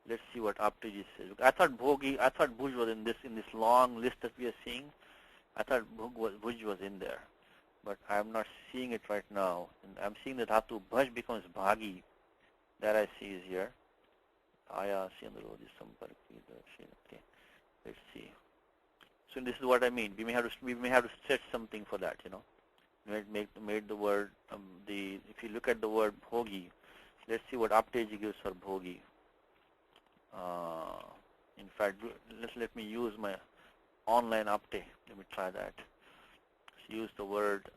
Let's see what Aptaji says. I thought Bhuj was in this long list that we are seeing. I thought Bhuj was in there, but I'm not seeing it right now. And I'm seeing the dhatu bhaj becomes bhagi. That I see is here. Aya Sindrodi Samparki. Okay, let's see. So this is what I mean. We may have to set something for that. Made the word if you look at the word bhogi, let's see what Apteji gives for bhogi. In fact, let me use my online Apte. Let me try that. Let's use the word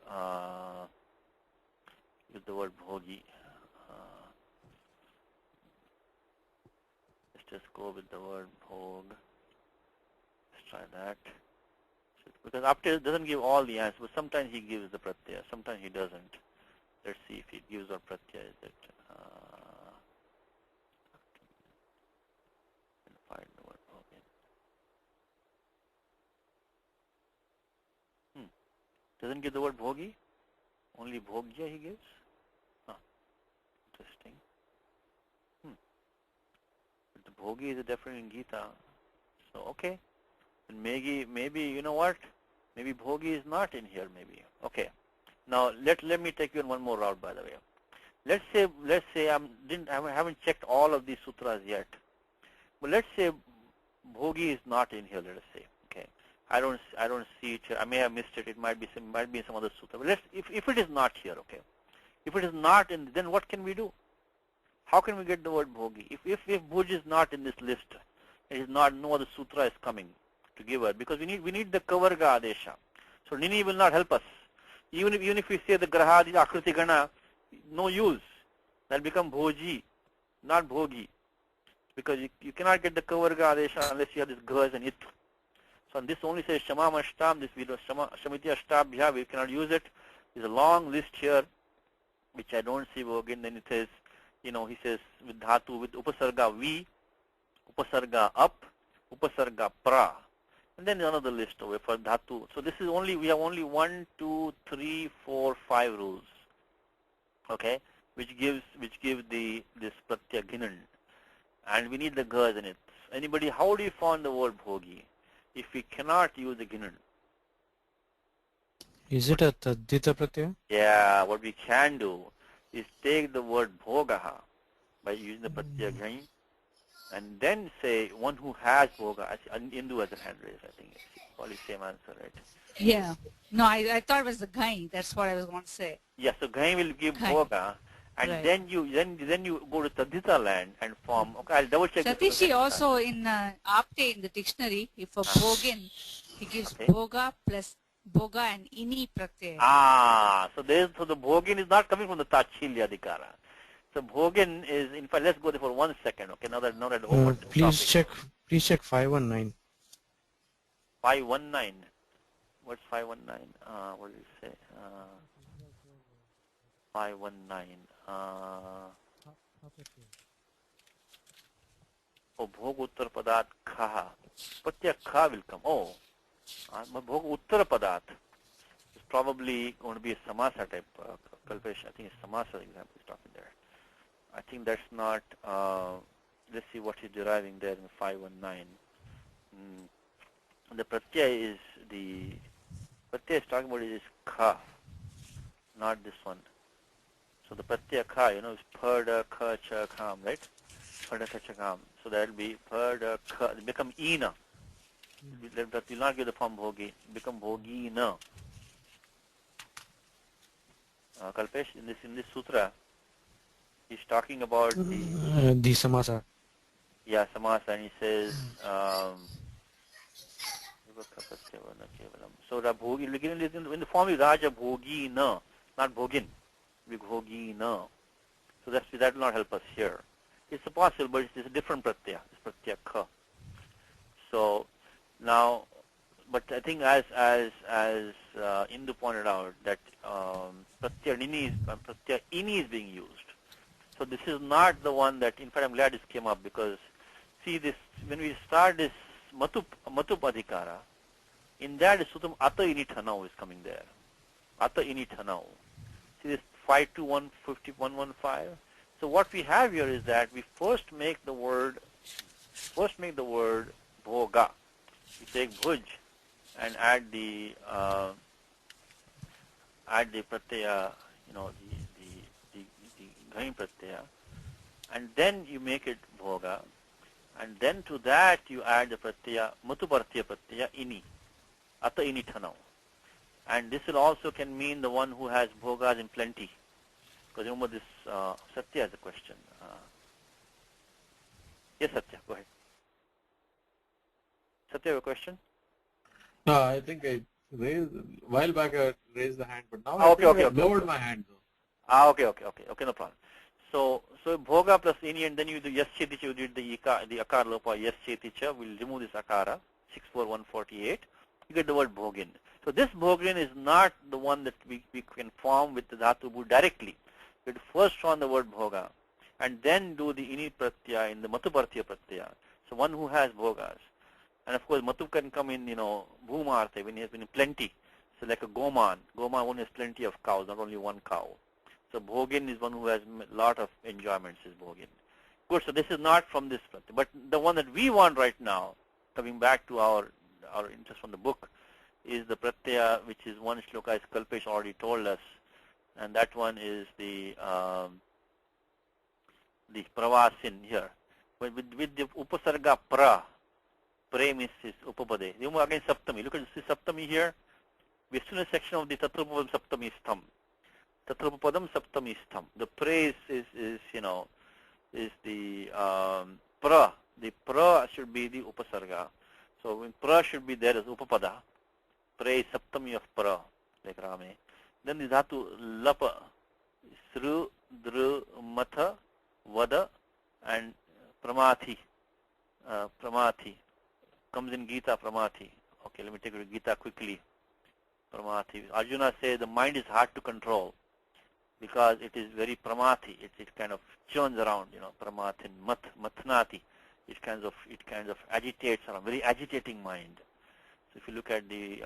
bhogi. Let's just go with the word bhog. Let's try that. Because Apte doesn't give all the answers, but sometimes he gives the pratyaya, sometimes he doesn't. Let's see if he gives or pratyaya is it. Find the word bhogi. Doesn't give the word bhogi, only bhogya he gives. Interesting. But the bhogi is definitely in Gita. So okay. And maybe you know what? Maybe bhogi is not in here. Maybe. Okay. Now let me take you on one more route. By the way, let's say I haven't checked all of these sutras yet. But let's say bhogi is not in here. Let us say. Okay. I don't see it here. I may have missed it. It might be in some other sutra. But if it is not here. Okay. If it is not in, then what can we do? How can we get the word bhogi? If bhuj is not in this list, it is not. No other sutra is coming to give her, because we need the kavarga adesha. So nini will not help us. Even if we say the grahadi akriti gana, no use. That will become bhoji, not bhogi, because you cannot get the kavarga adesha unless you have this ghaz and it. So this only says shamam ashtam. This we do shamiti ashtabhya. We cannot use it. There's a long list here, which I don't see again. Then it says, he says with dhatu with upasarga vi, upasarga up, upasarga pra. And then another list over for dhatu. So this is we have only 1, 2, 3, 4, 5 rules. Okay, which gives this pratyaya ginan, and we need the ghaz in it. Anybody, how do you find the word bhogi if we cannot use the ginan? Is it a tadita pratyaya? Yeah, what we can do is take the word bhogaha by using the pratyaya ghain, and then say one who has bhoga. Hindu has a hand raised. I think it's probably same answer, right? Yeah. No, I thought it was the gai. That's what I was going to say. Yeah, so ghain will give Gai. bhoga, and Right. then you go to tadita land and form. Okay, I'll double check. Satishi also in Apte in the dictionary, if a bhogin, he gives Okay. bhoga plus bhoga and ini pratyaya. So the bhogin is not coming from the tachilya adhikara. So bhogin is, in fact, let's go there for 1 second. Okay, now that over the Please topic. check 519. 519. What's 519? What did it say? 519. Bhog uttar padat kha. Pratyaya kha will come. Bhog uttar padat is probably going to be a samasa type. Kalpesh, I think it's samasa example is talking there. I think that's not. Let's see what he's deriving there in 519. The pratyaya is talking about is kha, not this one. So the pratyaya kha, is pada kha cha kham, right? Pada kha cha kham. So that will be pada kha. It become ina. That will not give the form bhogi. It become bhogi na. Kalpesh, in this sutra, he's talking about The samasa. Yeah, samasa, and he says, so the bhogi, in the form is raja bhogi na, not bhogin, bhogi na. So that will not help us here. It's possible, but it's a different pratyaya. It's pratyaya kha. So now, but I think as Indu pointed out that pratyaya ini is being used. So this is not the one that, in fact, I'm glad this came up because, see this, when we start this Matupadhikara, in that sutram Ata Inithanau is coming there. Ata Inithanau. See this 52150-115? So what we have here is that we first make the word bhoga. We take bhuj and add the pratyaya, the ghani pratyaya, and then you make it bhoga, and then to that you add the pratyaya matupartya pratyaya ini, ata ini thanau. And this will also can mean the one who has bhogas in plenty. Because remember this, Satya has a question. Yes, Satya, go ahead. Satya, you have a question? No, I think I raised, a while back I raised the hand, but now Okay. I lowered my hand. Okay, no problem. So bhoga plus ini, and then you do yes cheticha, you did the akara lopa yes cheticha, we'll remove this akara, 64148, you get the word bhogin. So this bhogin is not the one that we can form with the dhatu bhu directly. We first form the word bhoga, and then do the ini pratyaya in the matupartya pratyaya. So one who has bhogas. And of course, matu can come in, bhumarte, when he has been in plenty. So like a goman. Goman one has plenty of cows, not only one cow. So bhogin is one who has a lot of enjoyments, is bhogin. Good, so this is not from this pratyaya. But the one that we want right now, coming back to our interest from the book, is the pratyaya, which is one shloka, as Kalpesh already told us. And that one is the pravasin here. With the upasarga pra, Prem is upapade. Remember again saptami. Look at this saptami here. We are still in a section of the tatrapapadam saptami stham. Tatrapapadam saptami stham. The praise is the pra. The pra should be the upasarga. So when pra should be there as upapada. Praise saptami of pra, like Rame. Then the dhatu lapa, sru, dru, matha, vada, and pramathi. Pramathi comes in Gita, pramathi. Okay, let me take Gita quickly. Pramathi. Arjuna says the mind is hard to control because it is very pramathi. It kind of churns around, pramathin, mathnati. It kind of agitates around, very agitating mind. So if you look at the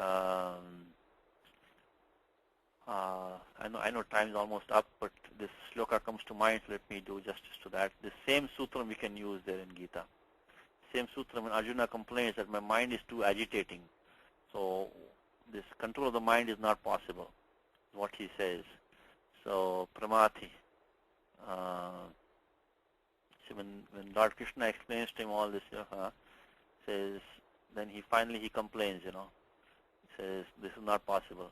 I know time is almost up, but this shloka comes to mind, so let me do justice to that. The same sutra we can use there in Gita. Same sutra when Arjuna complains that my mind is too agitating. So this control of the mind is not possible, is what he says. So pramathi. So when Lord Krishna explains to him all this, says, then he finally complains, He says, this is not possible.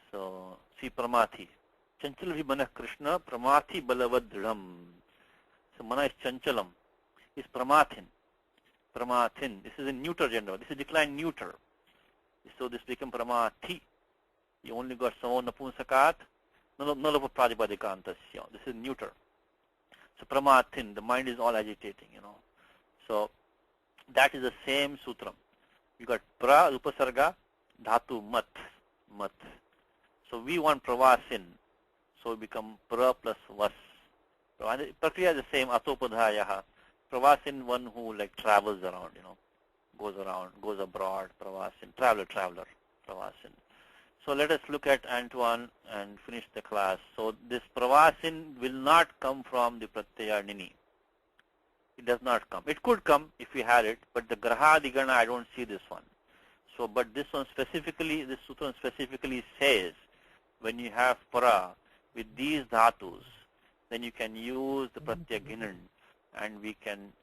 So, see pramathi. Chanchalam manah Krishna, pramathi balavadridham. So, mana is chanchalam. Is pramathin. Pramathin. This is in neuter gender. This is declined neuter. So, this becomes pramathi. You only got samo napunsakat, nalapa pradipadhikantasya. This is neuter. So, pramathin. The mind is all agitating, So, that is the same sutram. You got pra, upasarga, dhatu, mat. So we want pravasin. So we become pra plus vas. Prakriya is the same, atopadhayaha. Pravasin, one who travels around, goes abroad, pravasin, traveler, pravasin. So let us look at Antoine and finish the class. So this pravasin will not come from the pratyaya nini. It does not come. It could come if we had it, but the graha digana, I don't see this one. So, but this one specifically, this sutra specifically says, when you have para with these dhatus, then you can use the pratyaghinan, and we can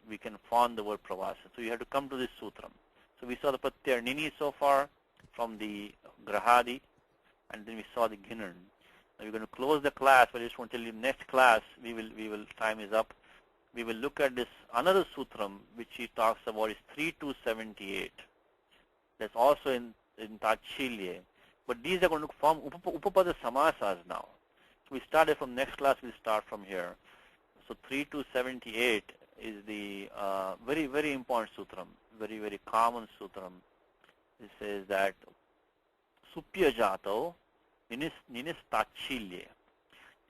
form the word pravasa. So you have to come to this sutram. So we saw the pratyaya nini so far from the grahadi, and then we saw the ghinan. Now we're going to close the class, but I just want to tell you, next class we will time is up. We will look at this another sutram which he talks about is 3278. That's also in Tachilya. But these are going to form upapada samasas now. So we started from next class, we'll start from here. So 3278 is the very, very important sutram, very, very common sutram. It says that supya jato ninis tachilya.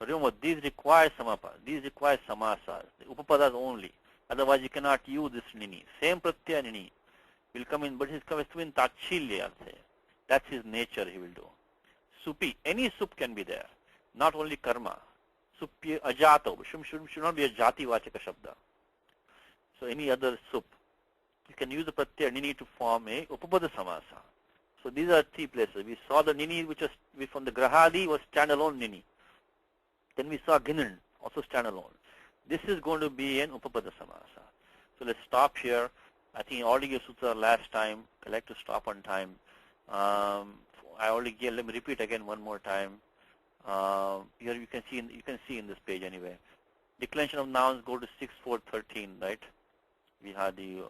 But remember, these require samapada. These require samasas, the upapadas only. Otherwise, you cannot use this nini. Same pratyaya nini will come in, but he's coming in tachilya, I'll say. That's his nature he will do. Supi, any sup can be there, not only karma. Supi ajato, should not be a jati vachaka shabda. So any other sup. You can use the pratyaya nini to form a upapada samasa. So these are three places. We saw the nini which was from the grahadi was standalone nini. Then we saw ginan, also standalone. This is going to be an upapada samasa. So let's stop here. I think I already gave sutra last time. I like to stop on time. I already gave. Let me repeat again one more time. Here you can see in this page anyway. Declension of nouns go to 6.4.13, right? We have the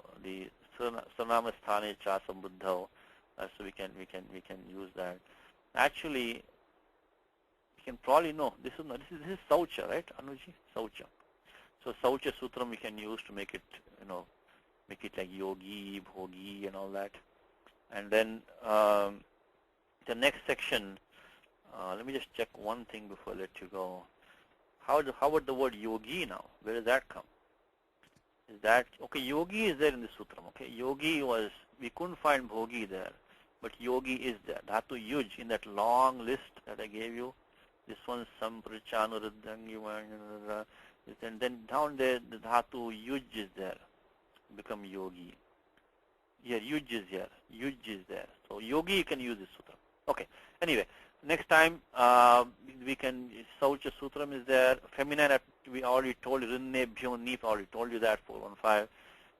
sarnama sthane cha sambuddho. So we can use that. Actually, you can probably know this is saucha, right, Anuji? Saucha. So saucha sutram we can use to make it like yogi, bhogi, and all that. And then the next section. Let me just check one thing before I let you go. How about the word yogi now? Where does that come? Is that okay? Yogi is there in the sutram. Okay, yogi was, we couldn't find bhogi there, but yogi is there. Dhatu yuj in that long list that I gave you. This one samprachanurudhangi, and then down there the dhatu yuj is there. Become yogi. Here yuj is here. Yuj is there. So yogi you can use this sutram. Okay. Anyway, next time we can, Saucha Sutram is there. Feminine, we already told you, Rinne Bhyo Nip, already told you that, 415.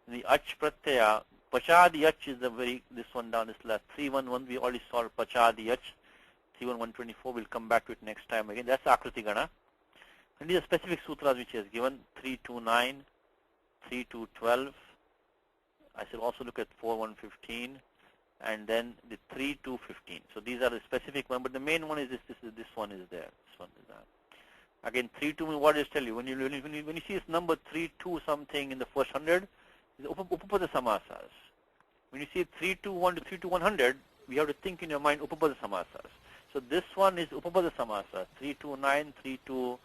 The Ach Pratyaya, Pachadi Ach is the this one down, this last 311, we already saw Pachadi Ach. 31124, we'll come back to it next time again. That's Akriti Gana. And these are specific sutras which he has given, 329, 3212. I should also look at 4115. And then the 3215. So these are the specific one, but the main one is this one is there. This one is that. Again, 32. What does it tell you? When you see this number 32 something in the first 100, is upapada samasas. When you see 321 to 32100, we have to think in your mind upapada samasas. So this one is upapada samasa. 329, 32,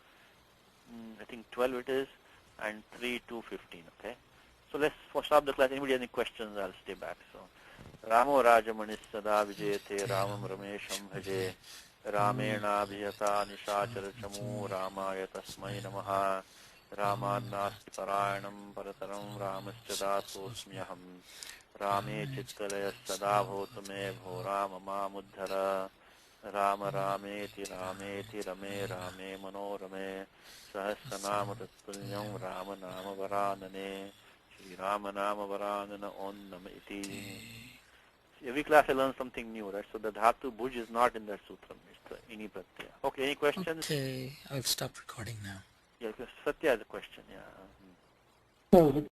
I think 12 it is, and 3215. Okay. So let's stop the class. Anybody have any questions? I'll stay back. So. Ramo Rajamanis Sada Vijayate Ramam Ramesham Bhaje Ramena Nishachara Chamu Ramaya Tasmai Namaha Ramanasti Parayanam Parataram Ramaschada Sosmyaham Rame Chitkalaya Sada Bhotame Bho Rama Muddhara Rama Rameti Rameti Rame Rame Manorame Sahasranama Tatpunyam Rama Nama Varanane Shri Rama Nama Varanana On Nama Iti. Every class I learn something new, right? So the dhatu bhuj is not in that sutram. It's any pratyaya. Okay, any questions? Okay, I'll stop recording now. Yeah, because Satya has a question, yeah. So